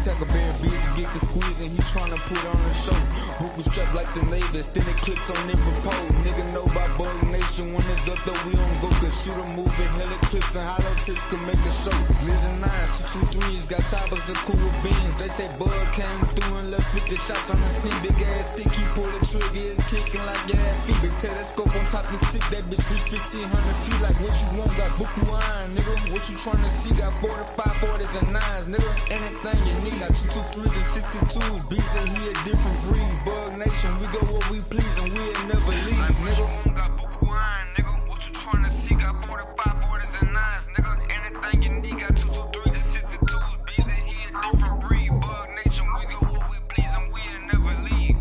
Tackle bear busy, get the squeeze and he tryna put on a show. Book was strapped like the Navy, extended clips on every pole. Nigga know about Bug Nation, when it's up though we don't go. Cause shoot a movie, hella clips and hollow tips can make a show. Listen 9s, 223s, got choppers and cool beans. They say Bug came through and left 50 shots on the steam. Big ass stick, he pull the trigger, it's kicking like gas feet. Big telescope on top and stick, that bitch reach 1,500 feet. Like what you want, got Buku iron, nigga. What you tryna see, got 45, 40s and 9s, nigga. Anything you need. Got 223s and 62s. B say he a different breed. Bug Nation, we go where we please and we'll never leave, nigga. Got Buku iron, nigga. What you tryna see? Got 45, 40s and 9s, nigga. Anything you need. Got 223s and 62s. B say he a different breed. Bug Nation, we go where we please and we'll never leave.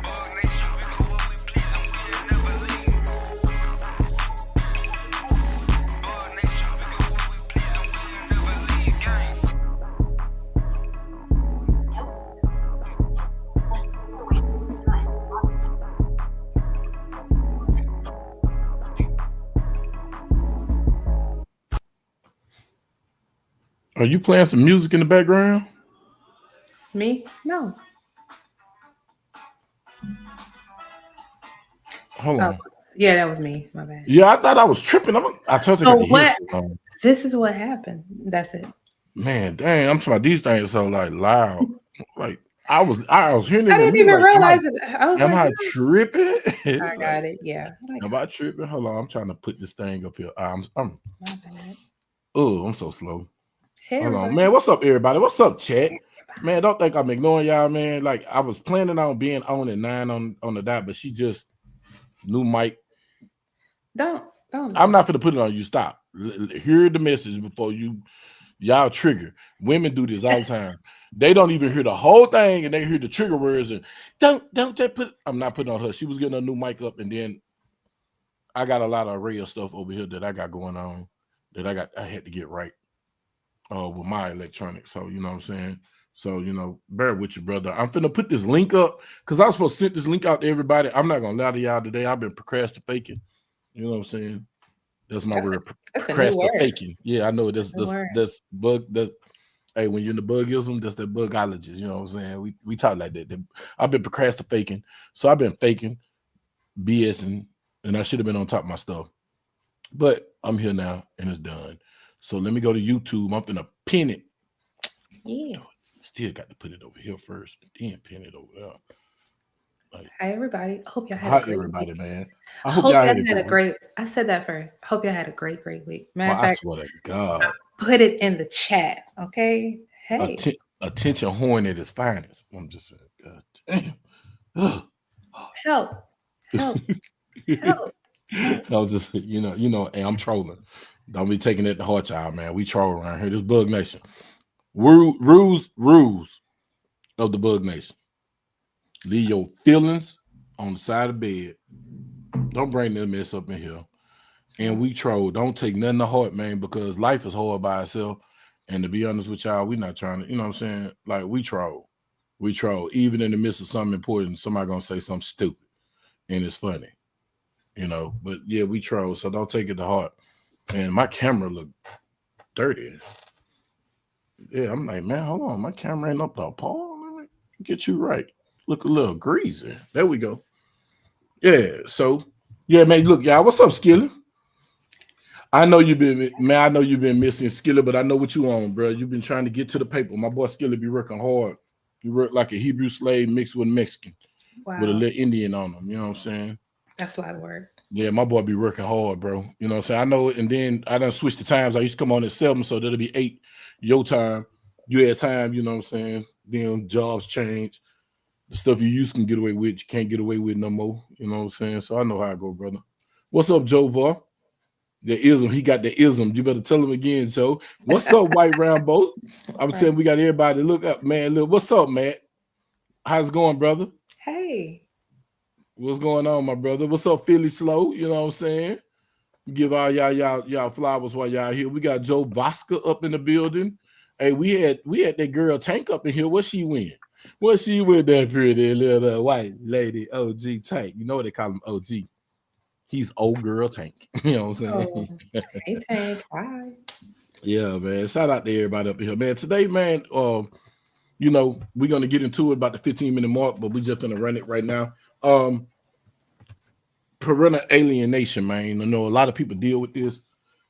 Bug Nation, we go where we please and we'll never leave. Bug Nation, we go where we please and we'll never leave. Gang. Are you playing some music in the background? Me? No. Hold on. Yeah, that was me. My bad. Yeah, I thought I was tripping. I told you I got the what? heat. This is what happened. That's it. Man, dang, I'm talking about these things so like loud. Like I was hearing it. I didn't even realize it. I was am like, I tripping? I got it. Yeah. Am I tripping? Hold on, I'm trying to put this thing up here. I'm My bad. oh, I'm so slow. Hey, Hold on, everybody. man. What's up, everybody? What's up, chat? Man, don't think I'm ignoring y'all, man. Like I was planning on being on at 9 on the dot, but she just new mic. Don't. I'm not gonna put it on you. Stop. Hear the message before y'all trigger. Women do this all the time. They don't even hear the whole thing, and they hear the trigger words and don't just put. I'm not putting on her. She was getting a new mic up, and then I got a lot of array of stuff over here that I got going on that I had to get right with my electronics. So you know what I'm saying. So bear with you, brother. I'm finna put this link up because I was supposed to send this link out to everybody. I'm not gonna lie to y'all today. I've been procrastinating. You know what I'm saying? That's my word. Procrastinating. Yeah, I know that's bug. That's hey, when you're in the bugism, that's that bugologist. You know what I'm saying? We talk like that. I've been procrastinating, so I've been faking, BSing, and I should have been on top of my stuff. But I'm here now, and it's done. So let me go to YouTube. I'm gonna pin it. Yeah. Still got to put it over here first, and then pin it over there. Like, hi everybody. I hope y'all had a great everybody, week. Man. I hope y'all had a great. I said that first. I hope y'all had a great week. Matter of fact, I swear to God. Put it in the chat, okay? Hey. Attention horn at its finest. I'm just saying, God damn. Help. I was just, hey, I'm trolling. Don't be taking it to heart, y'all, man. We troll around here. This Bug Nation. Rules of the Bug Nation. Leave your feelings on the side of the bed. Don't bring that mess up in here. And we troll. Don't take nothing to heart, man, because life is hard by itself. And to be honest with y'all, we're not trying to, you know what I'm saying? Like, we troll. We troll. Even in the midst of something important, somebody going to say something stupid. And it's funny. But yeah, we troll. So don't take it to heart. And my camera look dirty. Yeah, I'm like, man, hold on. My camera ain't up to Paul. Let me get you right. Look a little greasy. There we go. Yeah. So, yeah, man. Look, y'all. What's up, Skilly? I know you've been missing Skilly, but I know what you on, bro. You've been trying to get to the paper. My boy Skilly be working hard. He work like a Hebrew slave mixed with Mexican, with a little Indian on him. You know what I'm saying? That's a lot of work. Yeah, my boy be working hard, bro. You know what I'm saying? I know it. And then I done switched the times. I used to come on at 7, so that'll be 8 your time. You had time, you know what I'm saying? Then jobs change. The stuff you used to get away with, you can't get away with no more. You know what I'm saying? So I know how I go, brother. What's up, Joe Var? The ism, he got the ism. You better tell him again, Joe. What's up, White Rambo? I'm saying we got everybody to look up, man. Look, what's up, Matt? How's it going, brother? Hey. What's going on, my brother? What's up, Philly Slow? You know what I'm saying? Give all y'all flowers while y'all here. We got Joe Vasca up in the building. Hey, we had that girl Tank up in here. What she win? What she with that pretty little white lady OG Tank? You know what they call him OG. He's old girl Tank. You know what I'm Oh, saying? hey Tank. Hi. Yeah, man. Shout out to everybody up here, man. Today, man. We're gonna get into it about the 15-minute mark, but we just gonna run it right now. Parental alienation, man. I know a lot of people deal with this.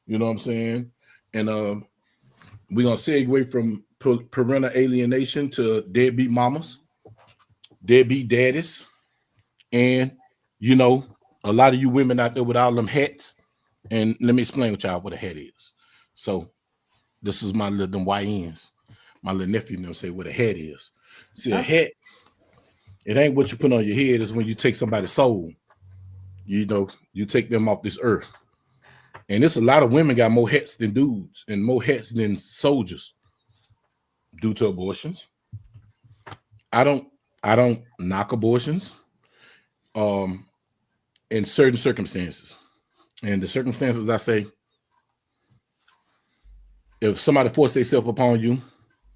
You know what I'm saying? And we're gonna segue from parental alienation to deadbeat mamas, deadbeat daddies, and a lot of you women out there with all them hats. And let me explain with y'all what a hat is. So this is my little them YNs. My little nephew and them say what a hat is. See, a hat, it ain't what you put on your head, it's when you take somebody's soul. You take them off this earth. And it's a lot of women got more hats than dudes and more hats than soldiers due to abortions. I don't knock abortions in certain circumstances. And the circumstances I say, if somebody forced themselves upon you,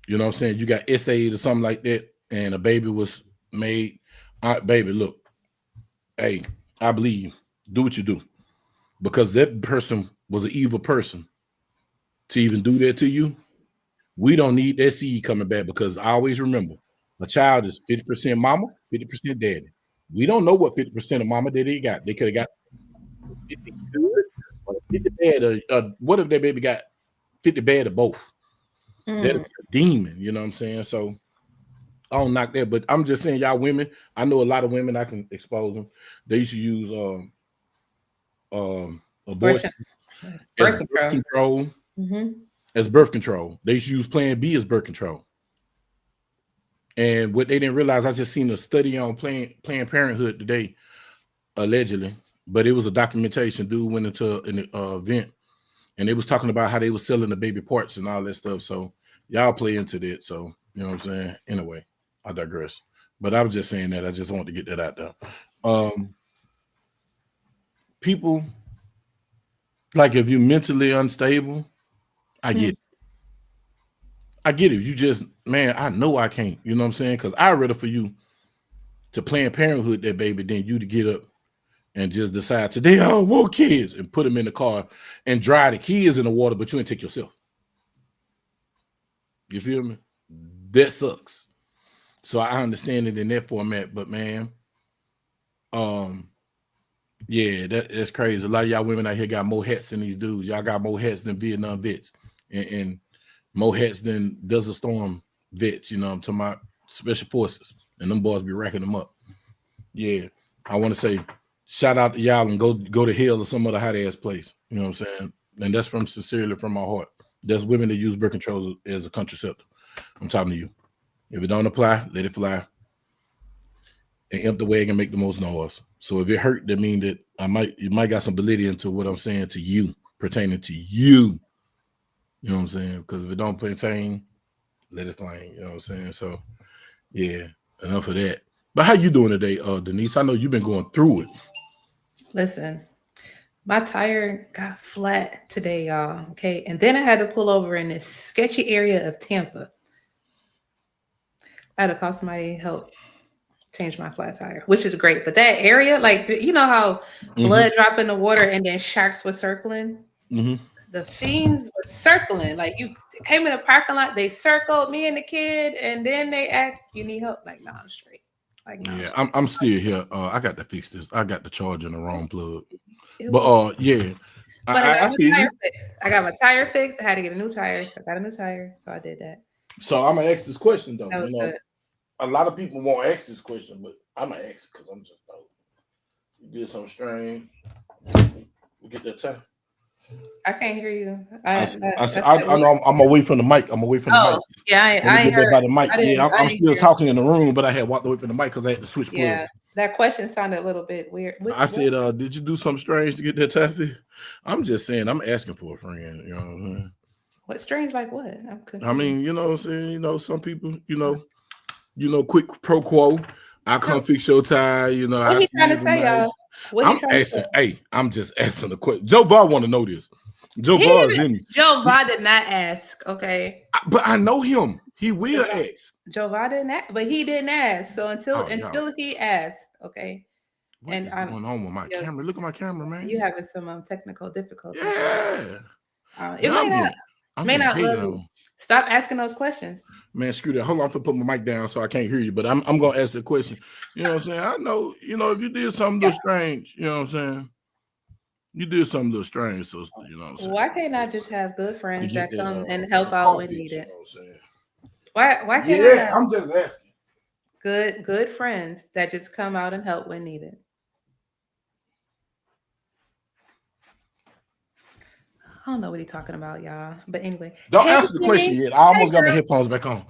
you know what I'm saying, you got SA'd or something like that, and a baby was made, baby, look, hey, I believe, do what you do. Because that person was an evil person to even do that to you. We don't need that seed coming back, because I always remember, a child is 50% mama, 50% daddy. We don't know what 50% of mama daddy got. They could have got 50 good or 50 bad. What if that baby got 50 bad or both? That'd be a demon, you know what I'm saying? So I don't knock that, but I'm just saying, y'all women, I know a lot of women, I can expose them. They used to use abortion as birth control. As birth control. They used to use Plan B as birth control. And what they didn't realize, I just seen a study on Planned Parenthood today, allegedly, but it was a documentation. Dude went into an event, and they was talking about how they was selling the baby parts and all that stuff. So y'all play into that. So, you know what I'm saying? Anyway, I digress. But I was just saying that. I just wanted to get that out there. People, like, if you're mentally unstable, I get it. I get it. You just, man, I know I can't. You know what I'm saying? Because I'd rather for you to Planned Parenthood that baby than you to get up and just decide today I don't want kids and put them in the car and dry the kids in the water, but you ain't take yourself. You feel me? That sucks. So I understand it in that format, but man, yeah, that's crazy. A lot of y'all women out here got more hats than these dudes. Y'all got more hats than Vietnam vets and more hats than Desert Storm vets. You know, I'm talking about special forces, and them boys be racking them up. Yeah, I want to say shout out to y'all and go to hell or some other hot ass place. You know what I'm saying? And that's sincerely from my heart. There's women that use birth control as a contraceptive. I'm talking to you. If it don't apply, let it fly. And empty wag and make the most noise. So if it hurt, that means that you might got some validity into what I'm saying to you, pertaining to you. You know what I'm saying? Because if it don't pertain, let it fly. You know what I'm saying? So yeah, enough of that. But how you doing today, Denise? I know you've been going through it. Listen, my tire got flat today, y'all. Okay. And then I had to pull over in this sketchy area of Tampa. I had to call somebody help change my flat tire, which is great. But that area, like, you know how blood drop in the water and then sharks were circling? The fiends were circling. Like, you came in a parking lot, they circled me and the kid, and then they asked, you need help? Like, no, I'm straight. Like, no, yeah, I'm still here. I got to fix this. I got the charger in the wrong plug. But yeah. But I got my tire fixed. I got my tire fixed. I had to get a new tire, so I got a new tire. So I did that. So I'm gonna ask this question though. That was good. A lot of people won't ask this question, but I'm gonna ask because I'm just you did something strange. We get that tire. I can't hear you. I know I'm away from the mic. I'm away from the mic. Yeah, I heard by the mic. I'm still talking in the room, but I had walked away from the mic because I had to switch plugs. Yeah, that question sounded a little bit weird. I said, did you do something strange to get that tire? I'm just saying, I'm asking for a friend. You know what I'm saying? What strange? Like what? I mean, you know what I'm saying? You know, some people, you know, quick pro quo. I come fix your tire. You know, what he trying to say, y'all? I'm asking. Hey, I'm just asking the question. Joe Var want to know this. Joe Var is in. Joe Va did not ask. Okay, but I know him. He will ask. Joe Va didn't ask, but he didn't ask. So until he asked, okay. What is going on with my camera? Look at my camera, man. You having some technical difficulties. Yeah. It may not love you. Stop asking those questions. Man, screw that. Hold on, to put my mic down so I can't hear you. But I'm gonna ask the question. You know what I'm saying? I know, if you did something a little strange, you know what I'm saying? You did something a little strange, so you know what I'm saying. Why can't I just have good friends that come and help out when needed? You know what I'm saying? Why can't I have I'm just asking. Good friends that just come out and help when needed. I don't know what he's talking about, y'all. But anyway. Don't answer the question yet. I almost got my headphones back on.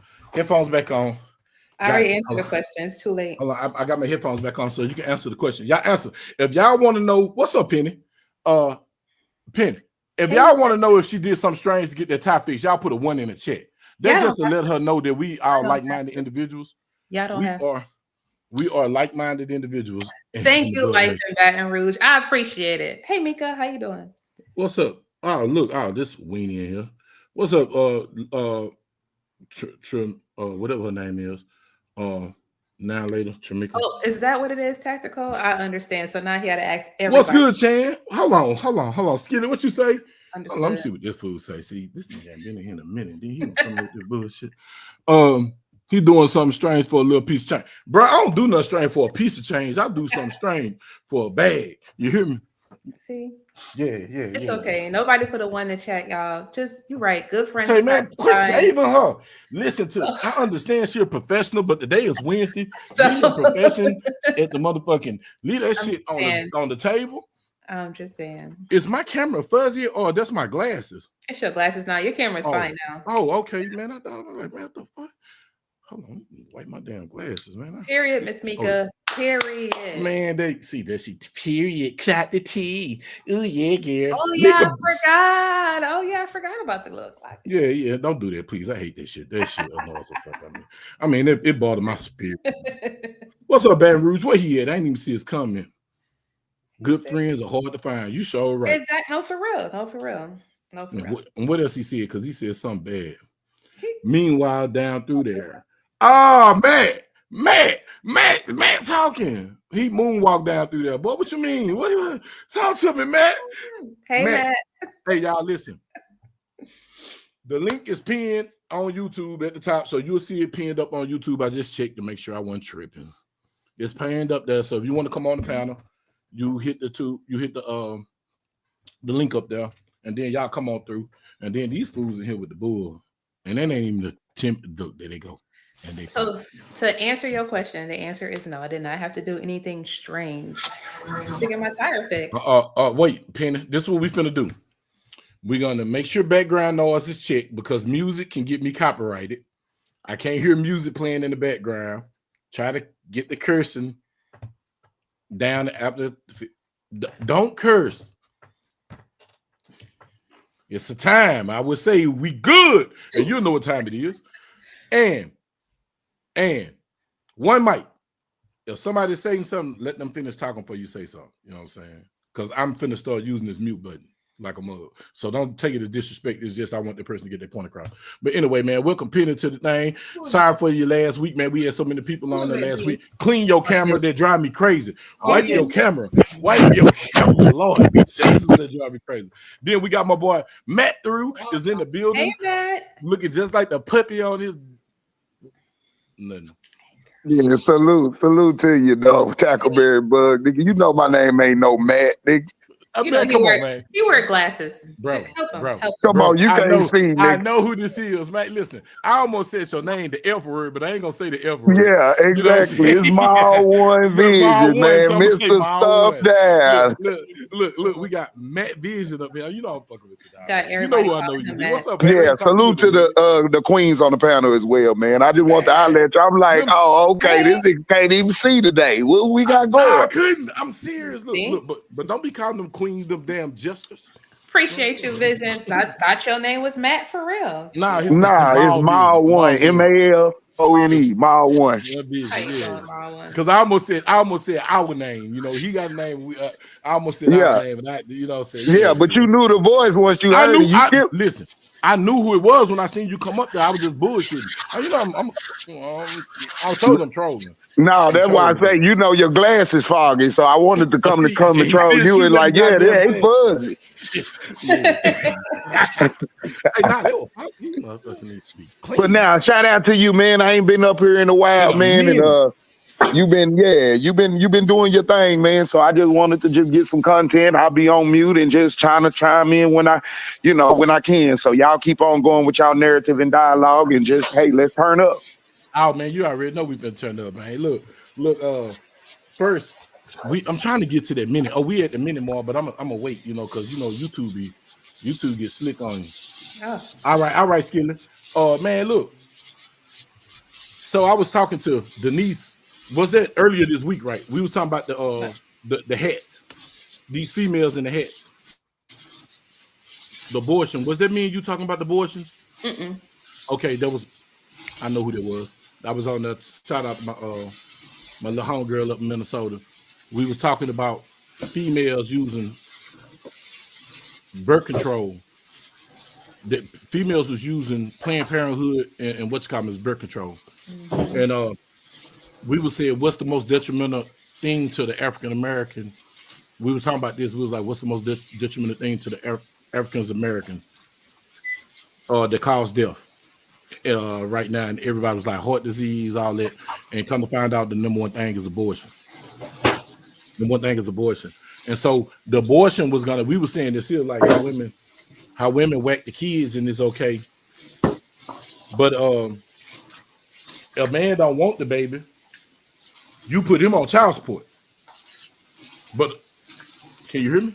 I already answered the question. It's too late. Hold on. I got my headphones back on so you can answer the question. Y'all answer. If y'all want to know, what's up, Penny? Penny. If y'all want to know if she did something strange to get that tie fixed, y'all put a 1 in the chat. That's just to let her know that we are like-minded individuals. Y'all don't have. We are like-minded individuals. Thank you, Life in Baton Rouge. I appreciate it. Hey, Mika, how you doing? What's up? Oh, look, this weenie in here. What's up? Whatever her name is. Now later, Tramika. Oh, is that what it is? Tactical? I understand. So now he had to ask everybody. What's good, Chan? Hold on. Skinny, what you say? Let me see what this fool say. See, this nigga ain't been in here in a minute. Then he coming with this bullshit. He doing something strange for a little piece of change. Bro, I don't do nothing strange for a piece of change. I do something strange for a bag. You hear me? See? Yeah. It's okay. Nobody put a 1 in the chat, y'all. Just, you're right. Good friends. Say, man, quit saving her. Listen to I understand she's a professional, but today is Wednesday. Leave your profession at the motherfucking, leave that shit on the table. I'm just saying. Is my camera fuzzy or that's my glasses? It's your glasses now. Your camera's fine now. Oh, okay, man. I thought, man, what the fuck? Hold on, wipe my damn glasses, man. Period, Miss Mika. Period. Man, they see that she period. Clap the T. Oh yeah, girl. Oh yeah, I forgot. Oh yeah, I forgot about the look like. Yeah. Don't do that, please. I hate that shit. That shit annoys the fuck out of me. I mean, it bothered my spirit. What's up, Baton Rouge? Where he at? I didn't even see his comment. Good friends are hard to find. You sure right. Exactly. No, for real. And what else he said? Because he said something bad. Meanwhile, down through there. Oh, Matt talking. He moonwalked down through there. Boy, what you mean? What talk to me, Matt? Hey, Matt. Hey, y'all, listen. The link is pinned on YouTube at the top, so you'll see it pinned up on YouTube. I just checked to make sure I wasn't tripping. It's pinned up there, so if you want to come on the panel, you hit the link up there, and then y'all come on through, and then these fools in here with the bull, and that ain't even the temp. There they go. So to answer your question, the answer is no. I did not have to do anything strange to get my tire fixed. Wait, Penny. This is what we finna do. We're gonna make sure background noise is checked because music can get me copyrighted. I can't hear music playing in the background. Try to get the cursing down after. Don't curse. It's a time. I would say we good, and you know what time it is. And one mic. If somebody's saying something, let them finish talking before you say something. You know what I'm saying? Because I'm finna start using this mute button like a mug. So don't take it as disrespect. It's just I want the person to get their point across. But anyway, man, welcome Penny to the thing. Sorry for you last week, man. We had so many people on there last week. Clean your camera. That drive me crazy. Wipe your camera. Wipe your camera. Lord, Jesus, that drive me crazy. Then we got my boy Matt through is in the building. Hey, Matt. Looking just like the puppy on his. Nothing. Yeah, salute to you, dog. Tackleberry Bug, nigga. You know my name ain't no Matt, nigga. You know, he wear glasses. Bro. Come on, you can't see, nigga. I know who this is, man. Listen, I almost said your name, the F word, but I ain't gonna say the F word. Yeah, exactly. It's my one vision, man. Mr. Stuff down. Look, we got Matt Vision up here. You know I'm fucking with you, dog. Got everybody. You know who I know you be. What's up, man? Yeah, salute to the queens on the panel as well, man. I just want to highlight you. I'm like, oh, okay, this nigga can't even see today. What we got going? I couldn't. I'm serious. Look, but don't be calling them queens, them damn jesters. Appreciate you, Vision. I thought your name was Matt for real. Nah, it's Mile One, MALONE, Mile One. How you doing, Marlon? Because I almost said our name. You know, he got a name. I almost said our name, and but you knew the voice once you heard it. Listen, I knew who it was when I seen you come up there. I was just bullshitting. I told them trolling. No, that's why I say, your glass is foggy. So I wanted to come and troll you and like, they fuzzy. But now, shout out to you, man. I ain't been up here in a while, man, and you've been doing your thing, man. So I just wanted to just get some content. I'll be on mute and just trying to chime in when I can. So y'all keep on going with y'all narrative and dialogue and just, hey, let's turn up. Oh man, you already know we've been turned up, man. Look. First, I'm trying to get to that minute. Oh, we at the minute mark, but I'm gonna wait, because YouTube gets slick on you. Oh. All right, Skillet. Man, look. So I was talking to Denise. Was that earlier this week, right? We was talking about the hats, these females in the hats, the abortion. Was that me and you talking about the abortions? Mm-mm. Okay, I know who that was. I was on the shout out my little homegirl up in Minnesota. We was talking about females using birth control. That females was using Planned Parenthood and what's called as birth control. Mm-hmm. And we was saying, what's the most detrimental thing to the African American? We was talking about this. We was like, what's the most detrimental thing to the African American that cause death right now? And everybody was like, heart disease, all that. And come to find out, the number one thing is abortion. And so the abortion was we were saying this here, like how women whack the kids and it's okay. But a man don't want the baby, you put him on child support. But can you hear me?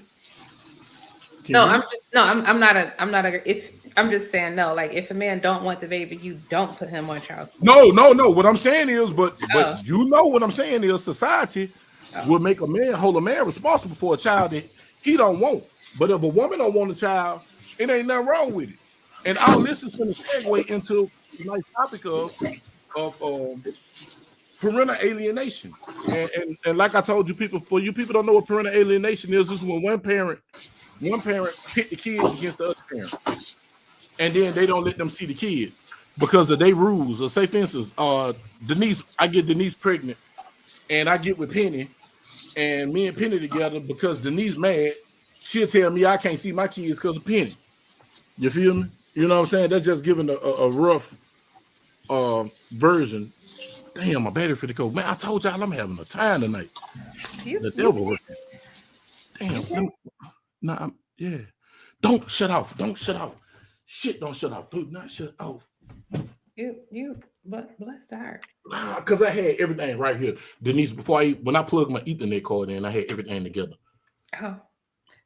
I'm just saying no. Like if a man don't want the baby, you don't put him on child support. No. What I'm saying is, but what I'm saying is, society will make hold a man responsible for a child that he don't want. But if a woman don't want a child, it ain't nothing wrong with it. And all this is going to segue into the nice topic of parental alienation. And like I told you, people don't know what parental alienation is. This is when one parent pit the kids against the other parent, and then they don't let them see the kid because of their rules. Or say, for instance, I get Denise pregnant, and I get with Penny, and me and Penny together because Denise mad. She'll tell me I can't see my kids because of Penny. You feel me? You know what I'm saying? That's just giving a rough version. Damn, my battery for the go. Man, I told y'all I'm having a time tonight. The devil working. Damn. Yeah. Don't shut off. Shit, don't shut off. Do not shut off. But bless the heart. Because I had everything right here. Denise, when I plugged my Ethernet cord in, I had everything together. Oh.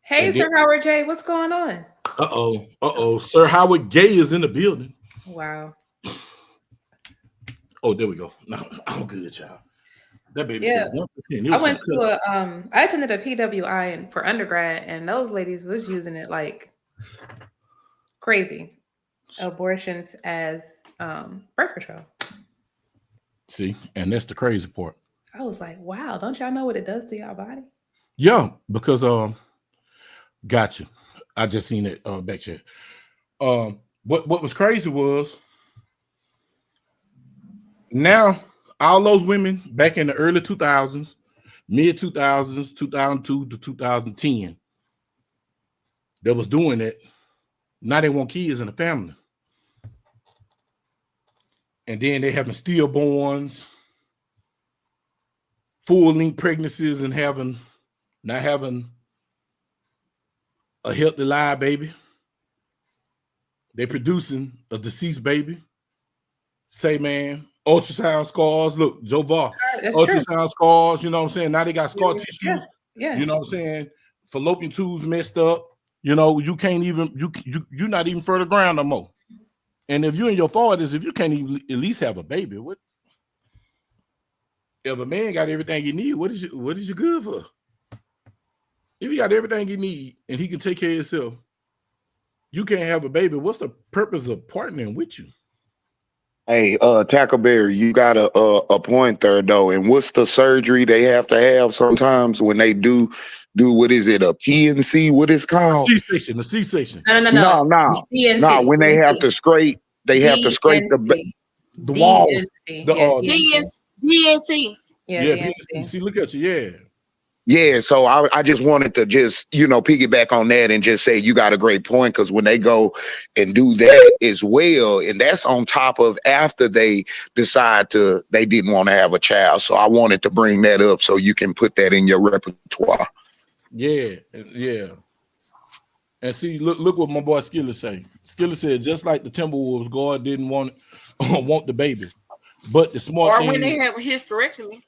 Hey, Sir Howard J, what's going on? Uh-oh. Sir Howard Gay is in the building. Wow. Oh, there we go. No, I'm good, y'all. That baby said 1%. I went to I attended a PWI for undergrad, and those ladies was using it like crazy. Abortions as birth control. See, and that's the crazy part. I was like, wow, don't y'all know what it does to y'all body? Yeah, because gotcha. I just seen it back here. What was crazy was now all those women back in the early 2000s, mid 2000s, 2002 to 2010, that was doing it. Now they want kids in the family. And then they having stillborns, full-length pregnancies, and not having a healthy live baby. They're producing a deceased baby. Say, man, ultrasound scars. Look, Joe Var, ultrasound scars, you know what I'm saying? Now they got scar tissues. Yeah. You know what I'm saying? Fallopian tubes messed up. You know, you can't even, you're not even further ground no more. And if you and your fathers, if you can't even at least have a baby, what? If a man got everything you need, what is you good for? If he got everything he need and he can take care of himself, you can't have a baby, what's the purpose of partnering with you? Hey, Tackleberry, you got a point there though. And what's the surgery they have to have sometimes when they do what is it, a PNC? What is A called? C-section, a C-section. No, no, no. DNC, When they have to DNC, scrape, they have to scrape DNC, the walls. DNC, The yeah, DNC, DNC. yeah, yeah, DNC. see, look at you, yeah. Yeah, so I just wanted to just, piggyback on that and just say you got a great point, because when they go and do that as well, and that's on top of after they decide they didn't want to have a child. So I wanted to bring that up so you can put that in your repertoire. Yeah, yeah. And see, look what my boy Skiller say. Skiller said, just like the Timberwolves, God didn't want the baby. But the smart thing, when they have a hysterectomy.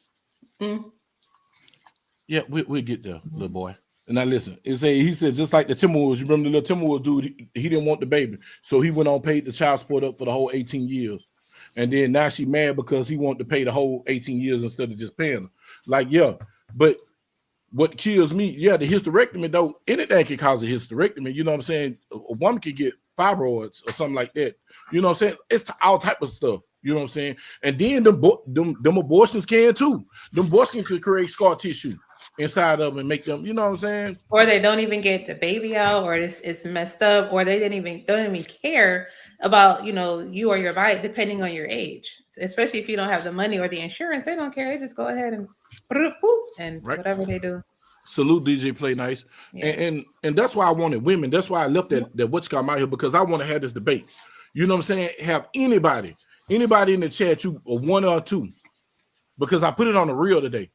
Yeah, we'll get there, little boy. And now listen, he said, just like the Timberwolves, you remember the little Timberwolves dude, he didn't want the baby. So he went on, paid the child support up for the whole 18 years. And then now she mad because he wanted to pay the whole 18 years instead of just paying her. Like, yeah, but what kills me, the hysterectomy, though, anything can cause a hysterectomy. You know what I'm saying? A woman can get fibroids or something like that. You know what I'm saying? It's all type of stuff. You know what I'm saying? And then them abortions can too. Them abortions can create scar tissue inside of them and make them, you know what I'm saying? Or they don't even get the baby out, or it's messed up, or they don't even care about, you or your body, depending on your age. Especially if you don't have the money or the insurance, they don't care. They just go ahead and whatever they do. Salute DJ Play Nice. Yeah. And that's why I wanted women. That's why I left that what's come out here, because I want to have this debate. You know what I'm saying? Have anybody in the chat, you one or two, because I put it on the reel today.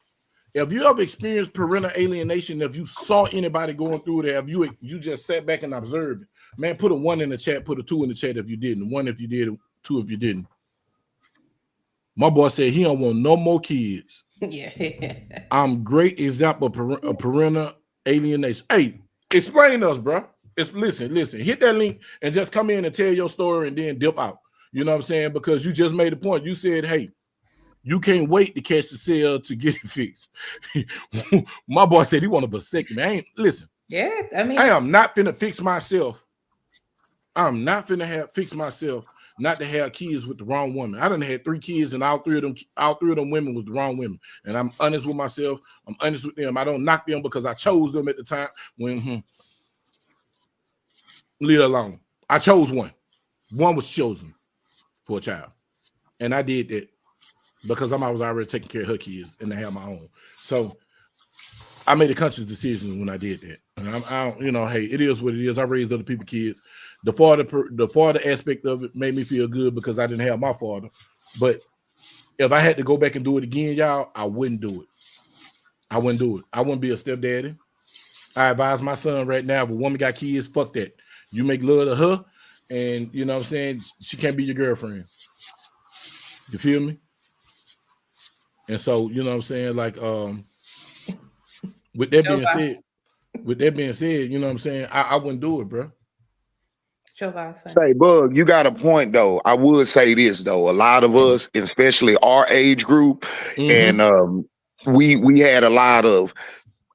If you ever experienced parental alienation, if you saw anybody going through it, if you just sat back and observed it, man, put a 1 in the chat, put a 2 in the chat if you didn't, 1 if you did, 2 if you didn't. My boy said he don't want no more kids. Yeah. I'm great example of parental alienation. Hey, explain us, bro. Listen, hit that link and just come in and tell your story and then dip out. You know what I'm saying? Because you just made a point. You said, hey, you can't wait to catch the sale to get it fixed. My boy said he want a vasectomy. Yeah, I am not finna fix myself. I'm not finna fix myself not to have kids with the wrong woman. I done had 3 kids, and all three of them women was the wrong women. And I'm honest with myself. I'm honest with them. I don't knock them because I chose them at the time when leave it alone. I chose one. One was chosen for a child. And I did that because I was already taking care of her kids and I have my own. So I made a conscious decision when I did that. And I don't, hey, it is what it is. I raised other people's kids. The father aspect of it made me feel good because I didn't have my father. But if I had to go back and do it again, y'all, I wouldn't do it. I wouldn't be a stepdaddy. I advise my son right now, if a woman got kids, fuck that. You make love to her, and you know what I'm saying, she can't be your girlfriend. You feel me? And so, you know what I'm saying, like, with that being said, you know what I'm saying, I wouldn't do it, bro. Say, Bug, you got a point though. I would say this though. A lot of us, especially our age group, and we had a lot of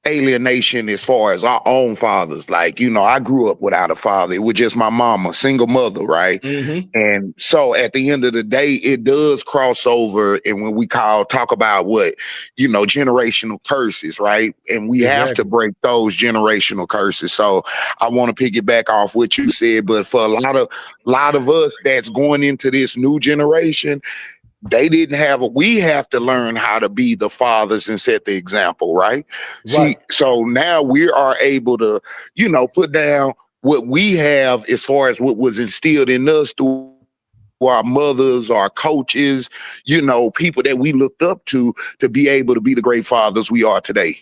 alienation as far as our own fathers. Like, I grew up without a father. It was just my mama, single mother, right? And so at the end of the day, it does cross over. And when we talk about what, generational curses, right? And we have to break those generational curses. So I want to piggyback off what you said, but for a lot of us that's going into this new generation, they didn't have we have to learn how to be the fathers and set the example, right? See, so now we are able to, put down what we have as far as what was instilled in us through our mothers, our coaches, people that we looked up to be able to be the great fathers we are today.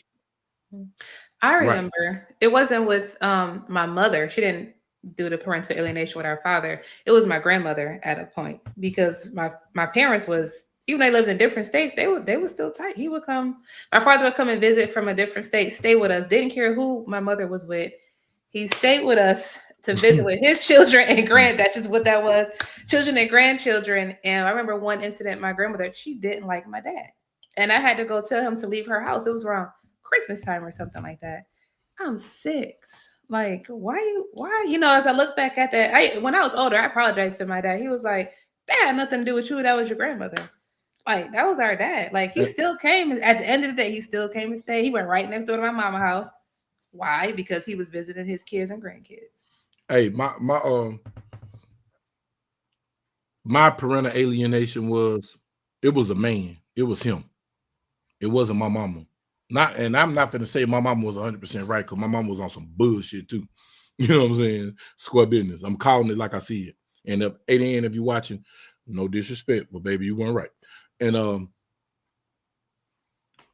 I remember it wasn't with my mother. She didn't do the parental alienation with our father. It was my grandmother at a point, because my parents was, even they lived in different states, they were still tight. He would come, my father would come and visit from a different state, stay with us, didn't care who my mother was with. He stayed with us to visit with his children and that's just what that was, children and grandchildren. And I remember one incident, my grandmother, she didn't like my dad. And I had to go tell him to leave her house. It was around Christmas time or something like that. I'm 6. Like, why? You know, as I look back at that, when I was older, I apologized to my dad. He was like, that had nothing to do with you. That was your grandmother. Like, that was our dad. Like, he still came. At the end of the day, he still came and stayed. He went right next door to my mama's house. Why? Because he was visiting his kids and grandkids. Hey, my parental alienation was, it was a man. It was him. It wasn't my mama. And I'm not gonna say my mama was 100% right, because my mama was on some bullshit too. You know what I'm saying? Square business. I'm calling it like I see it. And if 8 a.m. if you're watching, no disrespect, but baby, you weren't right. And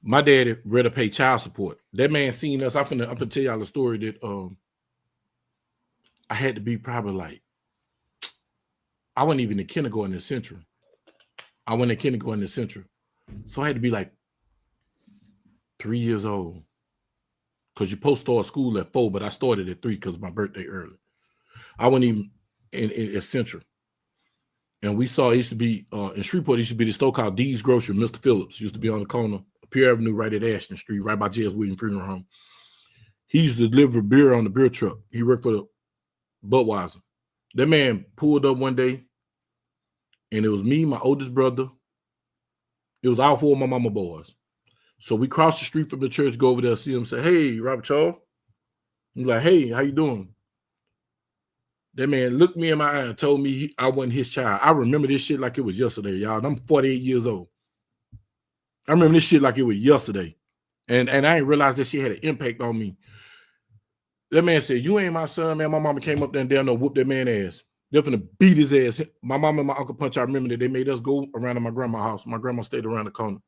my daddy rather pay child support. That man seen us. I'm gonna tell y'all a story that I had to be probably like, I wasn't even in kindergarten in Central. I went in kindergarten in Central. So I had to be like 3 years old. Because you're supposed to start school at 4, but I started at 3 because my birthday early. I wasn't even in Central. And we saw, it used to be in Shreveport, it used to be the store called D's Grocery. Mr. Phillips used to be on the corner, Pier Avenue, right at Ashton Street, right by J.S. Williams Funeral Home. He used to deliver beer on the beer truck. He worked for the Budweiser. That man pulled up one day, and it was me, my oldest brother. It was all 4 of my mama boys. So we crossed the street from the church, go over there, see him, say, hey, Robert Charles. He's like, hey, how you doing? That man looked me in my eye and told me I wasn't his child. I remember this shit like it was yesterday, y'all. I'm 48 years old. I remember this shit like it was yesterday. And I didn't realize that shit had an impact on me. That man said, you ain't my son, man. My mama came up there and down there whooped that man ass. They're finna beat his ass. My mama and my uncle Punch, I remember that they made us go around to my grandma's house. My grandma stayed around the corner.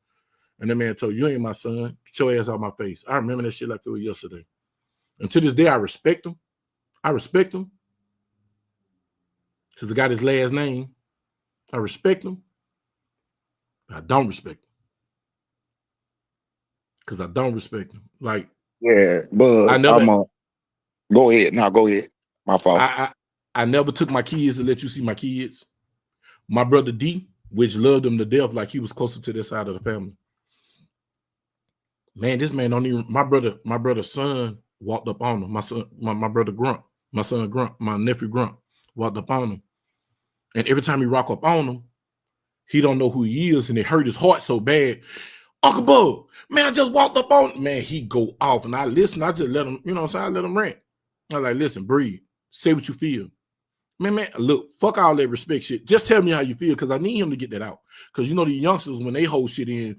And that man told, you ain't my son. Get your ass out my face. I remember that shit like it was yesterday. And to this day, I respect him. I respect him. Because I got his last name. I respect him. I don't respect him. Because I don't respect him. Like, yeah, but go ahead. Now go ahead. My fault. I never took my kids to let you see my kids. My brother D, which loved him to death, like he was closer to this side of the family. Man, this man don't even, my brother's son walked up on him. My son, my brother Grunt, my son Grunt, my nephew Grunt walked up on him. And every time he rock up on him, he don't know who he is, and it hurt his heart so bad. Uncle Bub, man, I just walked up on him. Man, he go off, and I listen. I just let him, you know what I'm saying? I let him rant. I like, listen, breathe. Say what you feel. Man, look, fuck all that respect shit. Just tell me how you feel, because I need him to get that out. Because you know the youngsters, when they hold shit in,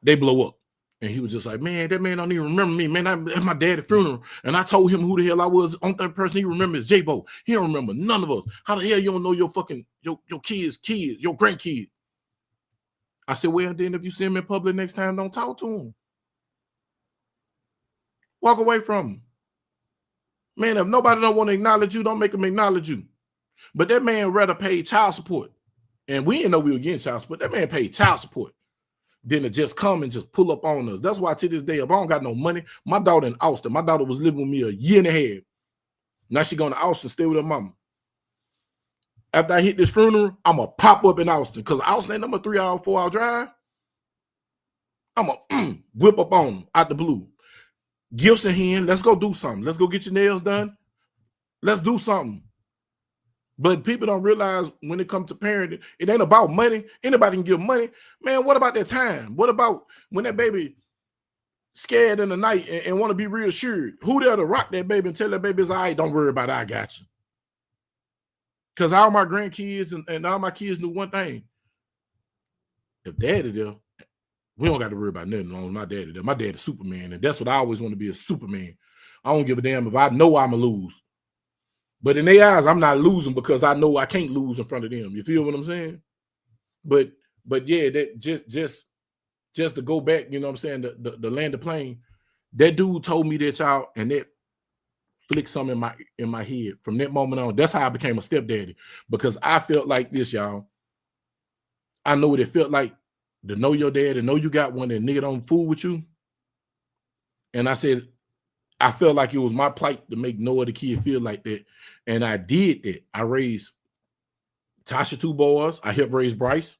they blow up. And he was just like, man, that man don't even remember me. Man, at my daddy's funeral. And I told him who the hell I was. Only third person he remembers is J-Bo. He don't remember none of us. How the hell you don't know your fucking, your kids, your grandkids? I said, well, then if you see him in public next time, don't talk to him. Walk away from him. Man, if nobody don't want to acknowledge you, don't make them acknowledge you. But that man rather pay child support. And we didn't know we were getting child support. That man paid child support. Than to just come and just pull up on us. That's why to this day, if I don't got no money, my daughter in Austin, my daughter was living with me a year and a half. Now she going to Austin, stay with her mama. After I hit this funeral, I'm going to pop up in Austin, because Austin ain't number 3 hour, 4 hour drive. I'm going to whip up on them out the blue. Gifts in hand, let's go do something. Let's go get your nails done. Let's do something. But people don't realize when it comes to parenting, it ain't about money. Anybody can give money. Man, what about that time? What about when that baby scared in the night and want to be reassured? Who there to rock that baby and tell that baby it's all right, don't worry about it, I got you. Because all my grandkids and all my kids knew one thing. If daddy there, we don't got to worry about nothing on my daddy there. My daddy's Superman, and that's what I always want to be, a Superman. I don't give a damn if I know I'm going to lose. But in their eyes, I'm not losing because I know I can't lose in front of them. You feel what I'm saying? But yeah, that just to go back, you know what I'm saying, the land of plane, that dude told me that, y'all, and that flicked something in my head. From that moment on, that's how I became a stepdaddy, because I felt like this, y'all. I know what it felt like to know your dad and know you got one, and nigga don't fool with you. And I said, I felt like it was my plight to make no other kid feel like that. And I did that. I raised Tasha 2 boys. I helped raise Bryce.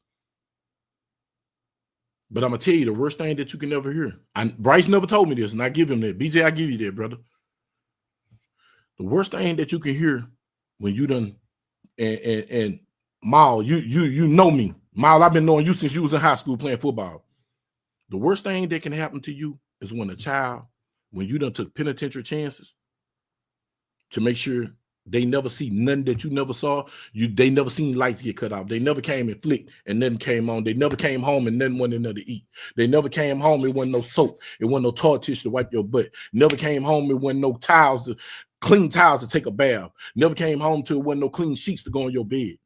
But I'm going to tell you the worst thing that you can never hear. Bryce never told me this, and I give him that. BJ, I give you that, brother. The worst thing that you can hear when you done and Mal, you know me. Mal, I've been knowing you since you was in high school playing football. The worst thing that can happen to you is when a child, when you done took penitentiary chances to make sure they never see nothing that you never saw. They never seen lights get cut off. They never came and flicked and nothing came on. They never came home and nothing wanted to eat. They never came home. It wasn't no soap. It wasn't no toilet tissue to wipe your butt. Never came home. It wasn't no towels to clean towels to take a bath. Never came home to it wasn't no clean sheets to go on your bed.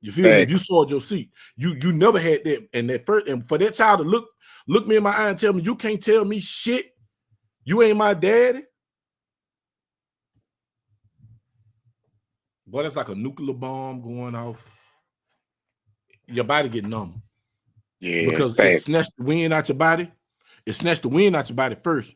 You feel me? If you soiled your seat, you never had that. And that first, and for that child to look me in my eye and tell me you can't tell me shit. You ain't my daddy. Boy, that's like a nuclear bomb going off. Your body get numb. Yeah, because it snatched the wind out your body. It snatched the wind out your body first.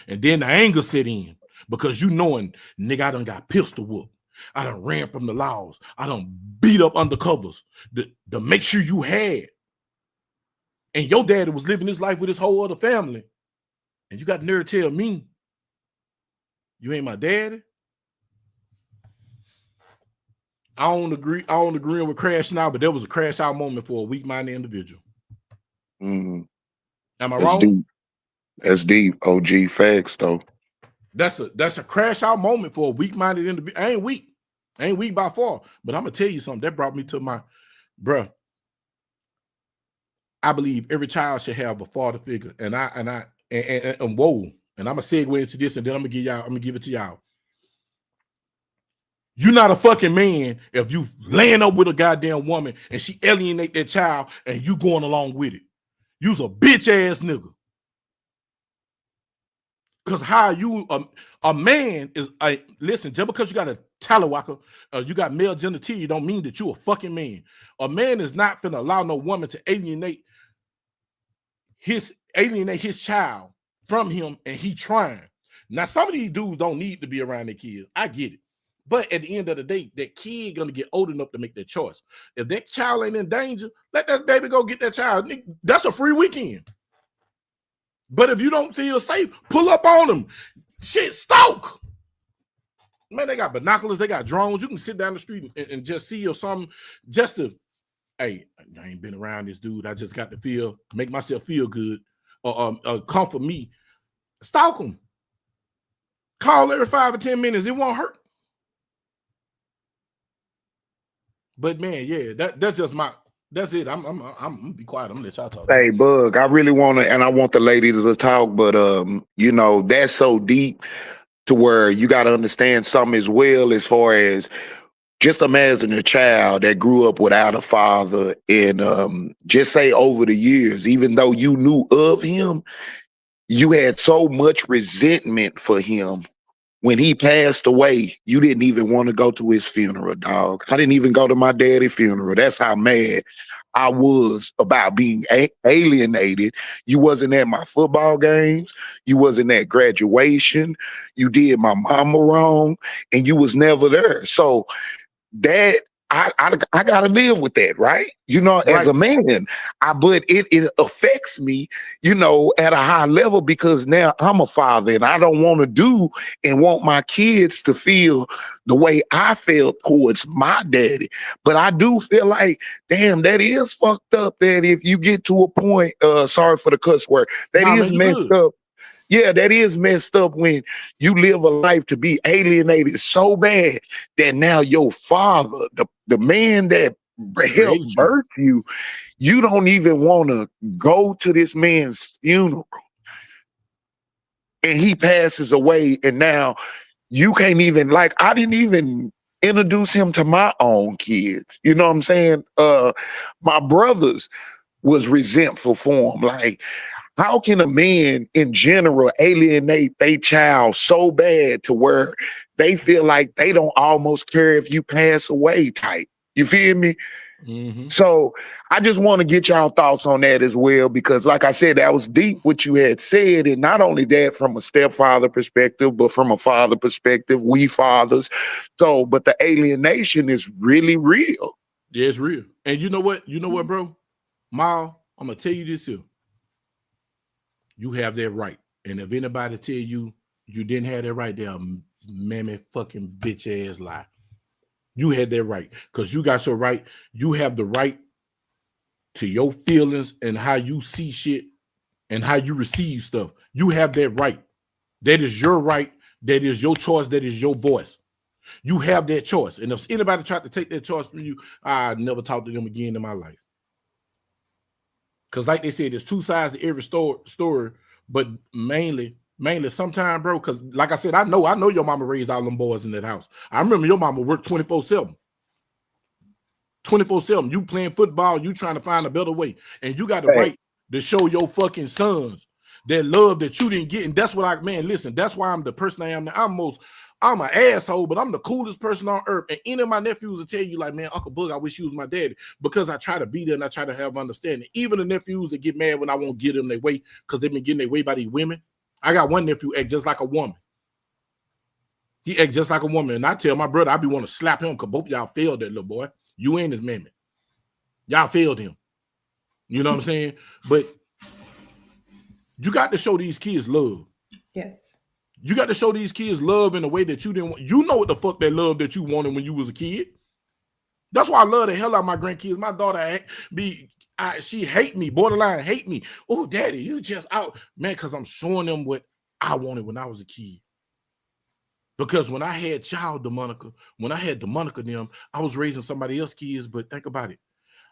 And then the anger set in because you knowing, nigga, I done got pistol whooped. I done ran from the laws. I done beat up undercovers to make sure you had. And your daddy was living his life with his whole other family. And you got the nerve to tell me you ain't my daddy? I don't agree with crashing out, but there was a crash out moment for a weak-minded individual. Mm-hmm. Am I wrong? Deep. That's deep. OG facts, though. That's a crash out moment for a weak-minded individual. I ain't weak by far, but I'm gonna tell you something. That brought me to my bruh. I believe every child should have a father figure, and whoa, and I'm gonna segue into this, and then I'm gonna give it to y'all. You're not a fucking man if you laying up with a goddamn woman and she alienate that child and you going along with it. You's a bitch ass nigga. Cause how you a man is listen, just because you got a talawaka, you got male genitalia, don't mean that you a fucking man. A man is not gonna allow no woman to alienate his child from him, and he trying. Now, some of these dudes don't need to be around their kids. I get it. But at the end of the day, that kid gonna get old enough to make that choice. If that child ain't in danger, let that baby go get that child. That's a free weekend. But if you don't feel safe, pull up on them. Shit, stalk. Man, they got binoculars, they got drones. You can sit down the street and just see or something just to, hey, I ain't been around this dude. I just got to make myself feel good or comfort me. Stalk them. Call every 5 or 10 minutes. It won't hurt. But man, yeah, that's just that's it. I'm gonna be quiet. I'm gonna let y'all talk. Hey, Bug, I really want to, and I want the ladies to talk, but that's so deep to where you got to understand something as well, as far as just imagine a child that grew up without a father, and just say over the years, even though you knew of him, you had so much resentment for him. When he passed away, you didn't even want to go to his funeral, dog. I didn't even go to my daddy's funeral. That's how mad I was about being alienated. You wasn't at my football games. You wasn't at graduation. You did my mama wrong, and you was never there. So that I gotta live with that, right? As a man, but it affects me, at a high level, because now I'm a father and I don't want to do and want my kids to feel the way I felt towards my daddy. But I do feel like, damn, that is fucked up. That if you get to a point, sorry for the cuss word, that is messed up. Yeah, that is messed up when you live a life to be alienated so bad that now your father, the man that helped birth you, you don't even want to go to this man's funeral. And he passes away, and now you can't even, I didn't even introduce him to my own kids. You know what I'm saying? My brothers was resentful for him. Like, how can a man in general alienate their child so bad to where they feel like they don't almost care if you pass away type? You feel me? Mm-hmm. So I just want to get y'all thoughts on that as well, because like I said, that was deep what you had said. And not only that from a stepfather perspective, but from a father perspective, we fathers. So, but the alienation is really real. Yeah, it's real. And you know what, bro? Mal, I'm going to tell you this here. You have that right. And if anybody tell you you didn't have that right, mammy fucking bitch ass lie. You had that right because you got your right. You have the right to your feelings and how you see shit and how you receive stuff. You have that right. That is your right. That is your choice. That is your voice. You have that choice. And if anybody tried to take that choice from you, I never talk to them again in my life. Because like they said, there's two sides to every story, but mainly sometimes, bro, because like I said, I know your mama raised all them boys in that house. I remember your mama worked 24/7. 24/7. You playing football, you trying to find a better way. And you got the right to show your fucking sons that love that you didn't get. And that's what listen, that's why I'm the person I am now. I'm an asshole, but I'm the coolest person on earth. And any of my nephews will tell you, like, man, Uncle Boog, I wish you was my daddy, because I try to be there and I try to have understanding. Even the nephews that get mad when I won't get them their way because they've been getting their way by these women. I got one nephew act just like a woman. He act just like a woman. And I tell my brother, I be want to slap him because both y'all failed that little boy. You ain't his mammy. Y'all failed him. You know what I'm saying? But you got to show these kids love. Yes. You got to show these kids love in a way that you didn't want. You know what the fuck that love that you wanted when you was a kid. That's why I love the hell out of my grandkids. My daughter she hate me, borderline hate me. Oh, daddy, you just out. Man, because I'm showing them what I wanted when I was a kid. Because when I had DeMonica, them, I was raising somebody else's kids, but think about it.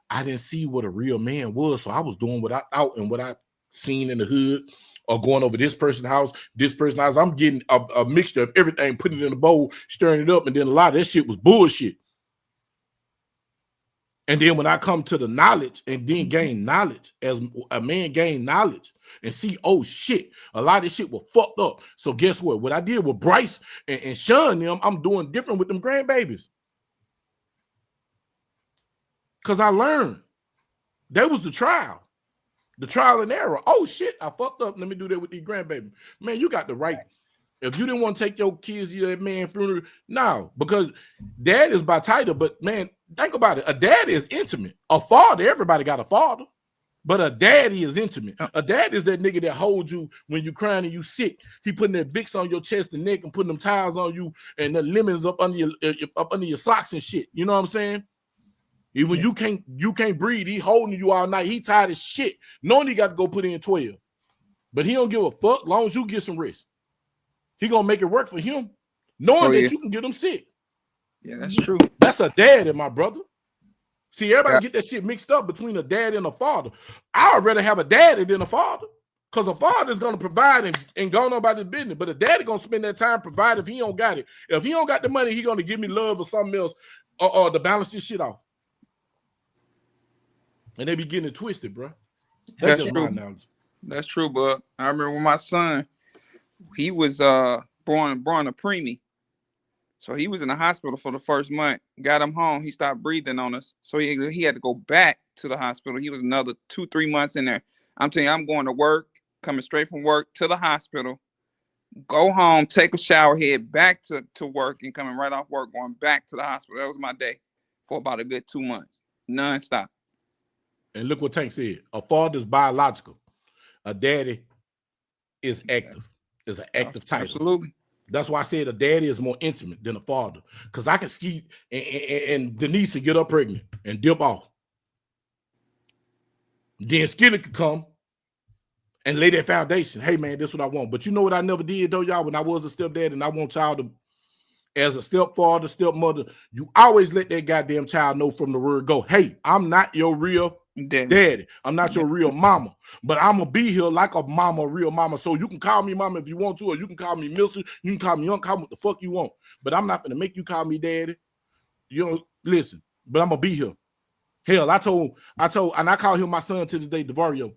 I didn't see what a real man was, so I was doing what I seen in the hood, or going over this person's house. I'm getting a mixture of everything, putting it in a bowl, stirring it up, and then a lot of that shit was bullshit. And then when I come to the knowledge and then gain knowledge, as a man gain knowledge and see, oh shit, a lot of this shit was fucked up. So guess what? What I did with Bryce and Sean them, I'm doing different with them grandbabies. Because I learned. That was the trial and error. Oh shit, I fucked up. Let me do that with these grandbabies. Man, you got the right. If you didn't want to take your kids to that man funeral, no, because dad is by title, but man, think about it. A dad is intimate. A father, everybody got a father, but a daddy is intimate. A dad is that nigga that holds you when you crying and you sick. He putting that Vicks on your chest and neck and putting them towels on you and the lemons up under your socks and shit. You know what I'm saying? Even you can't breathe. He holding you all night. He tired as shit. Knowing he got to go put in 12. But he don't give a fuck as long as you get some rest. He gonna make it work for him, knowing that you can get him sick. Yeah, that's true. That's a daddy, my brother. See, everybody get that shit mixed up between a dad and a father. I would rather have a daddy than a father, because a father is gonna provide and go on about his business, but a daddy gonna spend that time providing if he don't got it. If he don't got the money, he gonna give me love or something else or to balance this shit off. And they be getting it twisted, bro. That's just my knowledge. That's true, but I remember when my son, he was born a preemie. So he was in the hospital for the first month. Got him home. He stopped breathing on us. So he had to go back to the hospital. He was another 2-3 months in there. I'm telling you, I'm going to work, coming straight from work to the hospital, go home, take a shower, head back to work, and coming right off work, going back to the hospital. That was my day for about a good 2 months, nonstop. And look what Tank said. A father is biological. A daddy is active. Is an active title. Absolutely. That's why I said a daddy is more intimate than a father. Because I can ski and Denise would get up pregnant and dip off. Then Skinner could come and lay that foundation. Hey, man, this is what I want. But you know what I never did, though, y'all? When I was a stepdad and I want child to, as a stepfather, stepmother, you always let that goddamn child know from the word go, hey, I'm not your real daddy. I'm not your real mama, but I'm gonna be here like a mama, real mama. So you can call me mama if you want to, or you can call me mister, you can call me young, call me what the fuck you want. But I'm not gonna make you call me daddy. You know, listen, but I'm gonna be here. Hell, I told, and I call him my son to this day, DeVario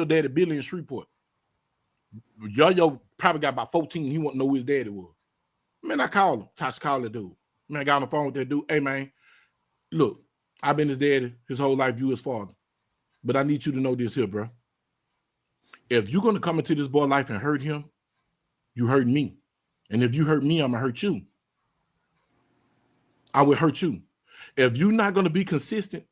daddy, Billy in Shreveport. Yo probably got about 14. He wouldn't know who his daddy was. Man, I called him. Tasha called that dude. Man, I got on the phone with that dude. Hey, man, look, I've been his daddy his whole life, you his father. But I need you to know this here, bro. If you're going to come into this boy's life and hurt him, you hurt me. And if you hurt me, I'm going to hurt you. I will hurt you. If you're not going to be consistent,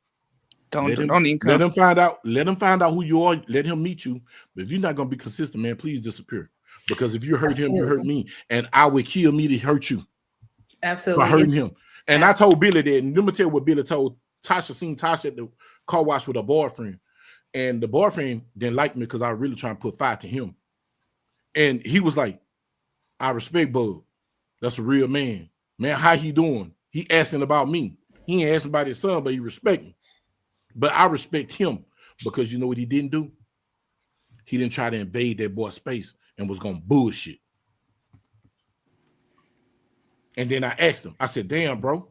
let him find out who you are. Let him meet you. But if you're not going to be consistent, man, please disappear. Because if you hurt him, you hurt me, and I would kill me to hurt you. Absolutely. By hurting him. And I told Billy that, and let me tell you what Billy told Tasha. Seen Tasha at the car wash with her boyfriend, and the boyfriend didn't like me because I was really trying to put fire to him. And he was like, I respect Bug. That's a real man. Man, how he doing? He asking about me. He ain't asking about his son, but he respect me. But I respect him because you know what he didn't do? He didn't try to invade that boy's space and was gonna bullshit. And then I asked him, I said, damn, bro,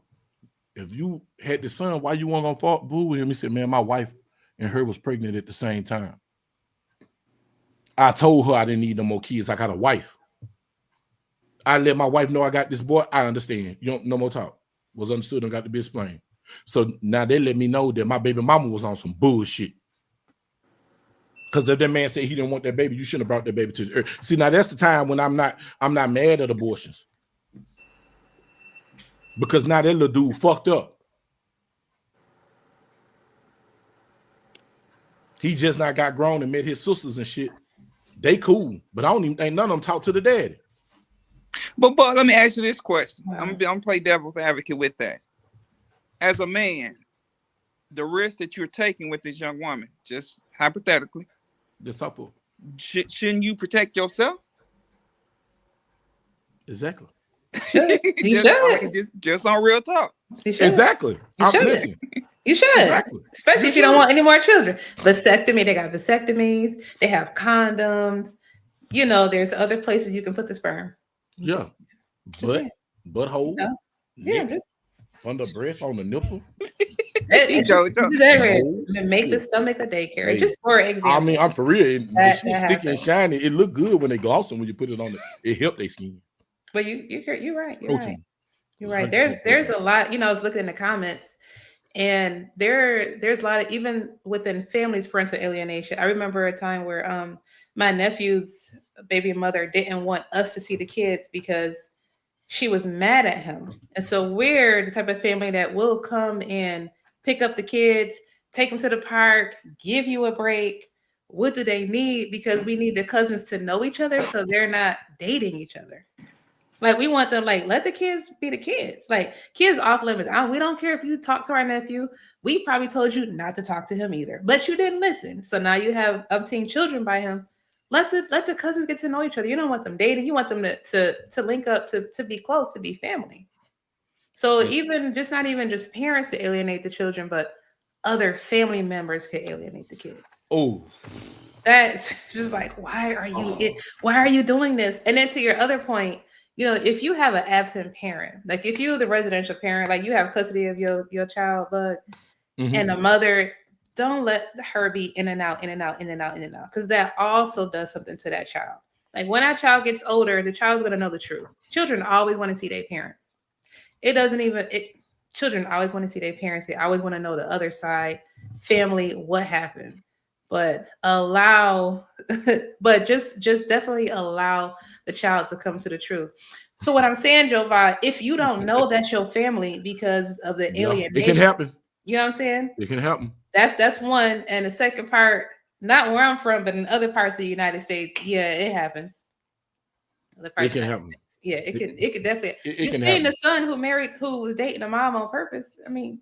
if you had the son, why you weren't gonna fall boo with him? He said, man, my wife and her was pregnant at the same time. I told her I didn't need no more kids. I got a wife. I let my wife know I got this boy. I understand. You don't no more talk. Was understood and got to be explained. So now they let me know that my baby mama was on some bullshit. Because if that man said he didn't want that baby, you shouldn't have brought that baby to the earth. See, now that's the time when I'm not mad at abortions. Because now that little dude fucked up. He just not got grown and met his sisters and shit. They cool, but I don't even think none of them talk to the daddy. But let me ask you this question. I'm gonna play devil's advocate with that. As a man, the risk that you're taking with this young woman, just hypothetically, shouldn't you protect yourself? Exactly. Just on real talk. Exactly. You should. Exactly. Especially if you don't want any more children. Vasectomy, they got vasectomies, they have condoms. You know, there's other places you can put the sperm. Yeah. Butthole. Yeah, just on the breast, on the nipple. Make the stomach a daycare. Hey, just for example. I mean, I'm for real. It's sticky and shiny. It look good when they gloss them when you put it on it help their skin. But you're right. You're right. There's a lot. You know, I was looking in the comments, and there's a lot of, even within families, parental alienation. I remember a time where my nephew's baby mother didn't want us to see the kids because she was mad at him. And so we're the type of family that will come and pick up the kids, take them to the park, give you a break. What do they need? Because we need the cousins to know each other so they're not dating each other. Like, we want them, like, let the kids be the kids. Like, kids off limits. We don't care if you talk to our nephew. We probably told you not to talk to him either, but you didn't listen. So now you have umpteen children by him. Let the cousins get to know each other. You don't want them dating. You want them to link up, to be close, to be family. So even not even just parents to alienate the children, but other family members could alienate the kids. Oh, that's just like, why are you doing this? And then to your other point, you know, if you have an absent parent, like if you're the residential parent, like you have custody of your child, but and the mother, don't let her be in and out, because that also does something to that child. Like, when that child gets older, the child's going to know the truth. Children always want to see their parents. Children always want to see their parents. They always want to know the other side, family, what happened. But just definitely allow the child to come to the truth. So what I'm saying, Jova, if you don't know that's your family because of the alienation, it can happen. You know what I'm saying? It can happen. That's one. And the second part, not where I'm from, but in other parts of the United States, yeah, it happens. It can happen. Yeah, it can definitely. You seen the son who was dating a mom on purpose. I mean,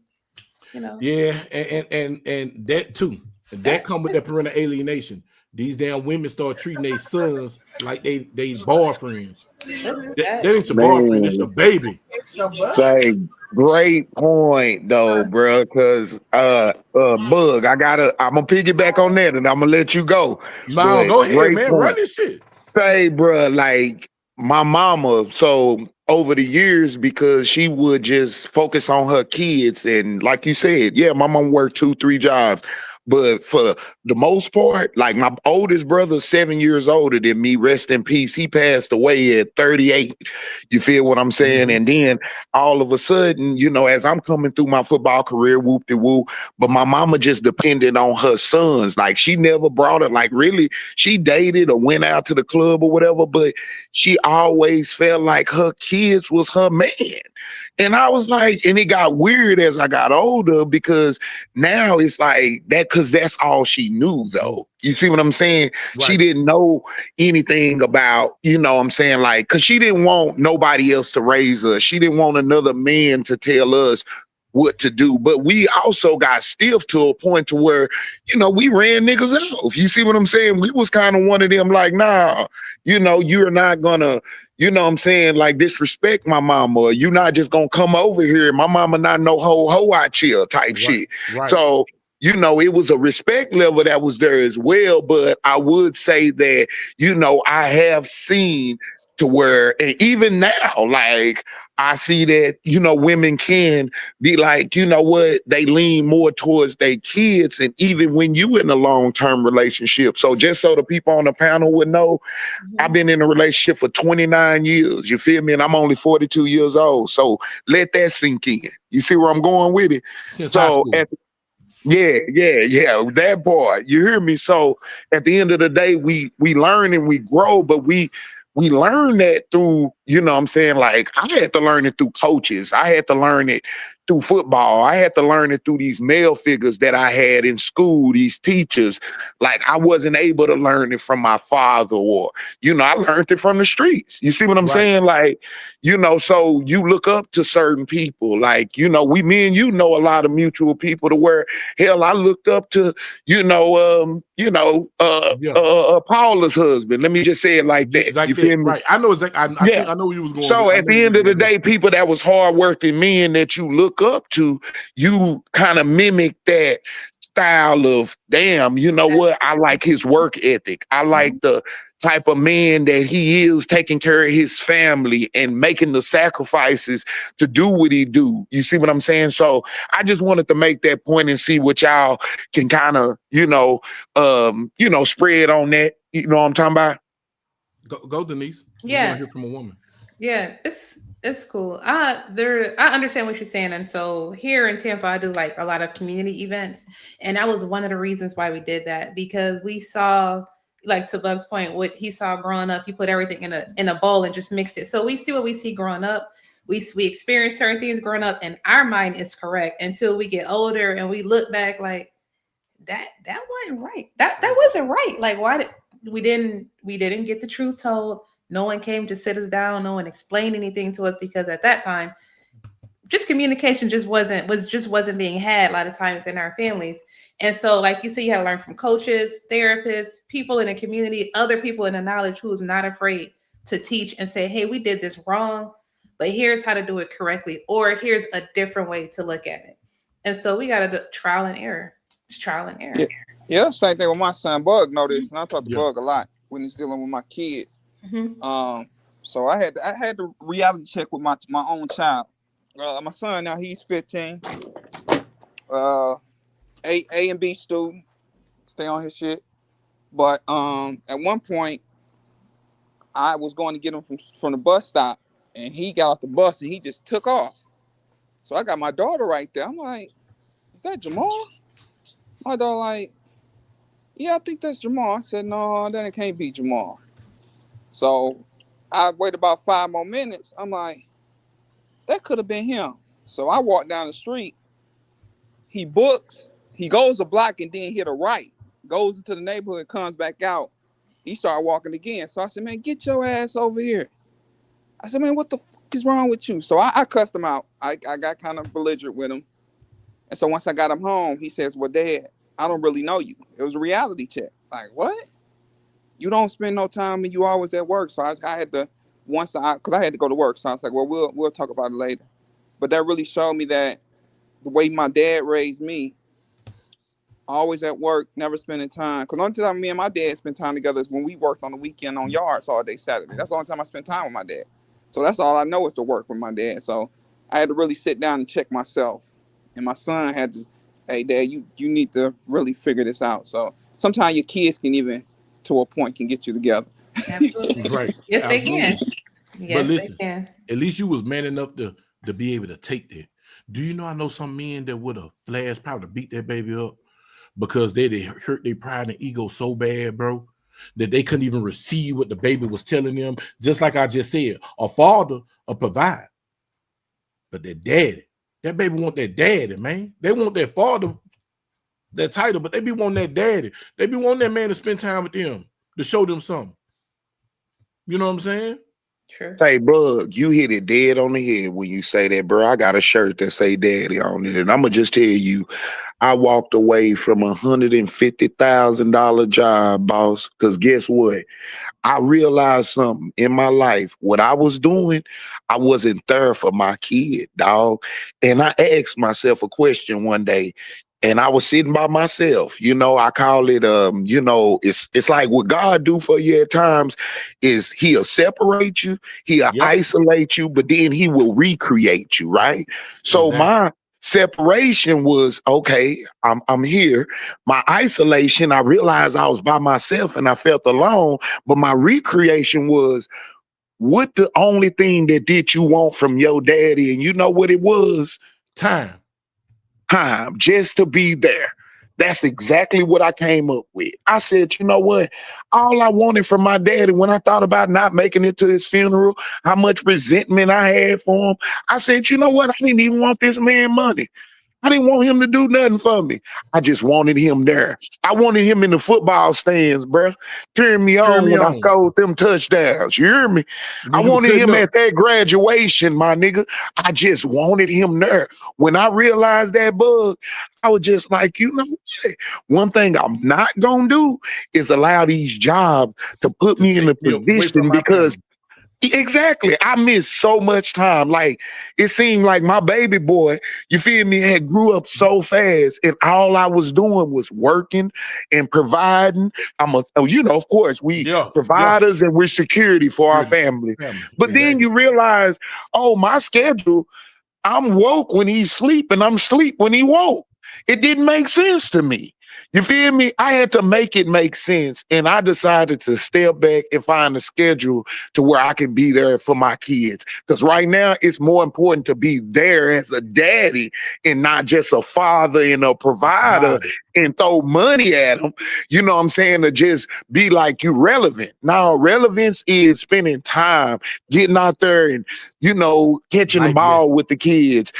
you know. Yeah, and that too. That come with that parental alienation. These damn women start treating their sons like they boyfriends. That ain't your boyfriend, that's your baby. Say, great point though, bro. Because Bug, I'm gonna piggyback on that, and I'm gonna let you go. No, go ahead, man. Point. Run this shit. Say, bro, like my mama. So over the years, because she would just focus on her kids, and like you said, yeah, my mom worked 2-3 jobs. But for the most part, like my oldest brother, 7 years older than me, rest in peace. He passed away at 38. You feel what I'm saying? And then all of a sudden, you know, as I'm coming through my football career, whoop-de-woo, but my mama just depended on her sons. Like, she never brought it. Like, really, she dated or went out to the club or whatever, but she always felt like her kids was her man. And I was like, and it got weird as I got older because now it's like that, because that's all she knew, though. You see what I'm saying? Right. She didn't know anything about, you know what I'm saying? Like, because she didn't want nobody else to raise us. She didn't want another man to tell us what to do. But we also got stiff to a point to where, you know, we ran niggas off. You see what I'm saying? We was kind of one of them like, nah, you know, you're not gonna, you know what I'm saying, like disrespect my mama. You're not just gonna come over here. My mama not no ho I chill type shit. Right. So, you know, it was a respect level that was there as well. But I would say that, you know, I have seen to where, and even now, like, I see that, you know, women can be like, you know what, they lean more towards their kids, and even when you in a long-term relationship. So just so the people on the panel would know, I've been in a relationship for 29 years. You feel me? And I'm only 42 years old. So let that sink in. You see where I'm going with it? Since high school. Yeah. That boy, you hear me? So at the end of the day, we learn and we grow, but we learn that through, you know what I'm saying? Like, I had to learn it through coaches. I had to learn it through football. I had to learn it through these male figures that I had in school, these teachers. Like, I wasn't able to learn it from my father, or, you know, I learned it from the streets. You see what I'm saying? Like, you know, so you look up to certain people. Like, you know, me and you know a lot of mutual people to where, hell, I looked up to, Paula's husband. Let me just say it like that. Like you that, feel me? right? I know exactly. I know where you was going. So at the end of the day, people that was hardworking men that you look up to, you kind of mimic that style of, damn, you know what? I like his work ethic. I like the type of man that he is, taking care of his family and making the sacrifices to do what he do. You see what I'm saying? So I just wanted to make that point and see what y'all can kind of, spread on that. You know what I'm talking about? Go Denise. Yeah. We want to hear from a woman. Yeah, it's cool. I understand what you're saying, and so here in Tampa, I do like a lot of community events, and that was one of the reasons why we did that, because we saw, like to Bub's point, what he saw growing up. He put everything in a bowl and just mixed it. So we see what we see growing up. We experience certain things growing up, and our mind is correct until we get older and we look back like that wasn't right. That wasn't right. Like, why did we didn't get the truth told? No one came to sit us down. No one explained anything to us, because at that time, just communication wasn't being had a lot of times in our families. And so, like you said, you have to learn from coaches, therapists, people in the community, other people in the knowledge who is not afraid to teach and say, hey, we did this wrong, but here's how to do it correctly, or here's a different way to look at it. And so we got to do trial and error. It's trial and error. Yeah, same thing with my son. Bug know this, and I talk to Bug a lot when he's dealing with my kids. So I had to reality check with my own child. My son now, he's 15. A and B student, stay on his shit. But at one point, I was going to get him from the bus stop, and he got off the bus and he just took off. So I got my daughter right there. I'm like, is that Jamal? My daughter like, yeah, I think that's Jamal. I said, no, then it can't be Jamal. So I wait about 5 more minutes. I'm like, that could have been him. So I walk down the street. He books. He goes a block and then hit a right. Goes into the neighborhood, comes back out. He started walking again. So I said, man, get your ass over here. I said, man, what the fuck is wrong with you? So I cussed him out. I got kind of belligerent with him. And so once I got him home, he says, well, Dad, I don't really know you. It was a reality check. Like, what? You don't spend no time and you always at work. So I had to, because I had to go to work. So I was like, well, we'll talk about it later. But that really showed me that the way my dad raised me, always at work, never spending time. Because the only time me and my dad spent time together is when we worked on the weekend on yards all day Saturday. That's the only time I spent time with my dad. So that's all I know is to work with my dad. So I had to really sit down and check myself. And my son had to, hey, Dad, you need to really figure this out. So sometimes your kids can even, to a point, can get you together. Absolutely. Right. Yes, Absolutely. they can. Yes, but listen, they can. At least you was man enough to be able to take that. Do you know I know some men that would have flashed power to beat that baby up because they hurt their pride and ego so bad, bro, that they couldn't even receive what the baby was telling them. Just like I just said, a father, a provide. But that daddy, that baby want that daddy, man. They want that father, that title, but they be wanting that daddy. They be wanting that man to spend time with them, to show them something. You know what I'm saying? True. Say, bro, you hit it dead on the head when you say that, bro. I got a shirt that say daddy on it. And I'm gonna just tell you, I walked away from $150,000 job, boss. Cause guess what? I realized something in my life. What I was doing, I wasn't there for my kid, dog. And I asked myself a question one day, and I was sitting by myself. I call it it's like what God do for you at times is he'll separate you, he'll Yep. isolate you, but then he will recreate you, right? So Exactly. my separation was okay, I'm here. My isolation, I realized I was by myself and I felt alone. But my recreation was what the only thing that did you want from your daddy, and you know what it was? Time. Time, just to be there. That's exactly what I came up with. I said, you know what? All I wanted from my daddy when I thought about not making it to his funeral, how much resentment I had for him, I said, you know what? I didn't even want this man money. I didn't want him to do nothing for me. I just wanted him there. I wanted him in the football stands, bro, cheering me Cheer on me when I on. scored them touchdowns. You hear me? I When you were wanted cutting him up. at that graduation, my nigga. I just wanted him there. When I realized that bug, I was just like, you know what? One thing I'm not gonna do is allow these jobs to put To me in a take me away from position my because family. exactly. I missed so much time. Like it seemed like my baby boy, you feel me, had grew up so fast, and all I was doing was working and providing. Of course, we Yeah. providers and we're security for our Security. family. Family. But then Exactly. you realize, oh, my schedule, I'm woke when he's sleep and I'm sleep when he woke. It didn't make sense to me. You feel me? I had to make it make sense. And I decided to step back and find a schedule to where I can be there for my kids. Because right now it's more important to be there as a daddy and not just a father and a provider Provided. and throw money at them. You know what I'm saying? To just be like you relevant. Now, relevance is spending time, getting out there and catching the Life lesson. ball with the kids,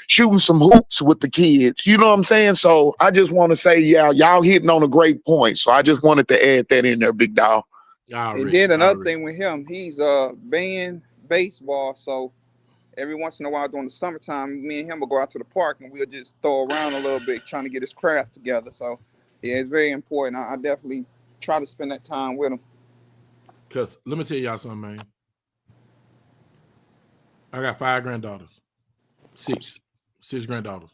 shooting some hoops with the kids. You know what I'm saying? So I just want to say, yeah, y'all hitting on a great point. So I just wanted to add that in there, big dog. And Already. then another Already. thing with him, he's banned baseball. So every once in a while during the summertime, me and him will go out to the park and we'll just throw around a little bit, trying to get his craft together. So yeah, it's very important. I definitely try to spend that time with him. Because let me tell y'all something, man. I got 5 granddaughters. Six granddaughters.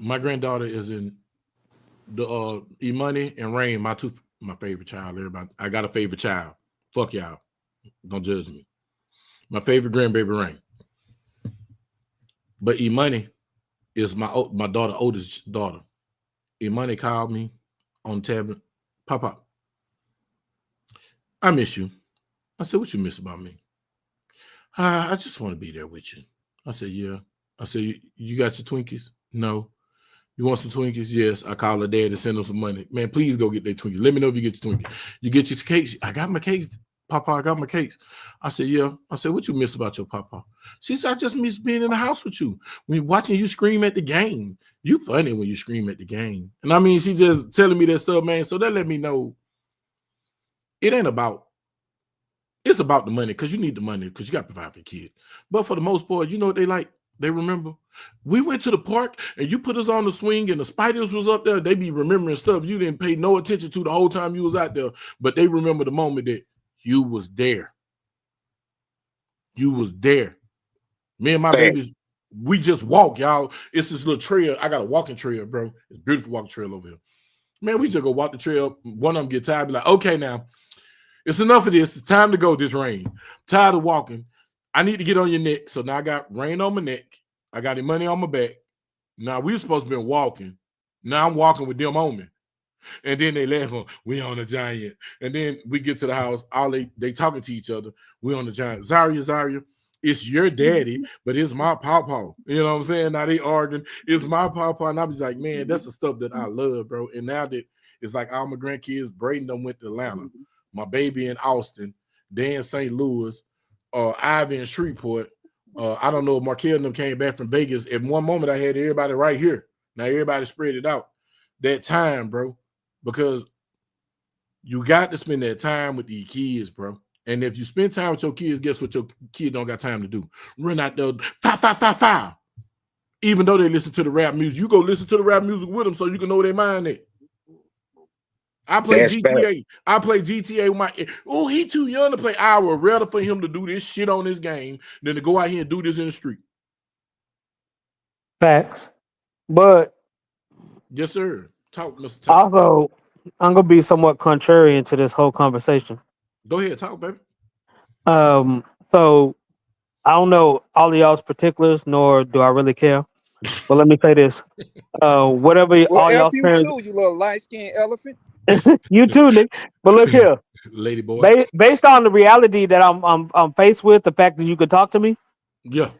My granddaughter is in the E-Money and Rain, my favorite child. Everybody, I got a favorite child. Fuck y'all. Don't judge me. My favorite grandbaby Rain. But E-Money is my daughter's oldest daughter. E-Money called me on tablet. Papa, I miss you. I said, what you miss about me? I just want to be there with you. I said, yeah. I said, you got your Twinkies? No. You want some Twinkies? Yes. I call her dad to send them some money. Man, please go get their Twinkies. Let me know if you get your Twinkies. You get your cakes? I got my cakes. Papa, I got my cakes. I said, yeah. I said, what you miss about your papa? She said, I just miss being in the house with you. When watching you scream at the game. You funny when you scream at the game. And I mean, she just telling me that stuff, man. So that let me know it ain't about, it's about the money because you need the money because you got to provide for your kid. But for the most part, you know what they like? They remember. We went to the park and you put us on the swing and the spiders was up there. They be remembering stuff you didn't pay no attention to the whole time you was out there. But they remember the moment that you was there. You was there. Me and my Fact. babies, we just walk, y'all. It's this little trail. I got a walking trail, bro. It's a beautiful walking trail over here. Man, we just go walk the trail. One of them get tired, be like, okay, now, it's enough of this. It's time to go this rain. I'm tired of walking. I need to get on your neck. So now I got rain on my neck. I got the money on my back. Now we were supposed to be walking. Now I'm walking with them on me. And then they laugh on, we on the giant. And then we get to the house, all they talking to each other. We on the giant. Zaria, it's your daddy, but it's my pawpaw. You know what I'm saying? Now they arguing, it's my pawpaw. And I was like, man, that's the stuff that I love, bro. And now that it's like all my grandkids, Braden done went to Atlanta. My baby in Austin, they in St. Louis, Ivy in Shreveport. I don't know if Markel and them came back from Vegas. At one moment, I had everybody right here. Now everybody spread it out. That time, bro, because you got to spend that time with these kids, bro. And if you spend time with your kids, guess what your kid don't got time to do? Run out there, fa. Even though they listen to the rap music, you go listen to the rap music with them so you can know where they mind at. I play That's GTA. I play GTA with my. Oh, he too young to play. I would rather for him to do this shit on this game than to go out here and do this in the street. Facts. But Yes, sir. Talk, Mr. Talk. also, I'm gonna be somewhat contrarian to this whole conversation. Go ahead, talk, baby. So I don't know all of y'all's particulars, nor do I really care. But let me say this: whatever Well, all F y'all you parents, too, you little light skinned elephant. you too, Nick. But look here, Lady boy. based on the reality that I'm faced with, the fact that you could talk to me, Yeah.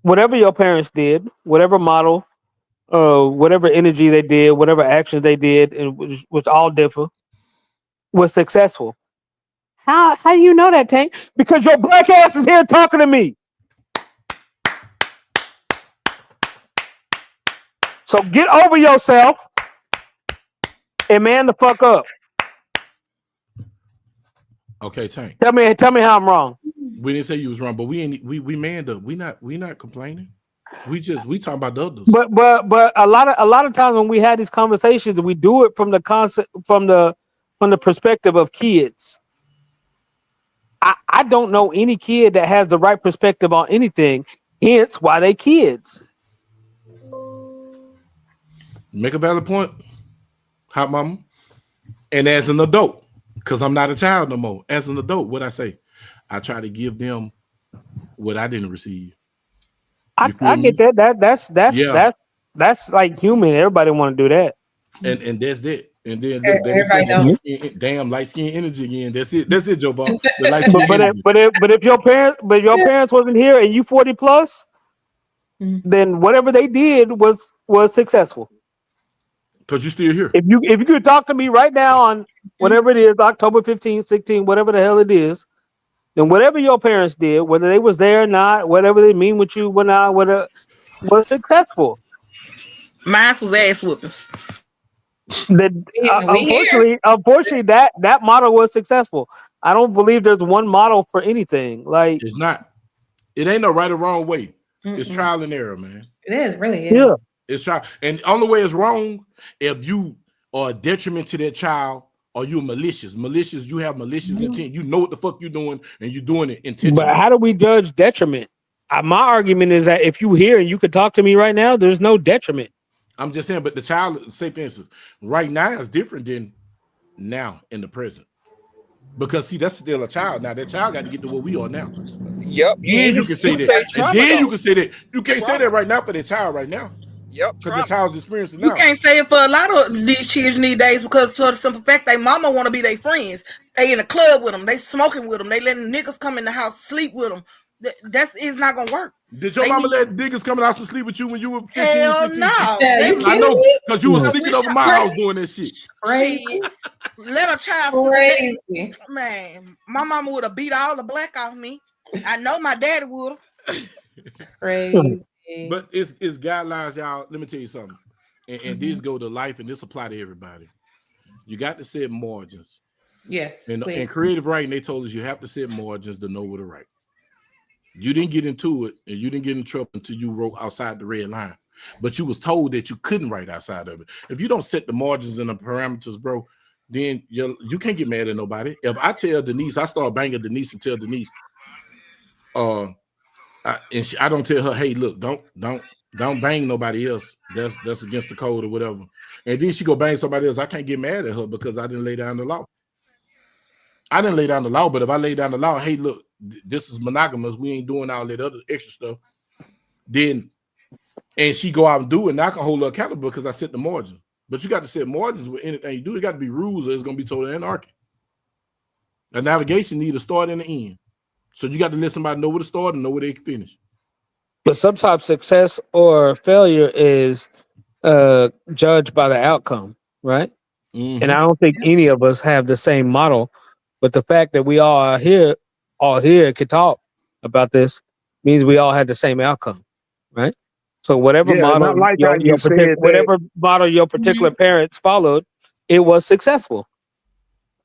whatever your parents did, whatever model, whatever energy they did, whatever actions they did, and which all differ, was successful. How you know that, Tank? Because your black ass is here talking to me. So get over yourself and man the fuck up. Okay, Tank. Tell me how I'm wrong. We didn't say you was wrong, but we manned up. We not complaining. We talking about the others. But a lot of times when we had these conversations, we do it from the concept from the perspective of kids. I don't know any kid that has the right perspective on anything. Hence why they kids. Make a valid point, hot mama. And as an adult, because I'm not a child no more. As an adult, what I say, I try to give them what I didn't receive. I get that. That's like human. Everybody want to do that. And that's that. And then look, damn light skin energy again. That's it. That's it, Joe Ball. The light skin energy. But if your parents wasn't here and you 40 plus, then whatever they did was successful. Because you're still here. If you could talk to me right now on whatever it is, October 15, 16, whatever the hell it is, then whatever your parents did, whether they was there or not, whatever they mean with you, whatnot, whatever, was successful. Mine was ass whoopings. Unfortunately, that model was successful. I don't believe there's one model for anything. Like it's not. It ain't no right or wrong way. It's trial and error, man. It is really is. Yeah. It's trial, and the only way it's wrong if you are a detriment to that child or you're malicious. Malicious, you have malicious intent. You know what the fuck you're doing, and you're doing it intentionally. But how do we judge detriment? My argument is that if you here and you could talk to me right now, there's no detriment. I'm just saying, but the child, say for instance, right now is different than now in the present. Because see, that's still a child. Now that child got to get to where we are now. Yep. Then you can say that. And then you can say that. You can't say that right now for the child right now. Yep. Because the child's experiencing now. You can't say it for a lot of these children these days because for the simple fact they mama want to be their friends. They in the club with them. They smoking with them. They letting niggas come in the house sleep with them. It's not gonna work. Did your mama let niggas come in the house to sleep with you when you were 15, hell 16? no. I know, because you were sneaking over my house doing that shit. Crazy. Let a child crazy. Man, my mama would have beat all the black off me. I know my daddy would have. Crazy. But it's guidelines, y'all. Let me tell you something. And these go to life, and this apply to everybody. You got to set margins. Yes. And creative writing, they told us you have to set margins to know where to write. You didn't get into it, and you didn't get in trouble until you wrote outside the red line. But you was told that you couldn't write outside of it. If you don't set the margins and the parameters, bro, then you can't get mad at nobody. If I tell Denise, I start banging Denise and tell Denise, I don't tell her, hey, look, don't bang nobody else. That's against the code or whatever. And then she go bang somebody else. I can't get mad at her because I didn't lay down the law. I didn't lay down the law, but if I lay down the law, hey, look, this is monogamous. We ain't doing all that other extra stuff. Then, and she go out and do it, and I can hold her accountable because I set the margin. But you got to set margins with anything you do. It got to be rules, or it's going to be total anarchy. A navigation need a start and an end. So you got to let somebody know where to start and know where they can finish. But sometimes success or failure is judged by the outcome, right? Mm-hmm. And I don't think any of us have the same model. But the fact that we all here can talk about this means we all had the same outcome, right? So whatever Yeah, and I model like how you said that. whatever model your particular parents followed, it was successful.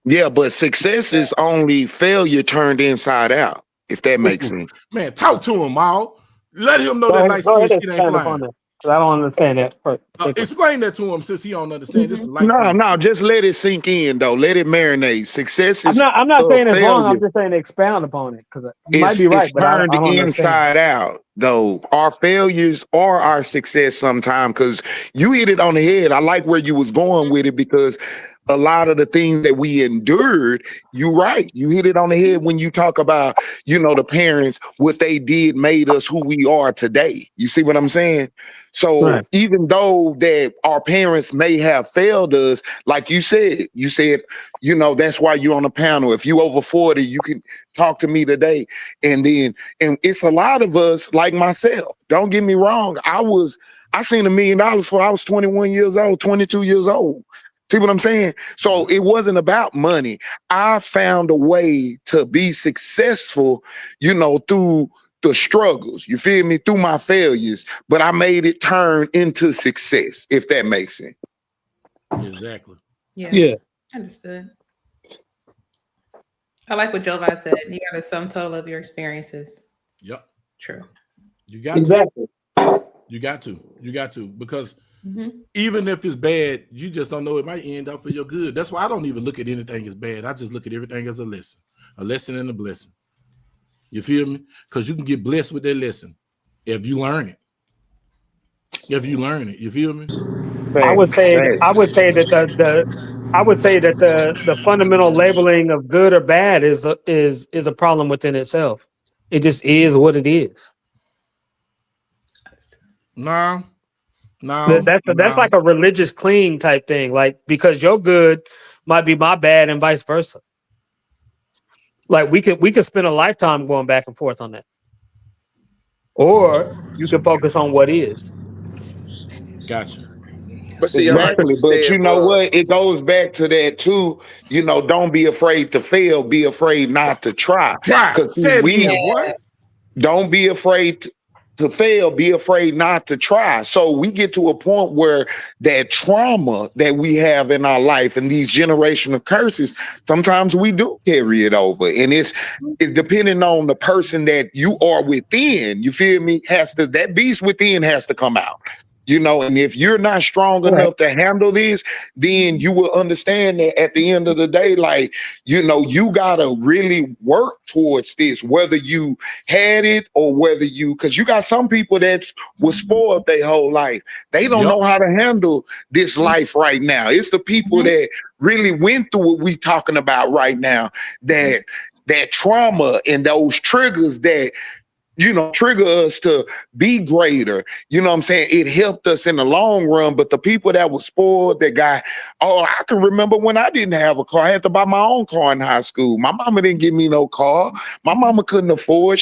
Yeah, but success is only failure turned inside out, if that makes sense. Man, talk to him, Mal. Let him know that light Go skin ahead and shit ain't expand upon flying. that, because I don't understand that. Explain that to him since he don't understand. This is light No, skin. no, just let it sink in though. Let it marinate. Success is I'm not saying it's wrong. I'm failure. just saying expound upon it, because you might be right, It's but I turned don't understand. inside out though. Our failures are our success sometimes, because you hit it on the head. I like where you was going with it, because a lot of the things that we endured, you right. You hit it on the head when you talk about, the parents, what they did made us who we are today. You see what I'm saying? So Right. even though that our parents may have failed us, like you said, that's why you're on the panel. If you over 40, you can talk to me today. And it's a lot of us like myself. Don't get me wrong. I seen $1 million before I was 21 years old, 22 years old. See what I'm saying? So it wasn't about money. I found a way to be successful, through the struggles. You feel me? Through my failures, but I made it turn into success, if that makes sense. Exactly. Yeah. Understood. I like what Jovi said. You got a sum total of your experiences. Yep. True. You got Exactly. You got to, because even if it's bad, you just don't know, it might end up for your good. That's why I don't even look at anything as bad. I just look at everything as a lesson and a blessing. You feel me? Because you can get blessed with that lesson if you learn it. You feel me? I would say that the fundamental labeling of good or bad is a problem within itself. It just is what it is. No. That's like a religious clean type thing. Like, because your good might be my bad and vice versa. Like we could spend a lifetime going back and forth on that. Or you can focus on what is. Gotcha. But see, I like what Exactly. you But you said, know Bug. what? It goes back to that too. Don't be afraid to fail. Be afraid not to try. Try. Because Say it again, boy. don't be afraid to fail. Be afraid not to try. So we get to a point where that trauma that we have in our life and these generational curses, sometimes we do carry it over. And it's depending on the person that you are within. You feel me? That beast within has to come out. And if you're not strong enough to handle this, then you will understand that at the end of the day, like, you gotta really work towards this, whether you had it or because you got some people that was spoiled their whole life. They don't know how to handle this life right now. It's the people that really went through what we talking about right now, that trauma and those triggers that trigger us to be greater. You know what I'm saying? It helped us in the long run. But the people that were spoiled, I can remember when I didn't have a car. I had to buy my own car in high school. My mama didn't give me no car. My mama couldn't afford.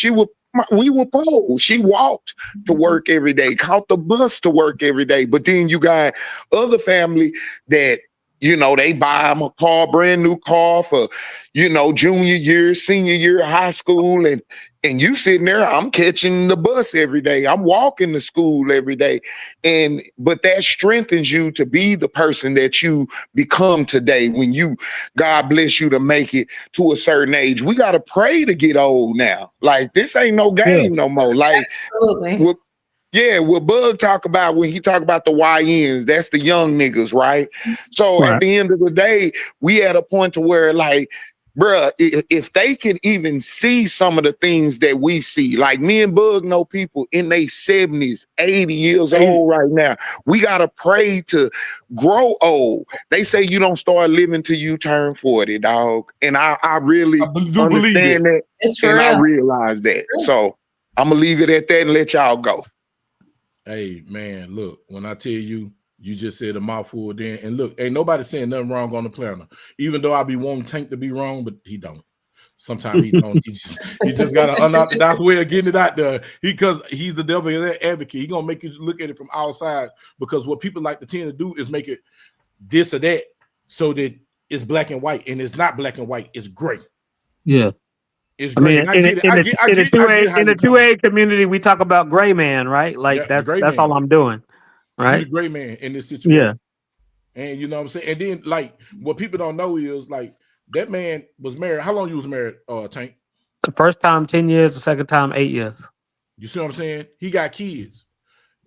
We were poor. She walked to work every day, caught the bus to work every day. But then you got other family that, they buy them a brand new car for, junior year, senior year of high school. And you sitting there, I'm catching the bus every day. I'm walking to school every day. But that strengthens you to be the person that you become today when God bless you to make it to a certain age. We got to pray to get old now. Like, this ain't no game no more. Like, Absolutely. what Bug talk about when he talk about the YNs, that's the young niggas, right? So at the end of the day, we at a point to where, like, bruh, if they can even see some of the things that we see, like me and Bug know people in their 70s, 80 years old right now. We got to pray to grow old. They say you don't start living till you turn 40, dog. And I really understand that. It's for and real. I realize that. So I'm going to leave it at that and let y'all go. Hey, man, look, when I tell you, you just said a mouthful then. And look, ain't nobody saying nothing wrong on the planet. Even though I be wanting Tank to be wrong, but he don't. Sometimes he don't. He just got an unorthodox way of getting it out there. Because he's the devil's advocate. He gonna make you look at it from outside. Because what people like to tend to do is make it this or that, so that it's black and white, and it's not black and white. It's gray. Yeah. It's great. And I get it. I get how in you the come. 2A community, we talk about gray man, right? Like Yeah, the gray that's man. all I'm doing, You right? the gray man in this situation. Yeah. And you know what I'm saying? And then like what people don't know is like that man was married. How long you was married, Tank? The first time 10 years, the second time 8 years. You see what I'm saying? He got kids.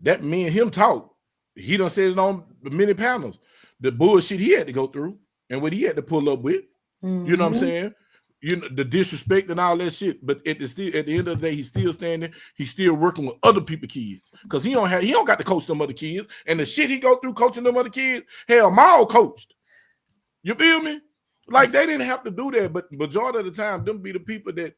That me and him talk. He done said it on many panels. The bullshit he had to go through and what he had to pull up with. Mm-hmm. You know what I'm saying? You know, the disrespect and all that shit. But at the end of the day, he's still standing. He's still working with other people's kids. Because he don't got to coach them other kids. And the shit he go through coaching them other kids, hell, Maul coached. You feel me? Like they didn't have to do that, but majority of the time, them be the people that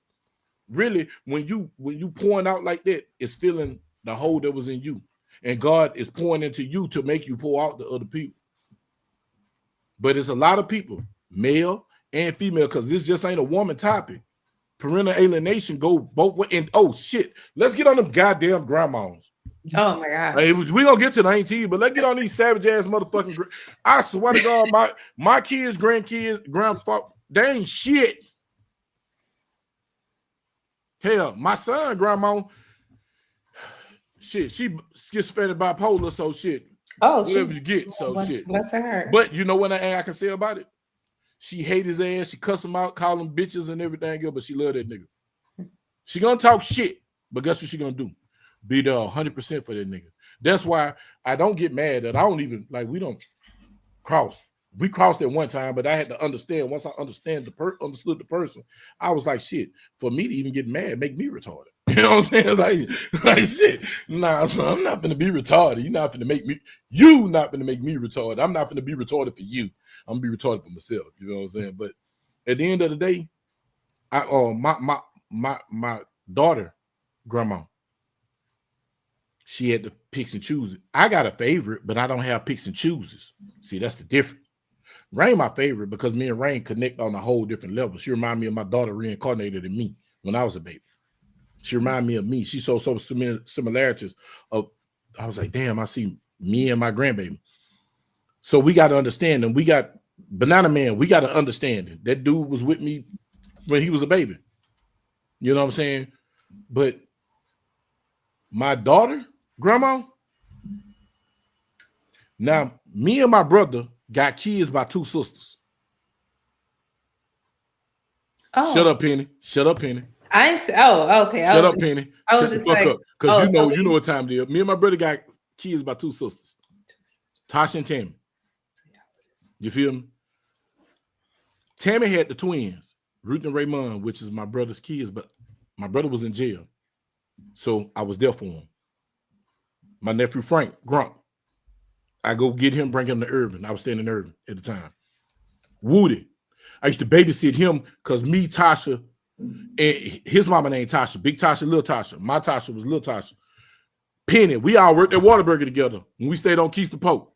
really, when you pouring out like that, is feeling the hole that was in you. And God is pouring into you to make you pour out to other people. But it's a lot of people, male and female, because this just ain't a woman topic. Parental alienation go both ways. And oh shit, let's get on them goddamn grandmas. Oh my god. Hey, we gonna get to the 19, but let's get on these savage ass motherfucking. I swear to God, my kids, grandkids, grandfather, they ain't shit. Hell, my son, grandma, shit, she schizophrenic bipolar, so shit. Oh, whatever you get, so shit. Bless her heart. But you know what I can say about it? She hate his ass. She cuss him out, call him bitches and everything else, but she love that nigga. She gonna talk shit, but guess what she gonna do? Be there 100% for that nigga. That's why I don't get mad that I don't even, like, we don't cross. We crossed at one time, but I had to understand. Once I understood the person, I was like, shit, for me to even get mad, make me retarded. You know what I'm saying? Like shit. Nah, son, I'm not gonna be retarded. You're not gonna make me retarded. I'm not gonna be retarded for you. I'm gonna be retarded for myself. You know what I'm saying? But at the end of the day, my daughter, grandma, she had to picks and chooses. I got a favorite, but I don't have picks and chooses. See, that's the difference. Rain my favorite because me and Rain connect on a whole different level. She remind me of my daughter reincarnated in me when I was a baby. She remind me of me. She saw so similarities of, I was like, damn, I see me and my grandbaby. So we got to understand them. We got Banana Man. We got to understand it. That dude was with me when he was a baby. You know what I'm saying? But my daughter, grandma, now me and my brother got kids by two sisters. Oh. Shut up, Penny. Shut up, Penny. Okay. Shut up, Penny. Shut the fuck up. Because you know what time it is. Me and my brother got kids by two sisters. Tasha and Tammy. You feel me? Tammy had the twins, Ruth and Raymond, which is my brother's kids, but my brother was in jail. So I was there for him. My nephew Frank, Grump. I go get him, bring him to Irvin. I was staying in Irvin at the time. Woody. I used to babysit him because me, Tasha, and his mama named Tasha. Big Tasha, Little Tasha. My Tasha was Little Tasha. Penny. We all worked at Whataburger together when we stayed on Keystone Pope.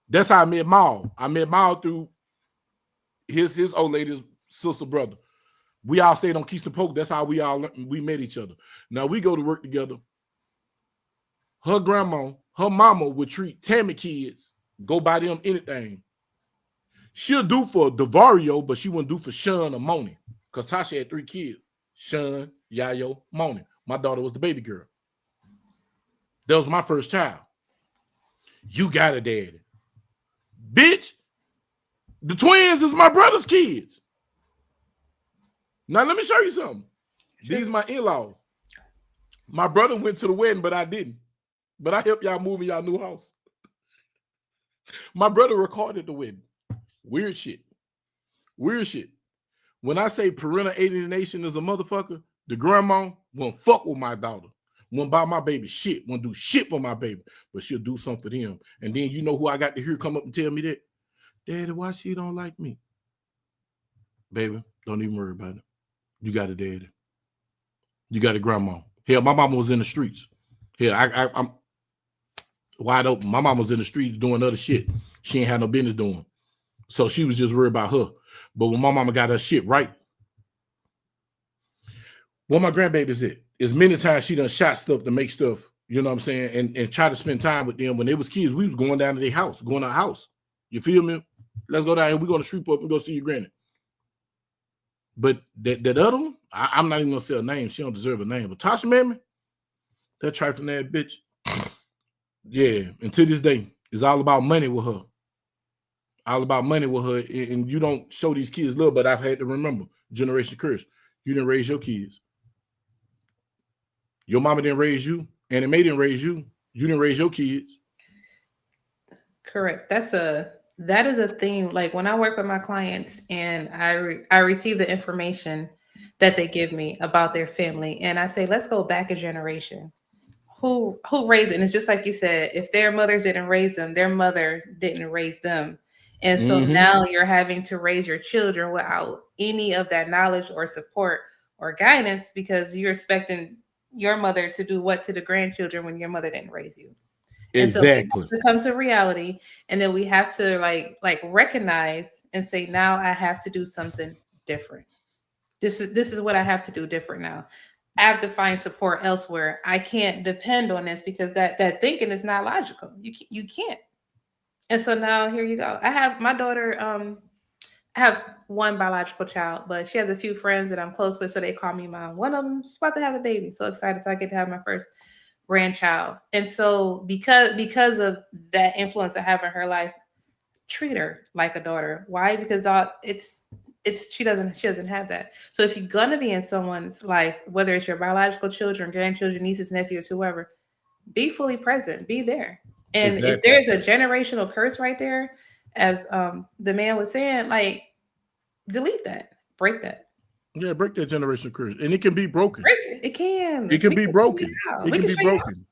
That's how I met Maul. I met Maul through his old lady's sister brother. We all stayed on Keystone Pope. That's how we met each other. Now we go to work together. Her grandma, her mama would treat Tammy kids, go buy them anything. She'll do for Davario, but she wouldn't do for Sean or Moni. Because Tasha had 3 kids. Sean, Yayo, Moni. My daughter was the baby girl. That was my first child. You got a daddy. Bitch, the twins is my brother's kids. Now let me show you something. These are my in-laws. My brother went to the wedding, but I didn't. But I helped y'all move in y'all new house. My brother recorded the wedding. Weird shit. Weird shit. When I say parental alienation is a motherfucker, the grandma won't fuck with my daughter. Won't buy my baby shit. Won't do shit for my baby. But she'll do something for him. And then you know who I got to hear come up and tell me that? Daddy, why she don't like me? Baby, don't even worry about it. You got a daddy. You got a grandma. Hell, my mama was in the streets. Hell, I'm wide open. My mama was in the streets doing other shit she ain't had no business doing. So she was just worried about her. But when my mama got her shit right, what my grandbaby's at is many times she done shot stuff to make stuff, you know what I'm saying, and try to spend time with them. When they was kids, we was going down to their house, going to our house. You feel me? Let's go down here. We're going to Shreveport and go see your granny. But that other one, I'm not even gonna say a name. She don't deserve a name. But Tasha Mammy, that trifling ass bitch, yeah. And to this day, it's all about money with her. All about money with her. And you don't show these kids love. But I've had to remember, generation curse. You didn't raise your kids. Your mama didn't raise you, and it may didn't raise you. You didn't raise your kids. Correct. That is a theme. Like when I work with my clients and I receive the information that they give me about their family, and I say, let's go back a generation. Who raised it? And it's just like you said, if their mothers didn't raise them, their mother didn't raise them. And so now you're having to raise your children without any of that knowledge or support or guidance because you're expecting your mother to do what to the grandchildren when your mother didn't raise you. Exactly. And so we have to come to reality, and then we have to like recognize and say, now I have to do something different. This is what I have to do different now. I have to find support elsewhere. I can't depend on this because that thinking is not logical. You can't. And so now here you go. I have my daughter. I have one biological child, but she has a few friends that I'm close with, so they call me mom. One of them is about to have a baby. So excited! So I get to have my first grandchild. And so because of that influence I have in her life, treat her like a daughter. Why? Because she doesn't have that. So if you're gonna be in someone's life, whether it's your biological children, grandchildren, nieces, nephews, whoever, be fully present, be there. And if there's a generational curse right there, as the man was saying, like delete that, break that. Yeah, break that generational curse, and it can be broken. Break it. It can. It can be broken. It can be broken.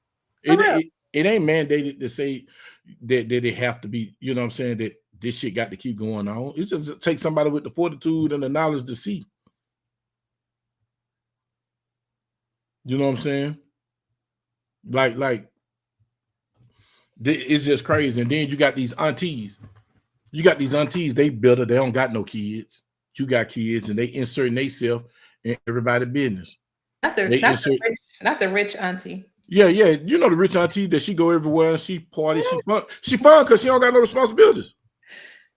It ain't mandated to say that they have to be. You know what I'm saying? That this shit got to keep going on. It just takes somebody with the fortitude and the knowledge to see. You know what I'm saying? Like it's just crazy. And then you got these aunties. They bitter. They don't got no kids. You got kids, and they inserting themselves in everybody's business. Not the rich auntie. Yeah. You know the rich auntie that she go everywhere and she party. She fun because she don't got no responsibilities.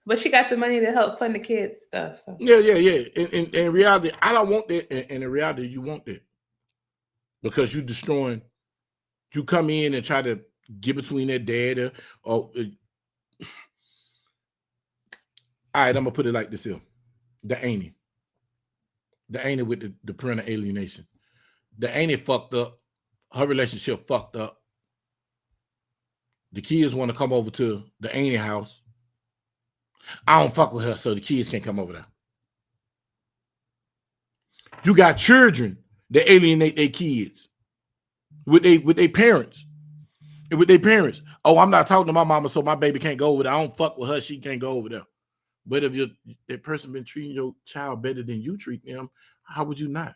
But she got the money to help fund the kids stuff. So. Yeah. In reality, I don't want that. And in reality, you want that because you destroying. You come in and try to get between that dad or. All right, I'm gonna put it like this here. The auntie with the parental alienation. The auntie fucked up. Her relationship fucked up. The kids want to come over to the auntie house. I don't fuck with her, so the kids can't come over there. You got children that alienate their kids with their parents. And with their parents. Oh, I'm not talking to my mama, so my baby can't go over there. I don't fuck with her, she can't go over there. But if that person been treating your child better than you treat them, how would you not?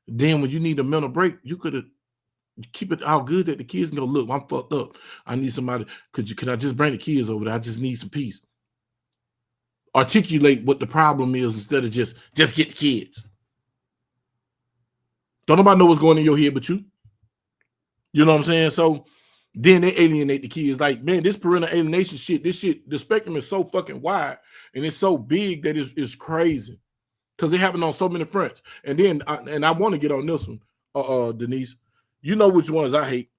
Then when you need a mental break, you could have keep it all good that the kids can go, look, I'm fucked up. I need somebody. Could I just bring the kids over there? I just need some peace. Articulate what the problem is instead of just get the kids. Don't nobody know what's going in your head but you. You know what I'm saying? So then they alienate the kids. Like, man, this parental alienation shit, the spectrum is so fucking wide and it's so big that it's crazy. Because it happened on so many fronts. And then, I want to get on this one, Denise. You know which ones I hate?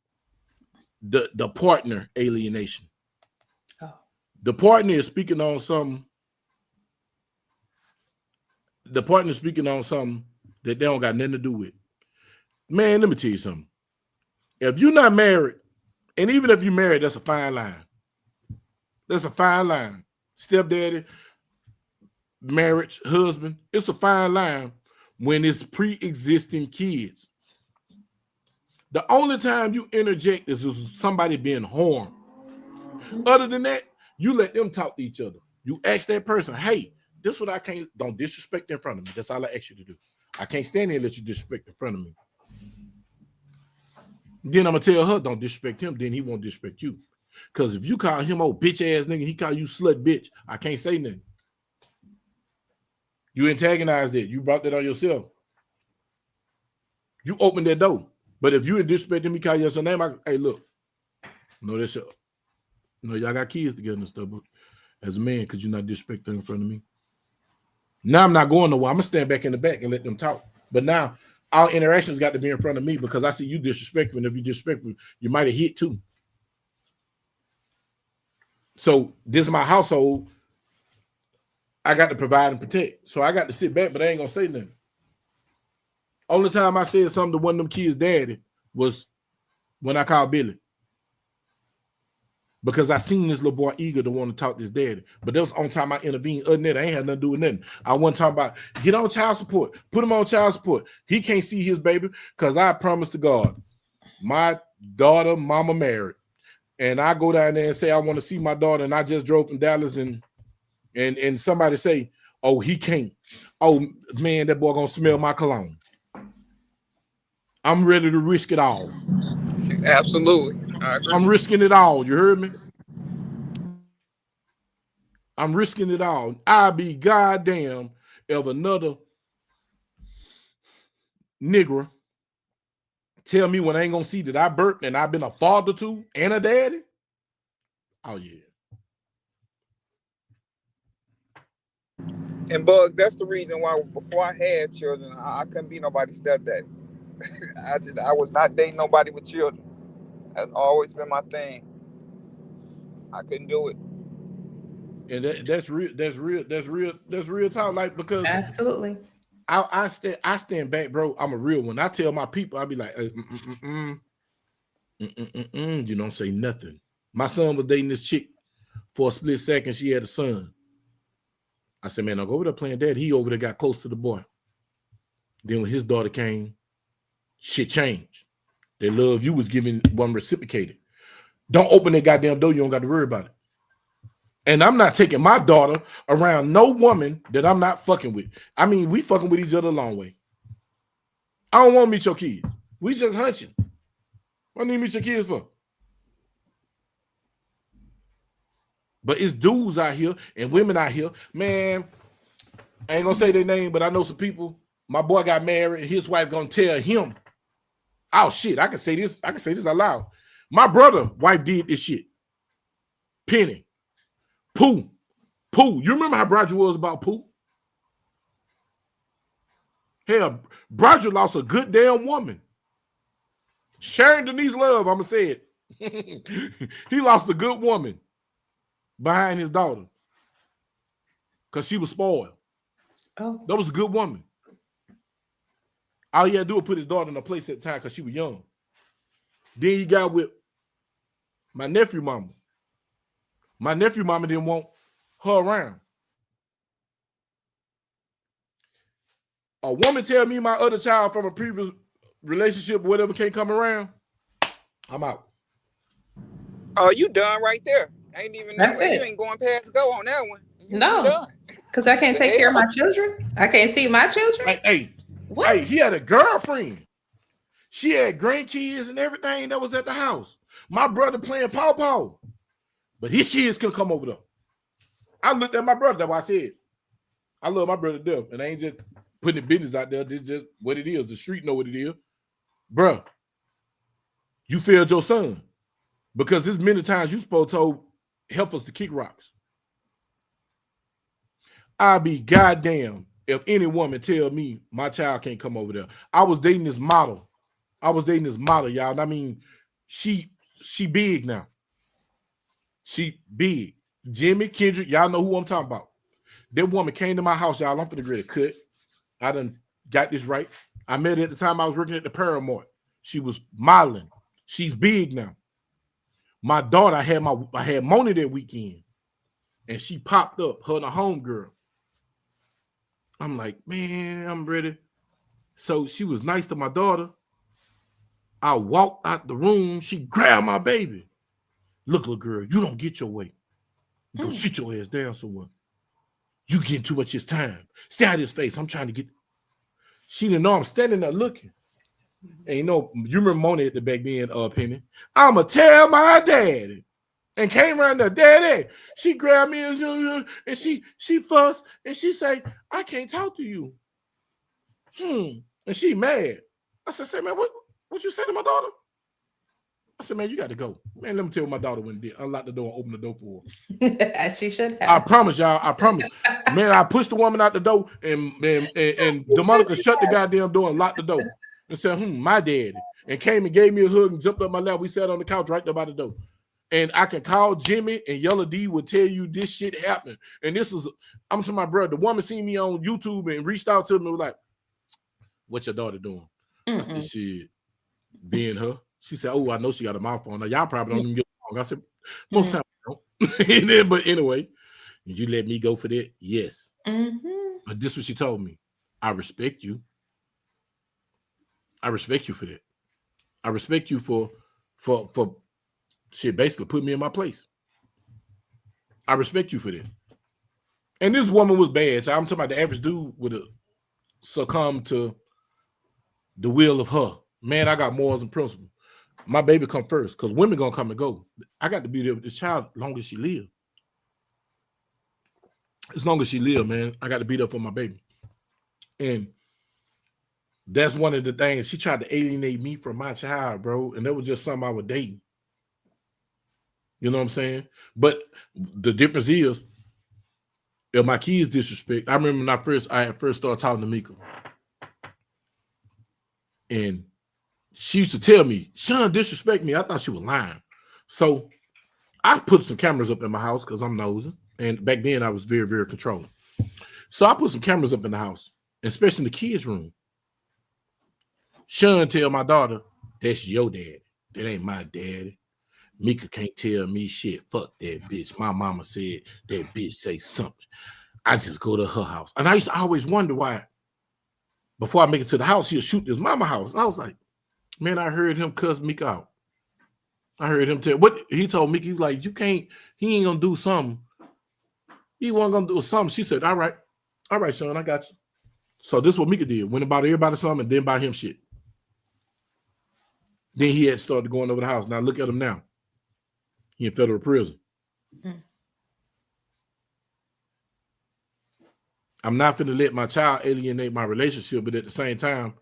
The partner alienation. Oh. The partner is speaking on something. The partner is speaking on something that they don't got nothing to do with. Man, let me tell you something. If you're not married, and even if you're married, that's a fine line. That's a fine line. Stepdaddy, marriage, husband, it's a fine line when it's pre-existing kids. The only time you interject is somebody being harmed. Other than that, you let them talk to each other. You ask that person, hey, this is what I can't, don't disrespect in front of me. That's all I ask you to do. I can't stand there and let you disrespect in front of me. Then I'm going to tell her, don't disrespect him, then he won't disrespect you. Because if you call him old bitch ass nigga, he call you slut bitch, I can't say nothing. You antagonized it. You brought that on yourself. You opened that door. But if you didn't disrespect him, he call you your name, hey, look. No, that's your, y'all got kids together and stuff, but as a man, could you not disrespect them in front of me? Now I'm not going nowhere. I'm gonna stand back in the back and let them talk. But now our interactions got to be in front of me because I see you disrespectful, and if you disrespectful, you might have hit too. So this is my household. I got to provide and protect. So I got to sit back, but I ain't gonna say nothing. Only time I said something to one of them kids' daddy was when I called Billy. Because I seen this little boy eager to want to talk to his daddy. But that was on time I intervened. Other than that, I ain't had nothing to do with nothing. I wasn't talking about get on child support, put him on child support. He can't see his baby because I promised to God, my daughter, mama married. And I go down there and say, I want to see my daughter. And I just drove from Dallas and somebody say, oh, he can't. Oh, man, that boy gonna smell my cologne. I'm ready to risk it all. Absolutely. I agree. I'm risking it all. You heard me? I'm risking it all. I be goddamn if another nigger tell me when I ain't gonna see that I burped and I've been a father to and a daddy. Oh yeah. And Bug, that's the reason why before I had children, I couldn't be nobody's stepdaddy. I was not dating nobody with children. That's always been my thing. I couldn't do it. And that's real talk. Like because Absolutely. I stand back, bro. I'm a real one. I tell my people, I be like, you don't say nothing. My son was dating this chick for a split second. She had a son. I said, man, I'll go over there playing dad. He over there got close to the boy. Then when his daughter came, shit changed. The love you was giving wasn't reciprocated. Don't open that goddamn door. You don't got to worry about it. And I'm not taking my daughter around no woman that I'm not fucking with. I mean, we fucking with each other a long way. I don't want to meet your kids. We just hunching. What do you meet your kids for? But it's dudes out here and women out here. Man, I ain't gonna say their name, but I know some people. My boy got married, and his wife gonna tell him, oh shit, I can say this out loud. My brother wife did this shit. Penny. Pooh. You remember how Broderick was about Pooh? Hell, Broderick lost a good damn woman. Sharon Denise Love, I'm gonna say it. He lost a good woman behind his daughter because she was spoiled. Oh, that was a good woman. All he had to do was put his daughter in a place at the time because she was young. Then he got with my nephew mama. My nephew mama didn't want her around. A woman tell me my other child from a previous relationship or whatever can't come around, I'm out. Oh, you done right there. Ain't even That's it. You ain't going past go on that one. No, because I can't take care of my children. I can't see my children. Like, hey, what? Hey, he had a girlfriend. She had grandkids and everything that was at the house. My brother playing paw-paw, but his kids couldn't come over there. I looked at my brother. That's why I said, I love my brother to death, and I ain't just putting the business out there. This is just what it is. The street know what it is. Bruh, you failed your son because this many times you supposed to told heifers to kick rocks. I'll be goddamn if any woman tell me my child can't come over there. I was dating this model. Y'all. And I mean, she big now. She big. Jimmy, Kendrick, y'all know who I'm talking about. That woman came to my house, y'all. I'm finna get a cut. I done got this right. I met her at the time I was working at the Paramount. She was modeling. She's big now. My daughter, I had Moni that weekend, and she popped up, her and a homegirl. I'm like, man, I'm ready. So she was nice to my daughter. I walked out the room. She grabbed my baby. Look, little girl, you don't get your way. You go sit your ass down somewhere. You getting too much his time. Stay out of his face. I'm trying to get. She didn't know I'm standing there looking. And you know, you remember Moni at the back then, Penny. I'ma tell my daddy. And came around there, daddy. She grabbed me and she fussed and she say, I can't talk to you. And she mad. I said, say, man, what you say to my daughter? I said, man, you got to go. Man, let me tell you what my daughter went and did. Unlock the door and open the door for her. As she should have. I promise y'all. I promise. Man, I pushed the woman out the door and DeMonica shut the goddamn door and locked the door and said, my daddy. And came and gave me a hug and jumped up my lap. We sat on the couch right there by the door. And I can call Jimmy and Yellow D will tell you this shit happened. And this is, I'm to my brother. The woman seen me on YouTube and reached out to me and was like, what your daughter doing? I said, shit, being her. She said, oh, I know she got a mouth on her. Y'all probably don't even get along. I said, most times I don't. But anyway, you let me go for that? Yes. But this is what she told me. I respect you. I respect you for that. I respect you for shit, basically put me in my place. I respect you for that. And this woman was bad. So I'm talking about the average dude would have succumbed to the will of her. Man, I got morals and principles. My baby come first because women gonna come and go. I got to be there with this child as long as she live. As long as she live, man, I got to be there for my baby. And that's one of the things. She tried to alienate me from my child, bro. And that was just something I was dating. You know what I'm saying? But the difference is, if my kids disrespect, I remember when I first started talking to Mika. And she used to tell me, Sean, disrespect me. I thought she was lying. So I put some cameras up in my house because I'm nosy. And back then I was very, very controlling. So I put some cameras up in the house, especially in the kids' room. Sean tell my daughter, that's your dad. That ain't my daddy. Mika can't tell me shit. Fuck that bitch. My mama said that bitch say something. I just go to her house. And I used to always wonder why, before I make it to the house, he'll shoot this mama house. And I was like, man, I heard him cuss Mika out. I heard him tell what he told Mika, he was like, you can't, he ain't gonna do something. He wasn't gonna do something. She said, all right, Sean, I got you. So this is what Mika did. Went about everybody something and then buy him shit. Then he had started going over the house. Now look at him now. He in federal prison. I'm not finna let my child alienate my relationship, but at the same time,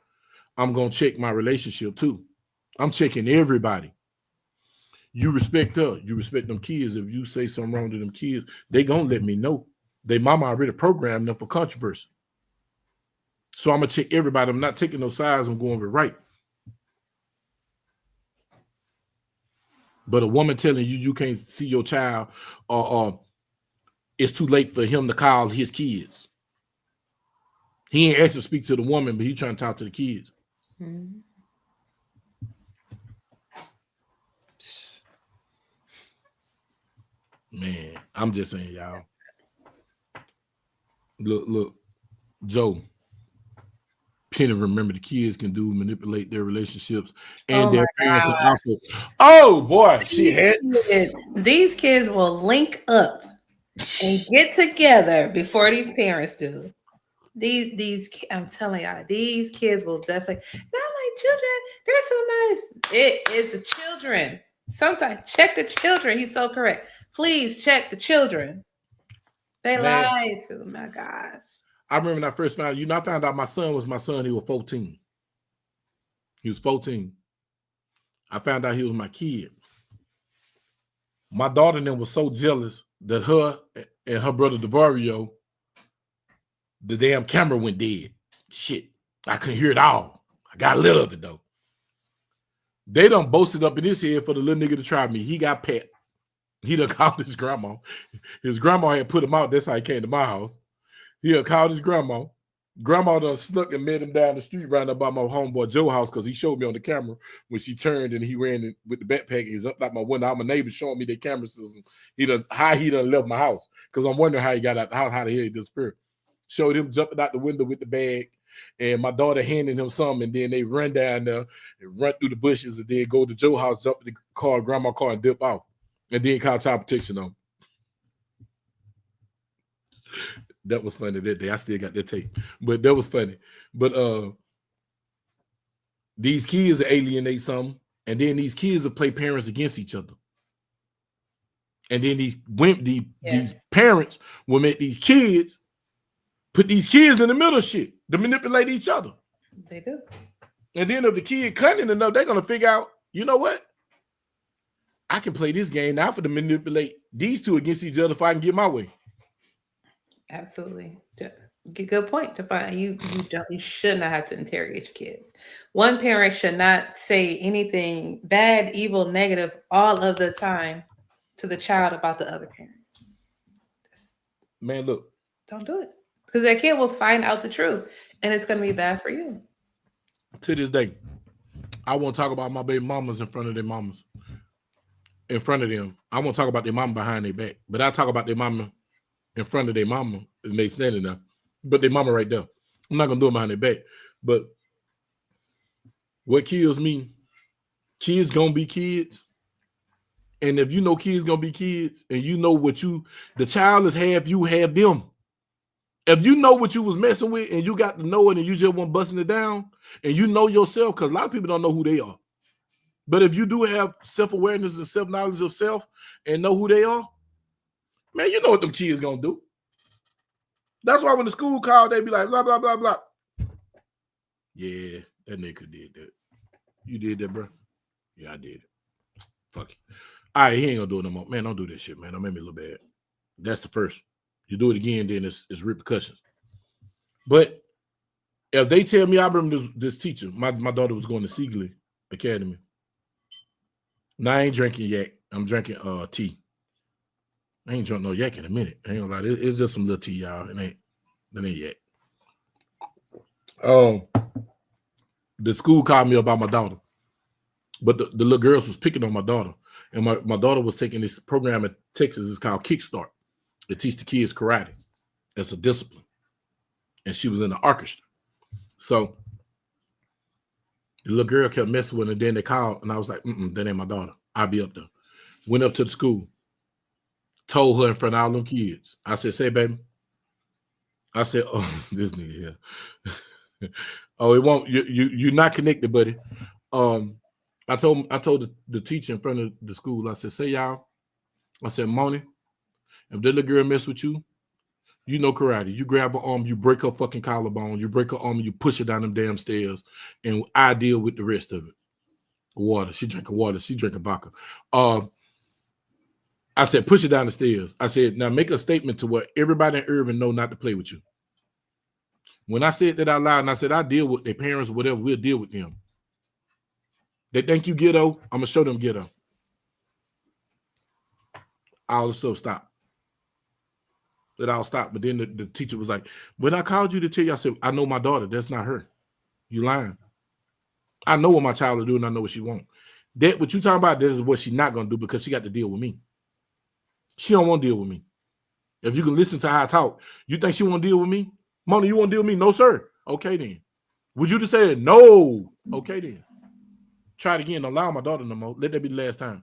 I'm gonna check my relationship too. I'm checking everybody. You respect her, you respect them kids. If you say something wrong to them kids, they gonna let me know. They mama already programmed them for controversy. So I'm gonna check everybody. I'm not taking no sides, I'm going with right. But a woman telling you you can't see your child, or it's too late for him to call his kids. He ain't asked to speak to the woman, but he trying to talk to the kids. Man, I'm just saying, y'all. Look, Joe. Penny, remember the kids can manipulate their relationships and their parents and also. Oh boy, these kids will link up and get together before these parents do. These I'm telling y'all, these kids will definitely. Not like children, they're so nice. It is the children. Sometimes check the children. He's so correct. Please check the children. They lied to them. My gosh. I remember when I first found I found out my son was my son. He was 14. He was 14. I found out he was my kid. My daughter then was so jealous that her and her brother DeVario, the damn camera went dead. Shit, I couldn't hear it all. I got a little of it though. They done boasted up in his head for the little nigga to try me. He got pet. He done called his grandma. His grandma had put him out. That's how he came to my house. He had called his grandma. Grandma done snuck and met him down the street right up by my homeboy Joe house because he showed me on the camera when she turned and he ran in with the backpack. He's up like my window. My neighbor showing me their camera system. How he done left my house because I'm wondering how he got out the house, how the hell he disappeared. Showed him jumping out the window with the bag and my daughter handing him something, and then they run down there and run through the bushes and then go to Joe house, jump in the car, grandma car, and dip out. And then call child protection on. That was funny that day. I still got that tape, but that was funny. But these kids alienate something, and then these kids will play parents against each other. And then these parents will make these kids put these kids in the middle of shit to manipulate each other. They do. And then if the kid cunning enough, they're gonna figure out, you know what? I can play this game now for to manipulate these two against each other if I can get my way. Absolutely. Good point. You should not have to interrogate your kids. One parent should not say anything bad, evil, negative all of the time to the child about the other parent. Man, look. Don't do it. Because that kid will find out the truth and it's going to be bad for you. To this day, I won't talk about my baby mamas in front of their mamas. In front of them. I won't talk about their mama behind their back. But I talk about their mama in front of their mama and they standing there. But their mama right there. I'm not going to do it behind their back. But what kills me, kids going to be kids. And if you know kids going to be kids and you know what the child is half you, half them. If you know what you was messing with and you got to know it and you just weren't busting it down and you know yourself, because a lot of people don't know who they are. But if you do have self-awareness and self-knowledge of self and know who they are, man, you know what them kids gonna do. That's why when the school called, they be like, blah, blah, blah, blah. Yeah, that nigga did that. You did that, bro? Yeah, I did it. Fuck it. All right, he ain't gonna do it no more. Man, don't do that shit, man. That made me a little bad. That's the first. You do it again, then it's repercussions. But if they tell me, I remember this teacher, my daughter was going to Siegley Academy. Now I ain't drinking yak. I'm drinking tea. I ain't drunk no yak in a minute. I ain't gonna lie. It's just some little tea, y'all. It ain't yak. The school called me about my daughter. But the little girls was picking on my daughter. And my daughter was taking this program at Texas. It's called Kickstart. It teaches the kids karate. That's a discipline. And she was in the orchestra. So the little girl kept messing with her. And then they called. And I was like, that ain't my daughter. I'll be up there. Went up to the school. Told her in front of all them kids. I said, say, baby. I said, oh, this nigga here. Oh, it won't. You're not connected, buddy. I told the teacher in front of the school, I said, say, y'all. I said, Moni, if that little girl mess with you, you know karate. You grab her arm, you break her fucking collarbone, you break her arm, and you push her down them damn stairs, and I deal with the rest of it. Water. She drinking water. She drinking vodka. I said, push it down the stairs. I said, now make a statement to where everybody in Irving know not to play with you. When I said that out loud, and I said, I deal with their parents or whatever, we'll deal with them. They think you ghetto, I'm going to show them ghetto. All the stuff stopped. It all stopped. But then the teacher was like, when I called you to tell you, I said, I know my daughter. That's not her. You lying. I know what my child will do, and I know what she won't. That what you talking about, this is what she's not going to do because she got to deal with me. She don't want to deal with me. If you can listen to how I talk, you think she want to deal with me? Mona, you want to deal with me? No, sir. Okay, then. Would you just say no? Okay, then. Try it again. Don't allow my daughter no more. Let that be the last time.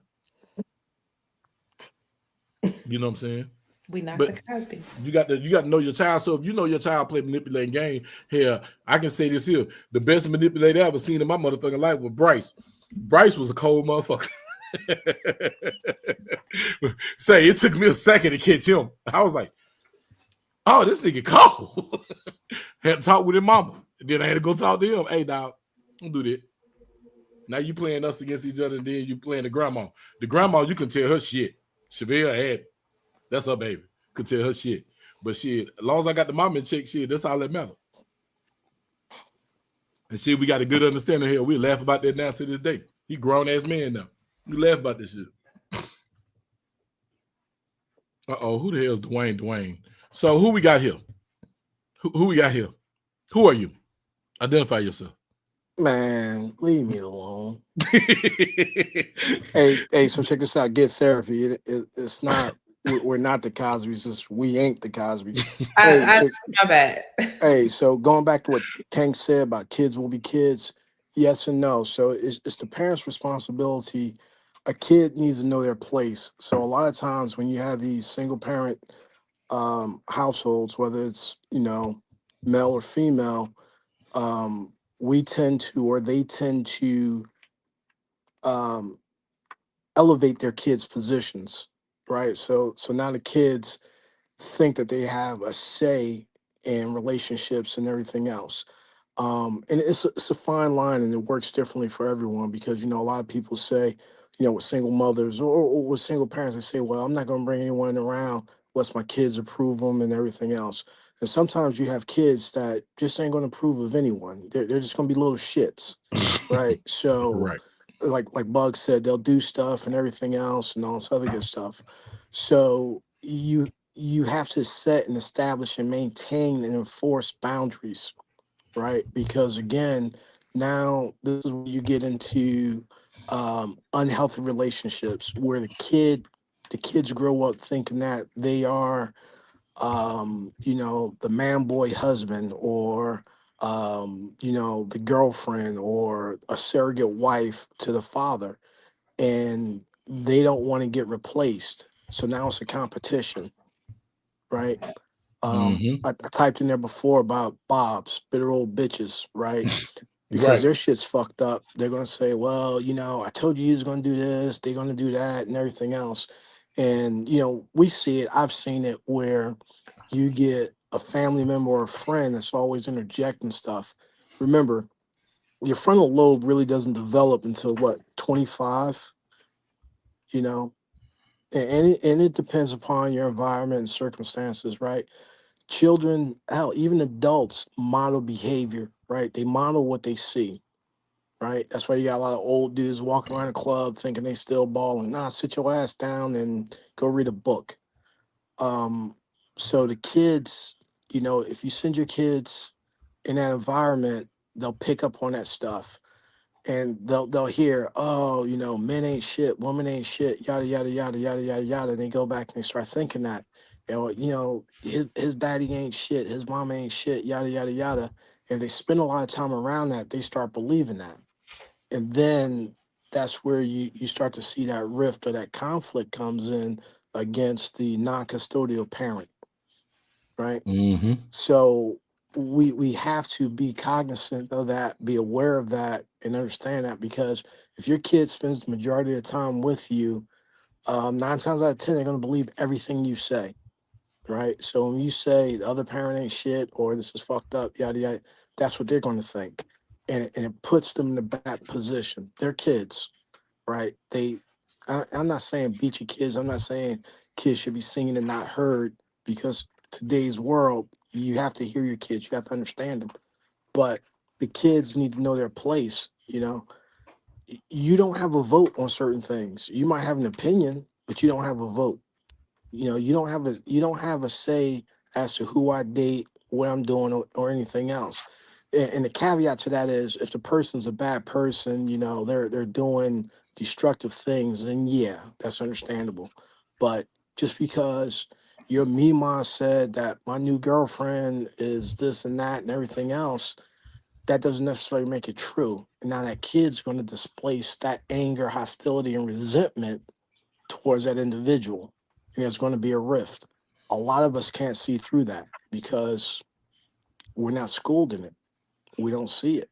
You know what I'm saying? We not the Cosbys. You got to know your child. So if you know your child play manipulating game, here, I can say this here. The best manipulator I ever seen in my motherfucking life was Bryce. Bryce was a cold motherfucker. Say it took me a second to catch him. I was like, oh, this nigga cold. Had to talk with his mama. Then I had to go talk to him. Hey, dog, don't do that. Now you playing us against each other, and then you playing the grandma. The grandma, you can tell her shit. Chevelle had that's her baby. Could tell her shit. But shit, as long as I got the mama in check, shit, that's all that matters. And shit, we got a good understanding here. We laugh about that now to this day. He grown ass man now. We laugh about this shit. Uh-oh, who the hell is Dwayne? So who we got here? Who we got here? Who are you? Identify yourself. Man, leave me alone. hey, so check this out. Get therapy. It's not. We're not the Cosbys. Just we ain't the Cosbys. My bad. Hey, so going back to what Tank said about kids will be kids, yes and no. So it's the parents' responsibility. A kid needs to know their place. So a lot of times when you have these single parent households, whether it's male or female, we tend to, or they tend to elevate their kids' positions, right? So now the kids think that they have a say in relationships and everything else. And it's a fine line, and it works differently for everyone because, a lot of people say, with single mothers or with single parents, they say, well, I'm not going to bring anyone around unless my kids approve them and everything else. And sometimes you have kids that just ain't going to approve of anyone. They're just going to be little shits, right? So, Right. like Bug said, they'll do stuff and everything else and all this other good stuff. So you have to set and establish and maintain and enforce boundaries, right? Because again, now this is where you get into unhealthy relationships where the kids grow up thinking that they are the man boy husband or the girlfriend or a surrogate wife to the father, and they don't want to get replaced. So now it's a competition, right? Hmm. I typed in there before about Bob's bitter old bitches, right? Because Right. their shit's fucked up. They're gonna say, well, I told you he's gonna do this, they're gonna do that, and everything else. And we see it, I've seen it where you get a family member or a friend that's always interjecting stuff. Remember, your frontal lobe really doesn't develop until what, 25, you know? And it depends upon your environment and circumstances, right? Children, hell, even adults model behavior, right? They model what they see, right? That's why you got a lot of old dudes walking around a club thinking they still balling. Nah, sit your ass down and go read a book. Um, so the kids, if you send your kids in that environment, they'll pick up on that stuff and they'll hear, oh, men ain't shit, woman ain't shit, yada yada yada yada yada yada. And they go back and they start thinking that, his daddy ain't shit, his mom ain't shit, yada yada yada. And they spend a lot of time around that, they start believing that. And then that's where you start to see that rift or that conflict comes in against the non-custodial parent, right? Hmm. So we have to be cognizant of that, be aware of that, and understand that, because if your kid spends the majority of the time with you, 9 times out of 10 they're going to believe everything you say, right? So when you say the other parent ain't shit or this is fucked up, yada yada, that's what they're going to think, and it puts them in a bad position. They're kids, right? I'm not saying beat your kids. I'm not saying kids should be singing and not heard, because today's world, you have to hear your kids. You have to understand them. But the kids need to know their place. You don't have a vote on certain things. You might have an opinion, but you don't have a vote. You don't have a say as to who I date, what I'm doing, or anything else. And the caveat to that is, if the person's a bad person, they're doing destructive things, then yeah, that's understandable. But just because your Mima said that my new girlfriend is this and that and everything else, that doesn't necessarily make it true. And now that kid's going to displace that anger, hostility, and resentment towards that individual. And there's going to be a rift. A lot of us can't see through that because we're not schooled in it. We don't see it.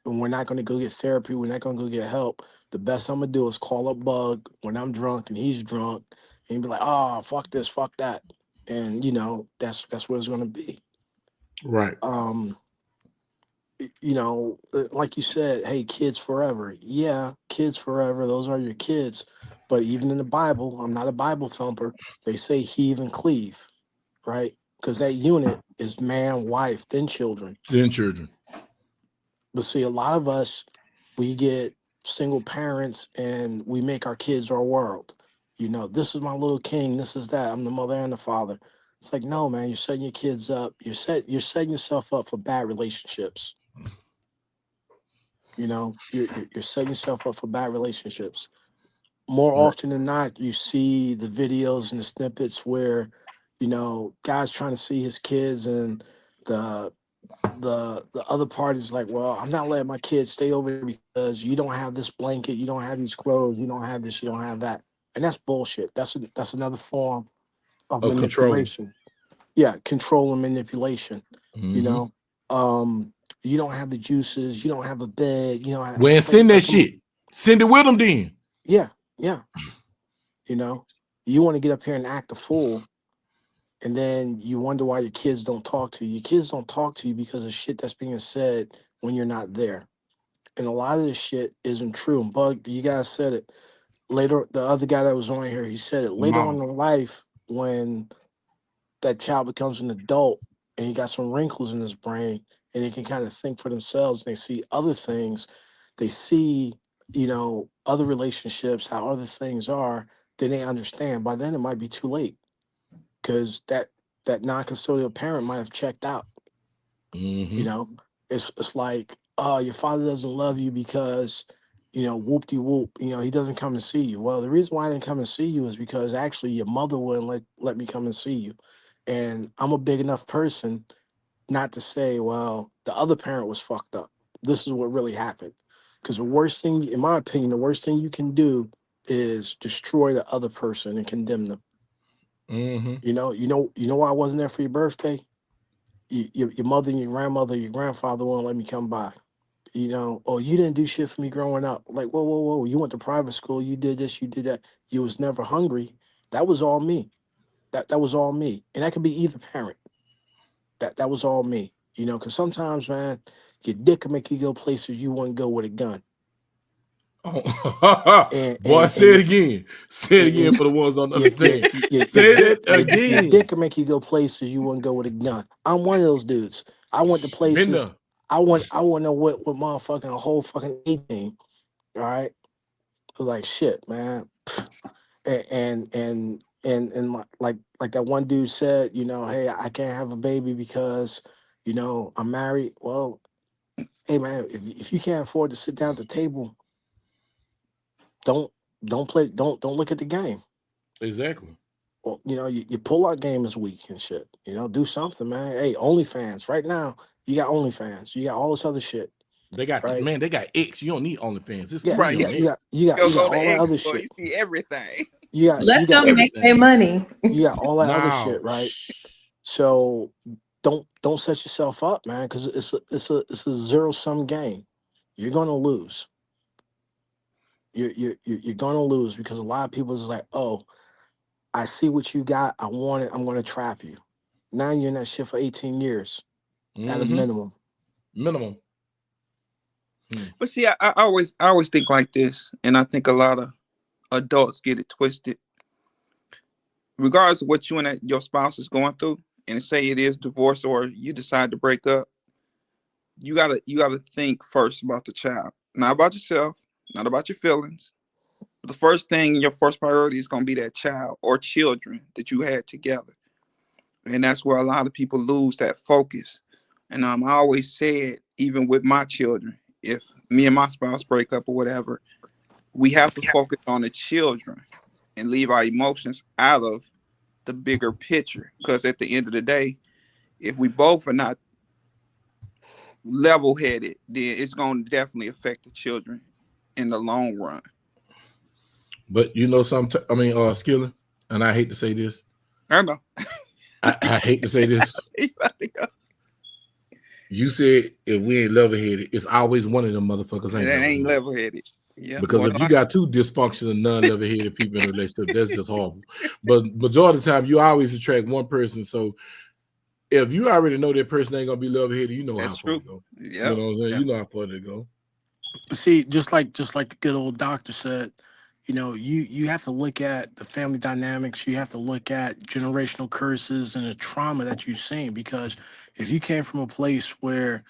And we're not going to go get therapy. We're not going to go get help. The best I'm going to do is call up Bug when I'm drunk and he's drunk and be like, oh, fuck this, fuck that. And, that's what it's going to be. Right. Um, like you said, hey, kids forever. Yeah, kids forever. Those are your kids. But even in the Bible, I'm not a Bible thumper. They say heave and cleave, right? Because that unit is man, wife, then children. Then children. But see, a lot of us, we get single parents and we make our kids our world. This is my little king. This is that. I'm the mother and the father. It's like, no, man, you're setting your kids up. You're setting yourself up for bad relationships. You're setting yourself up for bad relationships. More Right. often than not, you see the videos and the snippets where guys trying to see his kids, and the the other party's like, well, I'm not letting my kids stay over there because you don't have this blanket, you don't have these clothes, you don't have this, you don't have that. And that's bullshit. That's another form of Of controlling. manipulation. Yeah, control and manipulation. you Hmm. know um you don't have the juices, you don't have a bed, When it's send that like, come on. shit. Send it with them then. Yeah, yeah. you know you want to get up here and act a fool, and then you wonder why your kids don't talk to you. Your kids don't talk to you because of shit that's being said when you're not there. And a lot of this shit isn't true. And Bug, you guys said it later. The other guy that was on here, he said it later on Mama. in life when that child becomes an adult and he got some wrinkles in his brain and they can kind of think for themselves. And they see other things. They see, other relationships, how other things are. Then they understand. By then, it might be too late because that non-custodial parent might have checked out. You know, it's like, oh, your father doesn't love you because, whoop de whoop, he doesn't come and see you. Well, the reason why I didn't come and see you is because actually your mother wouldn't let me come and see you. And I'm a big enough person not to say, well, the other parent was fucked up. This is what really happened. Because the worst thing, in my opinion, the worst thing you can do is destroy the other person and condemn them. You know why I wasn't there for your birthday? Your mother and your grandmother, your grandfather won't let me come by. Oh, you didn't do shit for me growing up. Like, whoa, whoa, whoa. You went to private school, you did this, you did that. You was never hungry. That was all me. That was all me. And that could be either parent. That was all me. Because sometimes, man, your dick can make you go places you wouldn't go with a gun. Oh. And Boy, and say it again. Say it and, again for the ones that don't your, understand. your Say dick that your again. dick can make you go places you wouldn't go with a gun. I'm one of those dudes. I went to Been places there. I went to with motherfucking a whole fucking 18. All right. I was like, shit, man. Like that one dude said, hey, I can't have a baby because, I'm married. Well, hey man, if you can't afford to sit down at the table, don't don't look at the game. Exactly. Well, your pull-out game is weak and shit. Do something, man. Hey, OnlyFans. Right now, you got OnlyFans. You got all this other shit, They got right? they got X. You don't need OnlyFans. There's Yeah, plenty Right. you on got you X. got you got Go you got go to all that X, other boy. You shit. see everything. You got Let you got them make their Everything. money. you got all that other Now, shit, right? So don't set yourself up, man, because it's a zero-sum game. You're gonna lose. You're gonna lose because a lot of people is like, oh, I see what you got. I want it. I'm gonna trap you. Now you're in that shit for 18 years at a minimum. minimum. But see, I always think like this, and I think a lot of adults get it twisted. Regardless of what you and your spouse is going through, and say it is divorce or you decide to break up, you gotta think first about the child, not about yourself, not about your feelings. The first thing, your first priority is gonna be that child or children that you had together, and that's where a lot of people lose that focus. And I always said, even with my children, if me and my spouse break up or whatever, we have to focus on the children and leave our emotions out of the bigger picture. Because at the end of the day, if we both are not level headed, then it's going to definitely affect the children in the long run. But Skilling, and I hate to say this. I know. I hate to say this. You said if we ain't level headed, it's always one of them motherfuckers That ain't level headed. Yeah. Because if you got two dysfunctional, non-level headed people in a relationship, that's just horrible. But majority of the time, you always attract one person. So if you already know that person ain't gonna be level headed, you know that's how far true. to go. Yep. You know what I'm saying? You know how far to go. See, just like the good old doctor said, you have to look at the family dynamics. You have to look at generational curses and the trauma that you've seen. Because if you came from a place where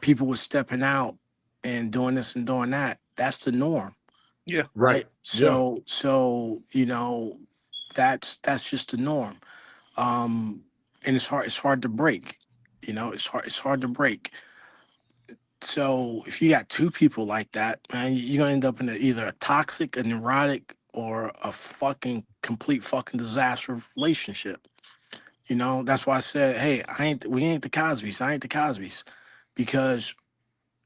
people were stepping out and doing this and doing that, that's the norm. Yeah. Right. Yeah. So that's just the norm. And it's hard to break. It's hard to break. So if you got two people like that, man, you're gonna end up in either a toxic, a neurotic, or a fucking complete fucking disaster relationship. That's why I said, hey, we ain't the Cosbys. I ain't the Cosbys. Because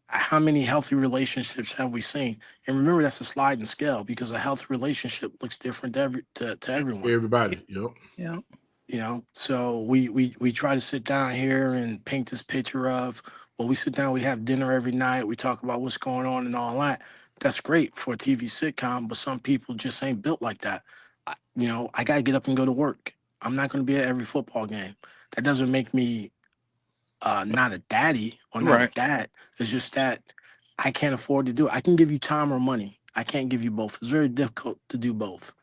how many healthy relationships have we seen? And remember, that's a sliding scale because a healthy relationship looks different to everyone. Everybody. Yep. Yeah. So we try to sit down here and paint this picture of, well, we sit down, we have dinner every night, we talk about what's going on and all that. That's great for a TV sitcom, but some people just ain't built like that. I gotta get up and go to work. I'm not gonna be at every football game. That doesn't make me not a daddy or not a Right. dad. It's just that I can't afford to do it. I can give you time or money. I can't give you both. It's very difficult to do both,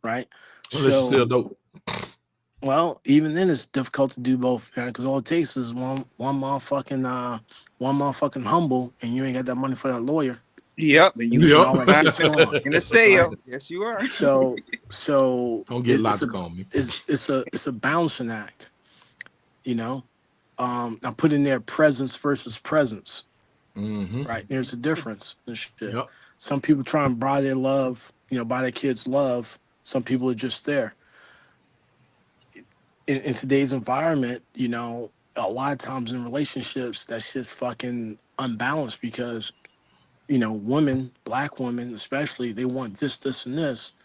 right? Unless you sell So, dope. well, even then, it's difficult to do both because all it takes is one motherfucking humble, and you ain't got that money for that lawyer Yep, and you and Yep. all that shit's going on, in a right? sale. Yes, you are. So, Don't get it's a logic on me. it's a balancing act, you know. I put in there presence versus presence, Mm-hmm. right? There's a difference and shit. Yep. Some people try and buy their love, buy their kids love. Some people are just there. In today's environment, a lot of times in relationships, that's just fucking unbalanced because, women, black women especially, they want this, and this.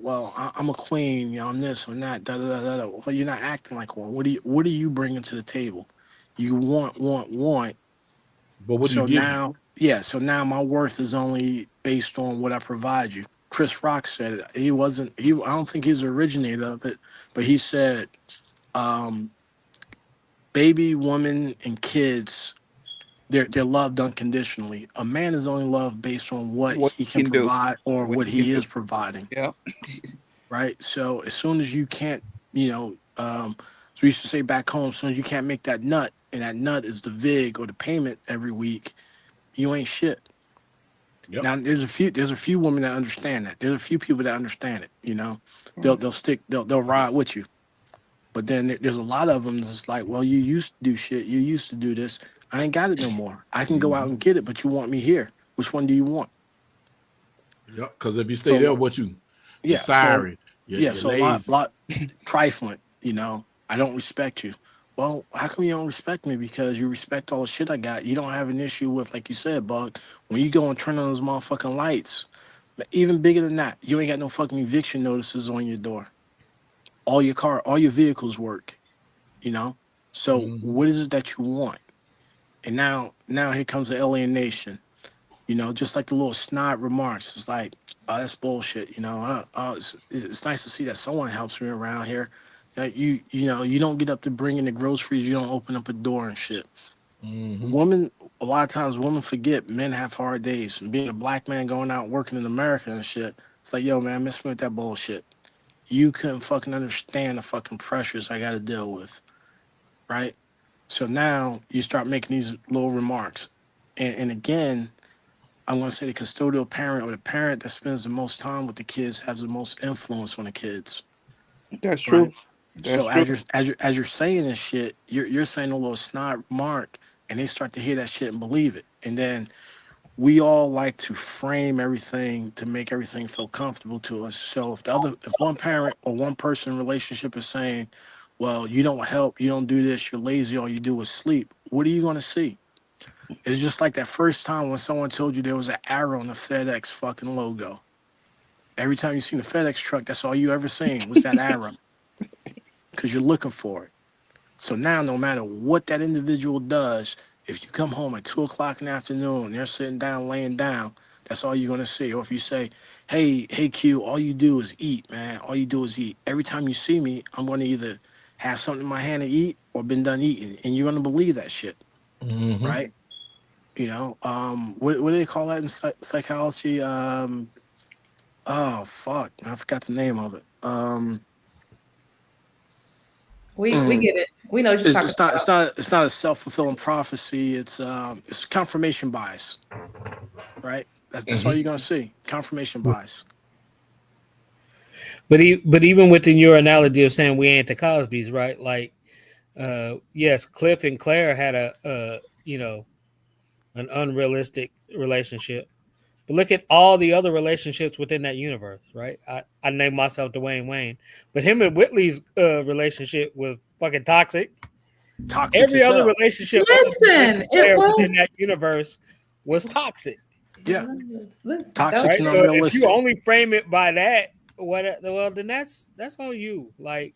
Well, I'm a queen, I'm this, I'm that, da da da da. Well, you're not acting like one. What are you bringing to the table? You want. But what do you So give me? now, yeah, so now my worth is only based on what I provide you. Chris Rock said it. He wasn't, I don't think he's the originator of it, but he said, um, baby, woman, and kids, they're loved unconditionally. A man is only loved based on what What he you can can do? provide or What what you can he do? is providing, Yeah. right? So as soon as you can't, so we used to say back home, as soon as you can't make that nut, and that nut is the vig or the payment every week, you ain't shit. Yep. Now there's a few women that understand that. There's a few people that understand it. They'll ride with you. But then there's a lot of them that's like, well, you used to do shit. You used to do this. I ain't got it no more. I can go out Mm-hmm. and get it, but you want me here. Which one do you want? Yep. Because if you stay there, So what you're yeah, so sorry, yeah, you're so a lot, lazy. lot trifling. I don't respect you. Well, how come you don't respect me? Because you respect all the shit I got. You don't have an issue with, like you said, Bug. When you go and turn on those motherfucking lights, but even bigger than that, you ain't got no fucking eviction notices on your door. All your vehicles work. You know. So Mm-hmm. what is it that you want? And now here comes the alienation. Just like the little snide remarks. It's like, oh, that's bullshit. It's nice to see that someone helps me around here. You don't get up to bring in the groceries. You don't open up a door and shit. Mm-hmm. Women, a lot of times, women forget men have hard days. And being a black man going out working in America and shit, it's like, yo, man, miss me with that bullshit. You couldn't fucking understand the fucking pressures I got to deal with, right? So now you start making these little remarks, and again, I want to say the custodial parent or the parent that spends the most time with the kids has the most influence on the kids, That's right? true. That's So true. as you're saying this shit, you're saying a little snide remark, and they start to hear that shit and believe it. And then we all like to frame everything to make everything feel comfortable to us. So if one parent or one person in relationship is saying, "Well, you don't help, you don't do this, you're lazy, all you do is sleep," what are you going to see? It's just like that first time when someone told you there was an arrow on the FedEx fucking logo. Every time you seen the FedEx truck, that's all you ever seen was that arrow because you're looking for it. So now, no matter what that individual does, if you come home at 2 o'clock in the afternoon and they're sitting down, laying down, that's all you're gonna see. Or if you say, hey Q, all you do is eat, man. All you do is eat. Every time you see me, I'm gonna either have something in my hand to eat or been done eating. And you're gonna believe that shit, Mm-hmm. right? What do they call that in psychology? Oh fuck, I forgot the name of it. We Mm, get it. We know what you're it's, talking it's not it's about. not it's not a self-fulfilling prophecy. It's confirmation bias, right? That's all Mm-hmm. you're gonna see. Confirmation bias. But even within your analogy of saying we ain't the Cosbys, right? Like, yes, Cliff and Claire had an unrealistic relationship. But look at all the other relationships within that universe, right? I named myself Dwayne Wayne, but him and Whitley's relationship was fucking toxic. Toxic Every as other hell. relationship other than Cliff Listen, and it Claire within was. that universe was toxic, It Yeah, was. Listen, don't toxic right? and So if you unrealistic. only frame it by that, well, then that's on you. Like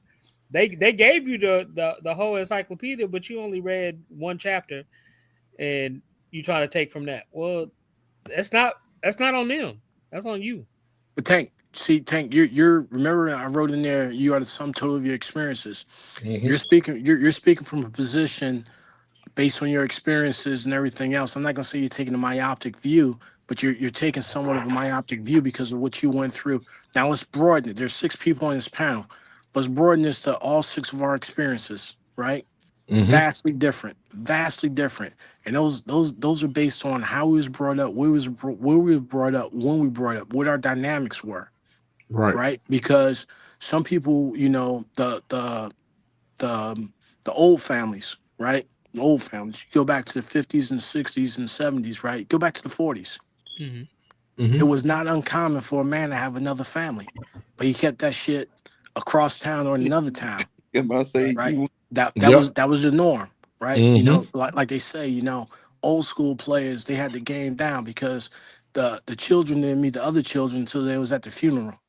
they gave you the whole encyclopedia, but you only read one chapter, and you try to take from that. Well, that's not on them. That's on you. But Tank, you're remember I wrote in there you are the sum total of your experiences. Mm-hmm. You're speaking from a position based on your experiences and everything else. I'm not gonna say you're taking a myopic view, but you're taking somewhat of a myopic view because of what you went through. Now let's broaden it. There's 6 people on this panel. Let's broaden this to all 6 of our experiences, right? Vastly different, and those are based on how we was brought up, where we was brought up, when we brought up, what our dynamics were, right? Because some people, you know, the old families, right? The old families. You go back to the 50s and 60s and 70s, right? Go back to the 40s. It was not uncommon for a man to have another family, but he kept that shit across town or in another town, If I say right? you, That was the norm, right? You know, like they say, you know, old school players, they had the game down because the children didn't meet the other children until they was at the funeral,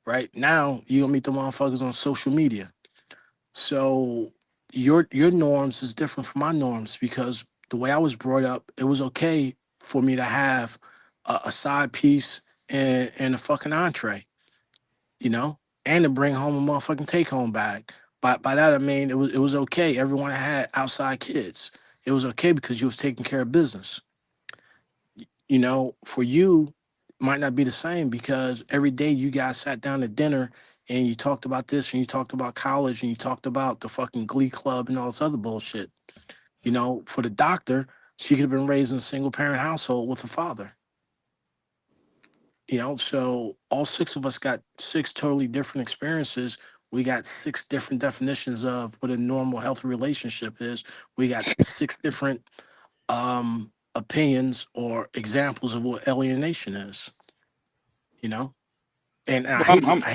right? Now you gonna meet the motherfuckers on social media. So your norms is different from my norms because the way I was brought up, it was okay for me to have a side piece and a fucking entree, you know, and to bring home a motherfucking take home bag. By that I mean it was okay. Everyone had outside kids. It was okay because you was taking care of business. You know, for you, might not be the same because every day you guys sat down at dinner and you talked about this and you talked about college and you talked about the fucking glee club and all this other bullshit. You know, for the doctor, she could have been raised in a single parent household with a father. You know, so all 6 of us got 6 totally different experiences. We got 6 different definitions of what a normal healthy relationship is. We got 6 different opinions or examples of what alienation is, you know. And well, I'm I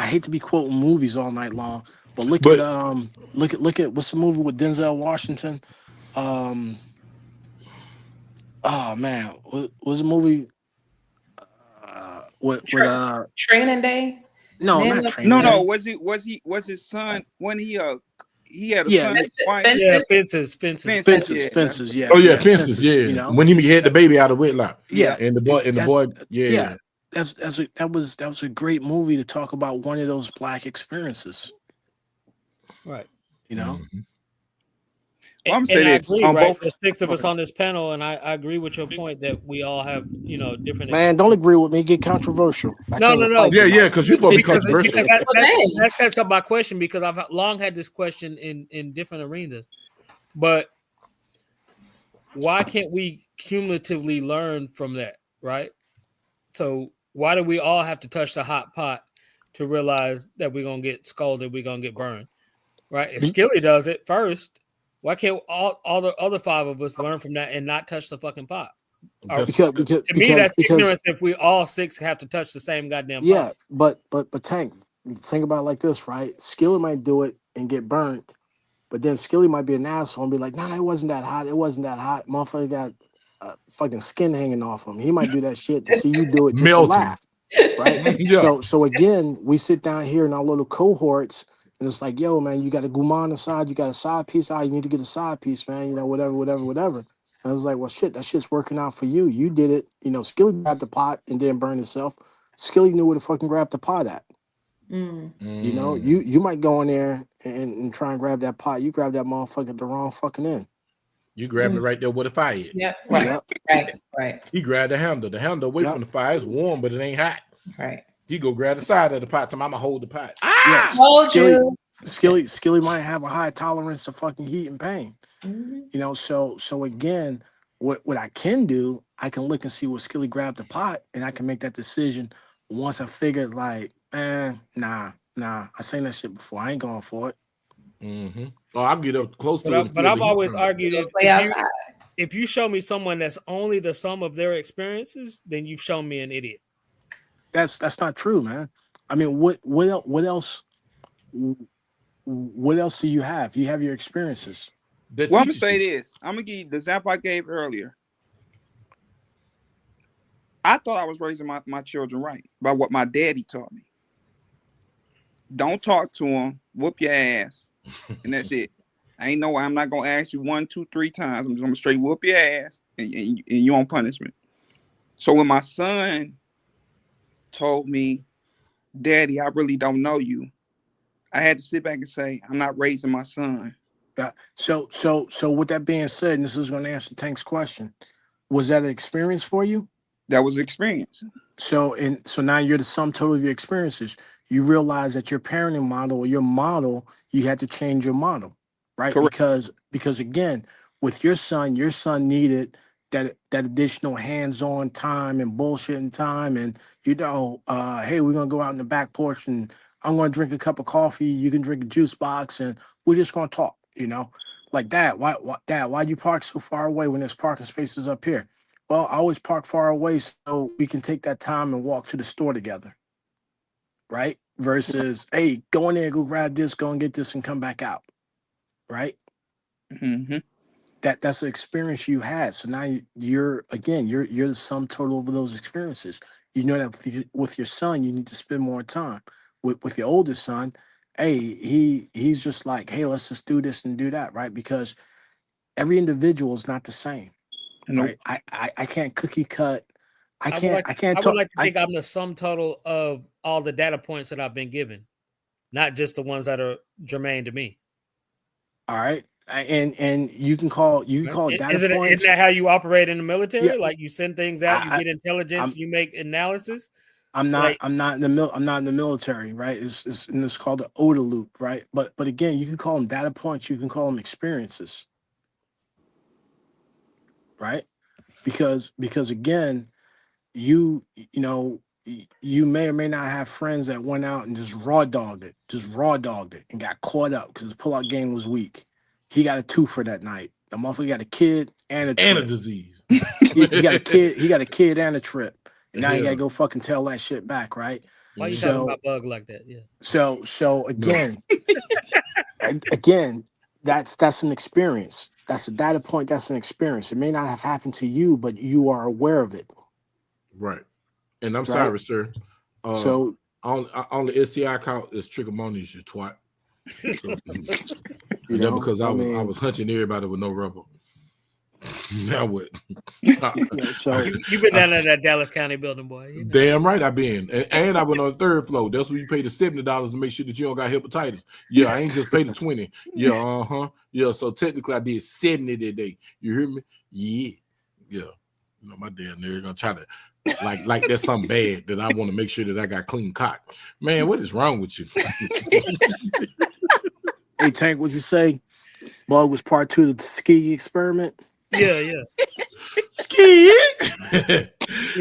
hate to be quoting movies all night long, but But look at what's the movie with Denzel Washington? Um oh man, what was the movie with Training Day. no, Men not of Training no. Day. Was his son when he had a Yeah, son wife Yeah, Fences. fences. Fences? Yeah, that's Fences, what. yeah, oh yeah, yeah, fences, Fences, you yeah. know. When he had the That, baby out of wedlock, yeah, Yeah. and the that's boy, yeah, yeah. that was a great movie to talk about one of those black experiences, Right. you know. Well, I'm gonna say And I this agree, on right? both. There's 6 of us Okay. on this panel, and I agree with your point that we all have, you know, different Man, don't experiences. agree with me. Get controversial. I No, came no, to no. fight Yeah, yeah, tonight. because you supposed to be Because controversial. Well, dang. that sets up my question because I've long had this question in different arenas. But why can't we cumulatively learn from that, right? So why do we all have to touch the hot pot to realize that we're gonna get scolded, we're gonna get burned, right? If Skilly does it first, why can't all the other 5 of us learn from that and not touch the fucking pot? Or, That's to me, that's ignorance if we all 6 have to touch the same goddamn pot. yeah, but Tank, think about it like this, right? Skilly might do it and get burnt, but then Skilly might be an asshole and be like, "Nah, it wasn't that hot. It wasn't that hot." Motherfucker got fucking skin hanging off him. He might do that shit to see you do it just to melting. laugh, right? Yeah, So again, we sit down here in our little cohorts, and it's like, "Yo, man, you got a guman aside, you got a side piece. You need to get a side piece, man. You know, whatever." And I was like, "Well, shit, that shit's working out for you. You did it. You know, Skilly grabbed the pot and didn't burn himself. Skilly knew where to fucking grab the pot at. Mm. You know, you might go in there and try and grab that pot. You grab that motherfucker at the wrong fucking end. you grabbed it right there with the fire. Yeah, right, Yep, right, He grabbed the handle. The handle away yep, from the fire. It's warm, but it ain't hot. right. He go grab the side of the pot. I'ma hold the pot. yes. Told you. Skilly might have a high tolerance to fucking heat and pain. Mhm. You know, so again, what I can do, I can look and see what Skilly grabbed the pot, and I can make that decision once I figured like, nah, I seen that shit before. I ain't going for it. Oh, I'll get up close to it. And But feel I've the heat always from it. argued Go play outside. if you show me someone that's only the sum of their experiences, then you've shown me an idiot. That's not true, man. I mean, what else do you have? You have your experiences. That Well, I'm gonna teaches say you. this. I'm gonna give you the example I gave earlier. I thought I was raising my children right by what my daddy taught me. Don't talk to them, whoop your ass, and that's it. I'm not gonna ask you 1, 2, 3 times. I'm just gonna straight whoop your ass, and you on punishment. So when my son told me, "Daddy, I really don't know you," I had to sit back and say, "I'm not raising my son. So with that being said, and this is going to answer Tank's question, was that an experience for you? That was experience. So now you're the sum total of your experiences. You realize that your parenting model or your model, you had to change your model, right? Correct. Because again, with your son needed that additional hands-on time and bullshitting time, and hey, we're gonna go out in the back porch and I'm gonna drink a cup of coffee, you can drink a juice box, and we're just gonna talk, like that. Dad, why'd you park so far away when there's parking spaces up here? Well, I always park far away so we can take that time and walk to the store together, right? Versus, hey, go in there, go grab this, go and get this, and come back out, right? Mm-hmm. That's an experience you had. So now you're the sum total of those experiences. You know that with your son, you need to spend more time. With your oldest son, hey, he's just like, hey, let's just do this and do that, right? Because every individual is not the same. Nope. Right? I can't cookie cut. I would like to I think I'm the sum total of all the data points that I've been given, not just the ones that are germane to me. All right. And you can call it data points. Isn't that how you operate in the military? Yeah. Like you send things out, you get intelligence, you make analysis. I'm not in the military, right? It's called the OODA loop, right? But again, you can call them data points, you can call them experiences. Right? Because again, you may or may not have friends that went out and just raw dogged it and got caught up because his pullout game was weak. He got a 2 for that night. The motherfucker got a kid and a disease. he got a kid and a trip. And now you gotta go fucking tell that shit back, right? Why you talking about bug like that? Yeah. So again, again, that's an experience. That's a data point. That's an experience. It may not have happened to you, but you are aware of it. Right. And I'm sorry, sir. So on the STI count is trichomonias, you twat. So, because I was hunching everybody with no rubber. Now what? So you've been down at that Dallas County building, boy. Damn right I've been. And I went on the 3rd floor. That's where you pay the $70 to make sure that you don't got hepatitis. Yeah, I ain't just paid the 20. Yeah, Yeah, so technically I did 70 that day. You hear me? Yeah. My damn nigga gonna try to like that's something bad that I want to make sure that I got clean cock. Man, what is wrong with you? Hey Tank, what'd you say? Bug was part 2 of the ski experiment. Yeah. Ski. You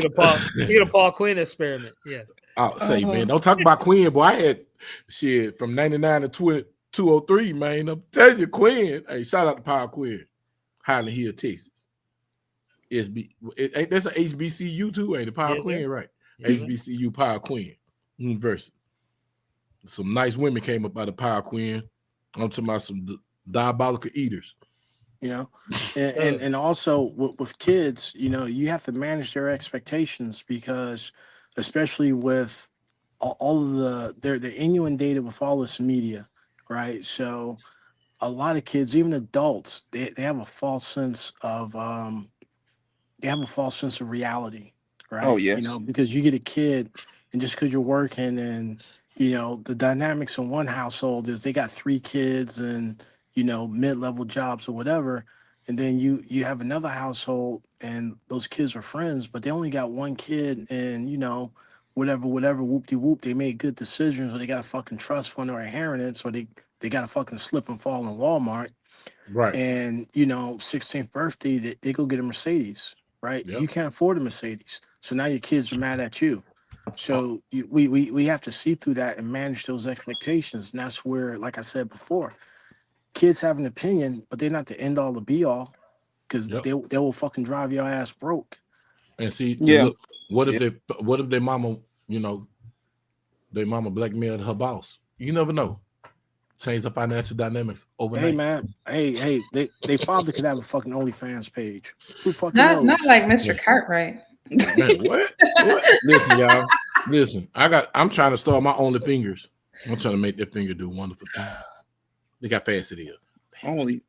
the Paul Quinn experiment. Yeah. I'll say, man, don't talk about Quinn, boy. I had shit from 99 to 203, man. I'm telling you, Quinn. Hey, shout out to Paul Quinn, Highland Hill, Texas. That's an HBCU too, ain't it? Paul Quinn, right? Yes, HBCU Paul Quinn University. Some nice women came up out of Paul Quinn. I'm talking about some diabolical eaters. And also with kids, you have to manage their expectations because, especially with all of they're inundated with all this media, right? So a lot of kids, even adults, they have a false sense of reality, right? Oh yes. Because you get a kid, and just because you're working, and the dynamics in one household is they got 3 kids and mid-level jobs or whatever, and then you have another household and those kids are friends, but they only got 1 kid, and whatever whoop-de-whoop, they made good decisions, or they got a fucking trust fund or inheritance, or they got a fucking slip and fall in Walmart, right? And 16th birthday, they go get a Mercedes, right? Yep. You can't afford a Mercedes, so now your kids are mad at you. So we have to see through that and manage those expectations, and that's where, like I said before, kids have an opinion, but they're not the end all, the be all, because they will fucking drive your ass broke. And see, look, what if their mama, their mama blackmailed her boss? You never know. Change the financial dynamics overnight. Hey man, hey, they father could have a fucking OnlyFans page. Who fucking knows? Not like Mr. Cartwright. Man, what? Listen, y'all. Listen, I'm trying to start my only fingers. I'm trying to make that finger do wonderful things. Look how fast it is. Only.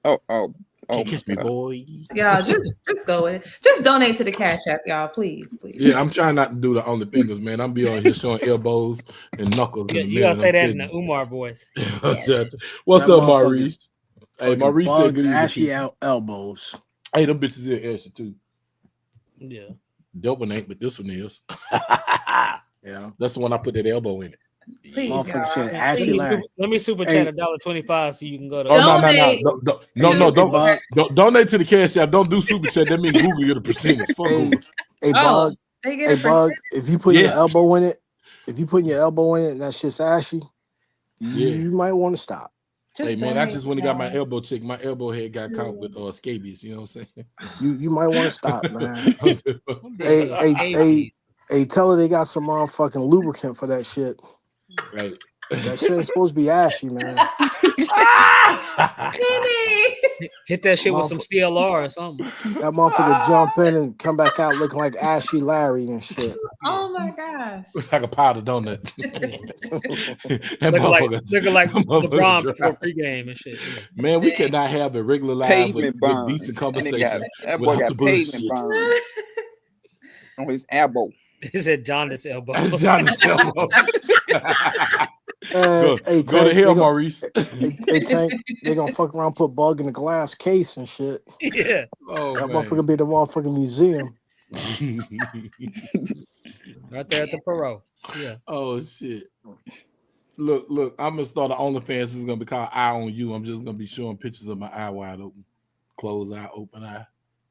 Can't kiss me, boy. Y'all just go with it. Just donate to the Cash App, y'all, please. Yeah, I'm trying not to do the only fingers, man. I'm be on here showing elbows and knuckles. You gotta say that in the Umar voice. What's up, Maurice? Hey, Fucking Maurice said bugs, good evening, ashy people. elbows. Hey, them bitches are ashy too. Yeah. That one ain't, but this one is. Yeah. That's the one I put that elbow in it. Please, Motherfucker y'all. said Let ashy me, Larry. let me super Hey. chat $1.25 so you can go to. Oh no, Donate don't donate to the cash app. Don't do super chat. That means Google get a percentage. Fuck Hey, Google. hey, Oh, bug. they get Hey, it for bug. If you put your Yes. elbow in it, and that shit's ashy, Yeah. you might want to stop. Hey man, I just went and got my elbow checked. My elbow head got caught with scabies. You know what I'm saying? You might want to stop, man. Hey, hey, tell her they got some motherfucking lubricant for that shit. Right. That shit ain't supposed to be ashy, man. hit that shit with some CLR or something. That motherfucker jump in and come back out looking like Ashy Larry and shit. Oh my gosh. Like a powder donut. looking like LeBron before pregame and shit. Yeah. Man, we cannot have a regular live with decent conversation That boy without the got pavement bullshit. burn on his elbow. He said Jaundice elbow. Jaundice elbow. Go Tank, to hell, Maurice. Hey, Tank, they gonna fuck around, put bug in a glass case and shit. Yeah. Oh, that man. motherfucker be the motherfucking museum. Right there at the Perot. Yeah. Oh shit. Look, I'm gonna start an OnlyFans. It's gonna be called Eye on You. I'm just gonna be showing pictures of my eye wide open, closed eye, open eye.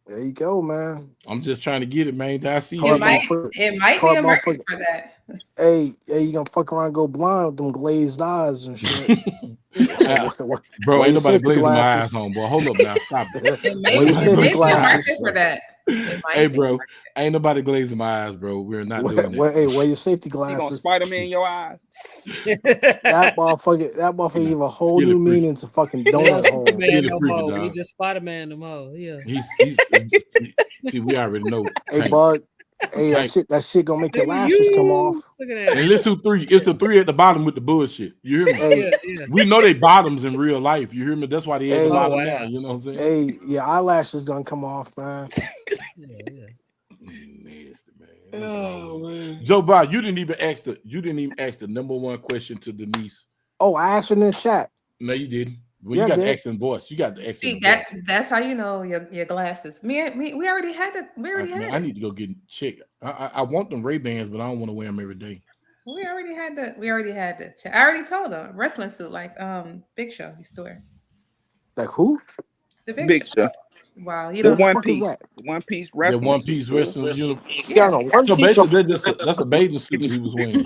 There you go, man. I'm just trying to get it, man. I see it might be a market for that. Hey, you gonna fuck around and go blind with them glazed eyes and shit. Bro, ain't nobody glazing my eyes on, boy. Hold up now. Stop it. It may be a market for that. Hey, bro, ain't nobody glazing my eyes, bro. We're not doing it. Hey, wear your safety glasses. You gonna Spider-Man in your eyes? That motherfucker give a whole new meaning to fucking donut holes. We just Spider-Man them all. Yeah. He's see, we already know. Hey, bud. Hey, that shit gonna make your lashes come off. Look at that. And listen, three. It's the three at the bottom with the bullshit. You hear me? Hey, we know they bottoms in real life. You hear me? That's why they at the bottom now. You know what I'm saying? Hey, your eyelashes gonna come off, man. Nasty, man. Oh man. Joe Bob, you didn't even ask the number one question to Denise. Oh, I asked her in the chat. No, you didn't. Well, you got the accent voice. You got the accent. That's how you know your glasses. We already had it. I need to go get checked. I want them Ray-Bans, but I don't want to wear them every day. We already had the. I already told her wrestling suit like Big Show used to wear. Like who? The Big Show. Wow, you the know one piece wrestling. The one piece wrestling uniform. Yeah. So basically, that's a bathing suit he was wearing.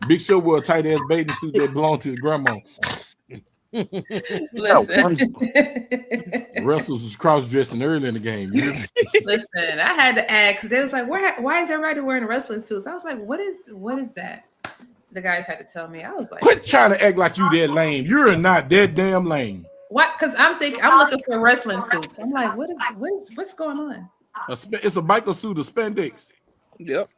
Big Show wore a tight ass bathing suit that belonged to his grandma. Listen. Wrestlers was cross dressing early in the game. Listen, I had to ask. They was like, "Why is everybody wearing wrestling suits?" I was like, "What is that?" The guys had to tell me. I was like, "Quit trying to act like you that lame. You're not that damn lame." What? Because I'm looking for wrestling suits. I'm like, what's going on? It's a biker suit of spandex. Yep.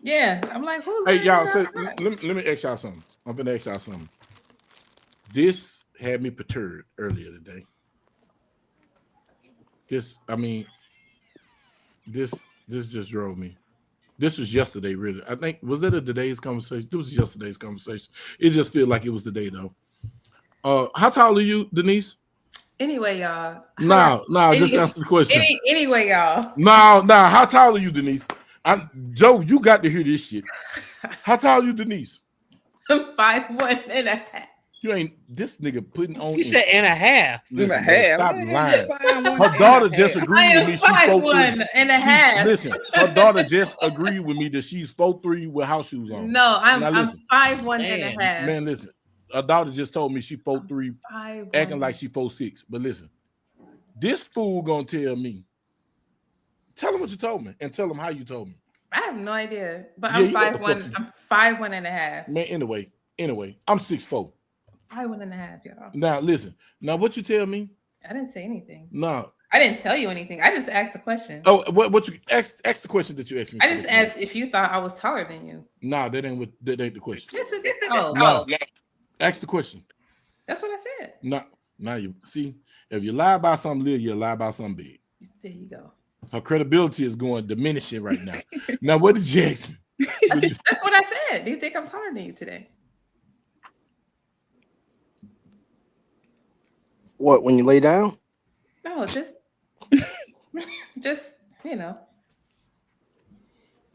Yeah, I'm like, who's? Hey, y'all. So let me ask y'all something. I'm gonna ask y'all something. This had me perturbed earlier today. This just drove me. This was yesterday, really. I think was that today's conversation? This was yesterday's conversation. It just feel like it was today though. How tall are you, Denise? Anyway, y'all. No, just answer the question. Anyway, y'all. No. How tall are you, Denise? Joe, you got to hear this shit. How tall are you, Denise? I'm 5'1.5". You ain't this nigga putting on. You said and a half. Listen, stop lying. Her daughter just agreed with me. She's 5'1.5". Listen, her daughter just agreed with me that she's 4'3" with house shoes on. No, I'm 5'1.5". Man, listen. Her daughter just told me she 4'3", acting like she 4'6". But listen, this fool gonna tell me. Tell him what you told me, and tell him how you told me. I have no idea, but I'm 5'1". I'm 5'1.5". Man, anyway, I'm 6'4". 5'1.5", y'all. Now listen. Now what you tell me? I didn't say anything. No, I didn't tell you anything. I just asked a question. Oh, what you ask the question that you asked me? I just asked if you thought I was taller than you. Nah, that ain't the question. Yes, it is. Oh, no. Ask the question. That's what I said. No, now you see, if you lie about something little, you lie about something big. There you go. Her credibility is going diminishing right now. Now, what did you ask me? That's what I said. Do you think I'm taller than you today? What, when you lay down? No, just you know.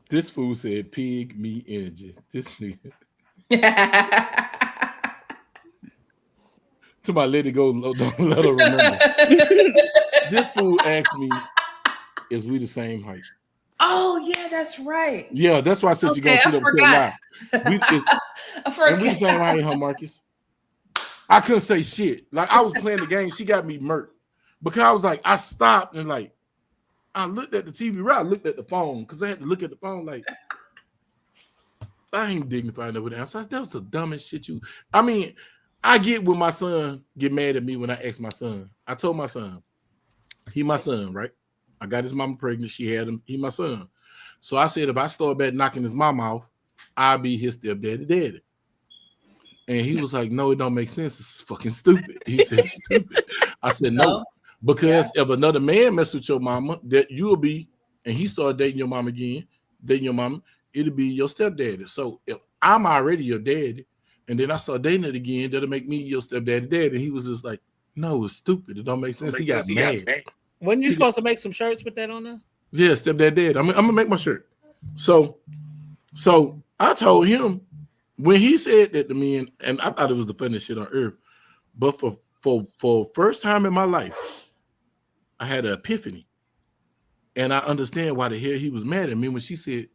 This fool said pig me energy. This nigga. To my lady go, don't let her remember. This fool asked me, is we the same height? Oh yeah, that's right. Yeah, that's why I said you're gonna sit up and tell a lie. I forgot. And we the same height, huh, Marcus? I couldn't say shit. Like I was playing the game, she got me murked. Because I was like, I stopped and like I looked at the TV, right? I looked at the phone because I had to look at the phone like I ain't dignified over there. So that was the dumbest shit you. I mean, I get when my son get mad at me when I ask my son. I told my son, he my son, right? I got his mama pregnant. She had him. He my son. So I said, if I start back knocking his mama off, I'll be his stepdaddy daddy. And he was like, no, it don't make sense. It's fucking stupid. He said, stupid. I said, no. Because if another man mess with your mama, that you'll be, and he started dating your mom again, it'll be your stepdaddy. So if I'm already your daddy, and then I start dating it again, that'll make me your stepdaddy daddy. And he was just like, no, it's stupid. It don't make sense. He got mad. Wasn't you supposed to make some shirts with that on there? Yeah, stepdad dad. I'm gonna make my shirt. So I told him when he said that to me, and I thought it was the funniest shit on earth. But for first time in my life, I had an epiphany. And I understand why the hell he was mad at me when she said,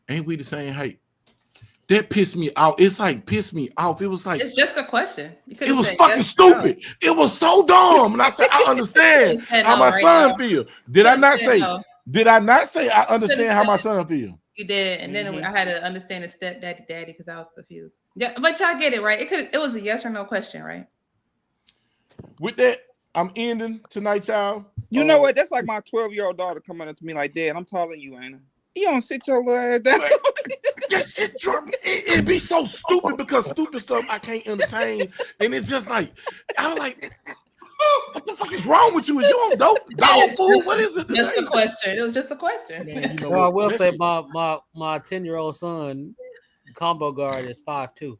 ain't we the same height? That pissed me off. It's like pissed me off. It was like it's just a question. It was fucking stupid. No. It was so dumb. And I said, I understand how my son feel. Did I not say? Did I not say I understand how my son feel? You did, and then I had to understand the stepdaddy daddy because I was confused. Yeah, but y'all get it right. It was a yes or no question, right? With that, I'm ending tonight, y'all. You know what? That's like my 12-year-old daughter coming up to me like, Dad, I'm taller than you, ain't I? You don't sit your little ass down. That shit it'd be so stupid because stupid stuff I can't entertain. And it's just like, I'm like, what the fuck is wrong with you? Is you on dog food? What is it? Just a question. It was just a question. Man, you know well, I will say my 10-year-old son combo guard is 5'2".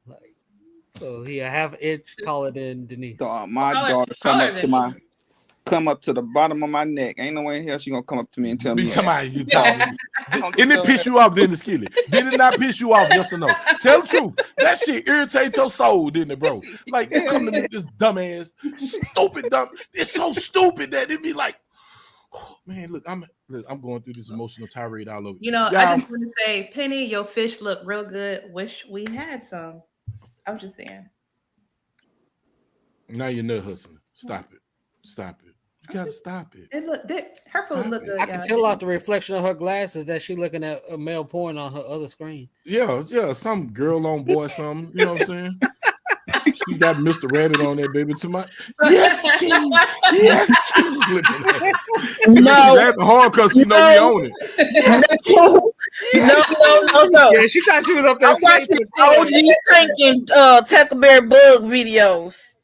Like, so he a half inch taller than Denise. My daughter come up to the bottom of my neck. Ain't no way in hell she gonna come up to me and tell me. You talking. Didn't it piss you off, Dennis Skilly? Did it not piss you off? Yes or no? Tell the truth. That shit irritates your soul, didn't it, bro? Like you come to me, this dumbass, stupid dumb. It's so stupid that it'd be like, oh, man, look, I'm going through this emotional tirade all over. You know, I just want to say, Penny, your fish look real good. Wish we had some. I'm just saying. Now you're nut hustling. Stop it. You gotta stop it. Her food look good. I can tell off the reflection of her glasses that she's looking at a male porn on her other screen. Yeah, some girl on boy, something. You know what I'm saying? She got Mr. Rabbit on there, baby. To my yes, King. Yes, King. No, that's hard because you know we own it. No. Yeah, she thought she was up there. I'm watching OG thinking Tackleberry bug videos.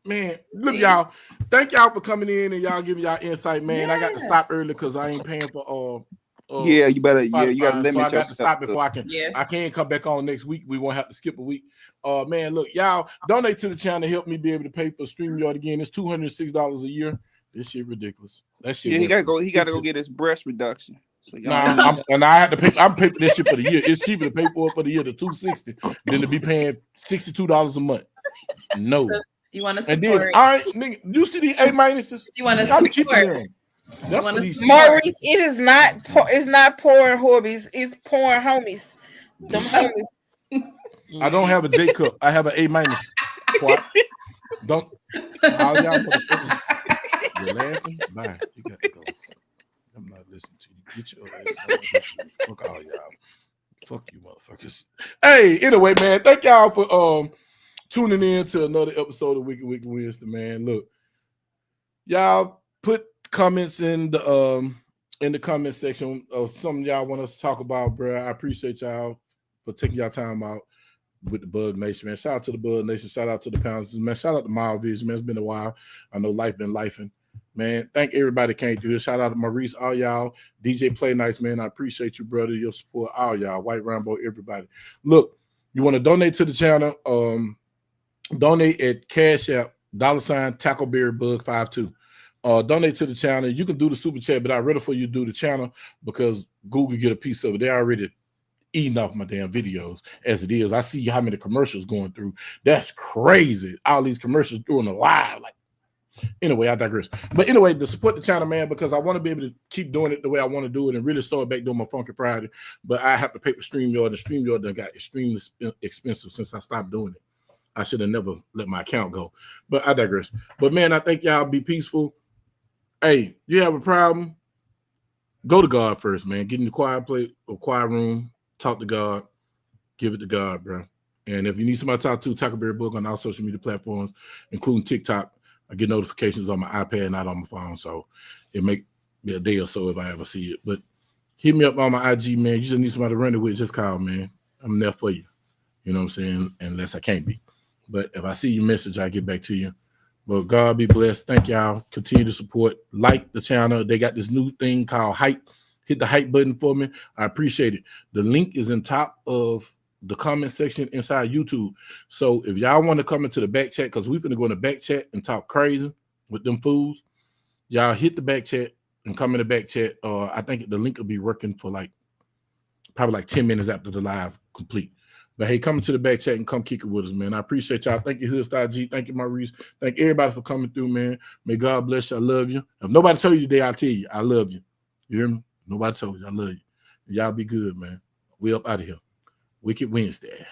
Man, look, y'all. Thank y'all for coming in and y'all giving y'all insight, man. I got to stop early because I ain't paying for yeah, you better. Yeah, you got to limit yourself. So I got to stop before I can. Yeah. I can't come back on next week. We won't have to skip a week. Man, look, y'all donate to the channel to help me be able to pay for StreamYard again. It's $206 a year. This shit ridiculous. That shit. Yeah, he got to go get his breast reduction. So I had to pay. I'm paying for this shit for the year. It's cheaper to pay for it for the year to $260 than to be paying $62 a month. No. You want to support? And then you see these A minuses. You want to support? Maurice, it is not. It's not porn hobbies. It's porn homies. Them homies. I don't have a J cup. I have an A minus. Don't. All y'all motherfuckers. You're laughing. Bye. You got to go. I'm not listening to you. Get your ass. Fuck all y'all. Fuck you, motherfuckers. Hey, anyway, man. Thank y'all for tuning in to another episode of Wicked Wednesday, man. Look, y'all put comments in the comment section of something y'all want us to talk about, bro. I appreciate y'all for taking y'all time out with the Bug Nation, man. Shout out to the Bug Nation. Shout out to the Pounds, man. Shout out to Mild Vision, man. It's been a while. I know life been lifing, man. Thank everybody came through here. Shout out to Maurice, all y'all. DJ Play Nice, man. I appreciate you, brother. Your support, all y'all. White Rambo, everybody. Look, you want to donate to the channel? Donate at Cash App, $ Tackleberry Bug 52. Donate to the channel. You can do the super chat, but I'd rather for you to do the channel because Google get a piece of it. They already eating off my damn videos as it is. I see how many commercials going through. That's crazy. All these commercials doing a live. Like, anyway, I digress. But anyway, to support the channel, man, because I want to be able to keep doing it the way I want to do it and really start back doing my Funky Friday. But I have to pay for StreamYard, and StreamYard done got extremely expensive since I stopped doing it. I should have never let my account go. But I digress. But man, I think y'all be peaceful. Hey, you have a problem? Go to God first, man. Get in the quiet place or quiet room. Talk to God, give it to God, bro. And if you need somebody to talk to, Tackleberry Book on all social media platforms, including TikTok. I get notifications on my iPad, not on my phone, so it may be a day or so if I ever see it. But hit me up on my IG, man. You just need somebody to run it with, just call, man. I'm there for you. You know what I'm saying? Unless I can't be. But if I see your message, I get back to you. But God be blessed. Thank y'all. Continue to support. Like the channel. They got this new thing called Hype. Hit the hype button for me. I appreciate it. The link is in top of the comment section inside YouTube. So if y'all want to come into the back chat, because we're going to go in the back chat and talk crazy with them fools, y'all hit the back chat and come in the back chat. I think the link will be working for probably 10 minutes after the live complete. But hey, come into the back chat and come kick it with us, man. I appreciate y'all. Thank you, Hood G. Thank you, Maurice. Thank everybody for coming through, man. May God bless you. I love you. If nobody told you today, I'll tell you. I love you. You hear me? Nobody told you. I love you. Y'all be good, man. We up out of here. Wicked Wednesday.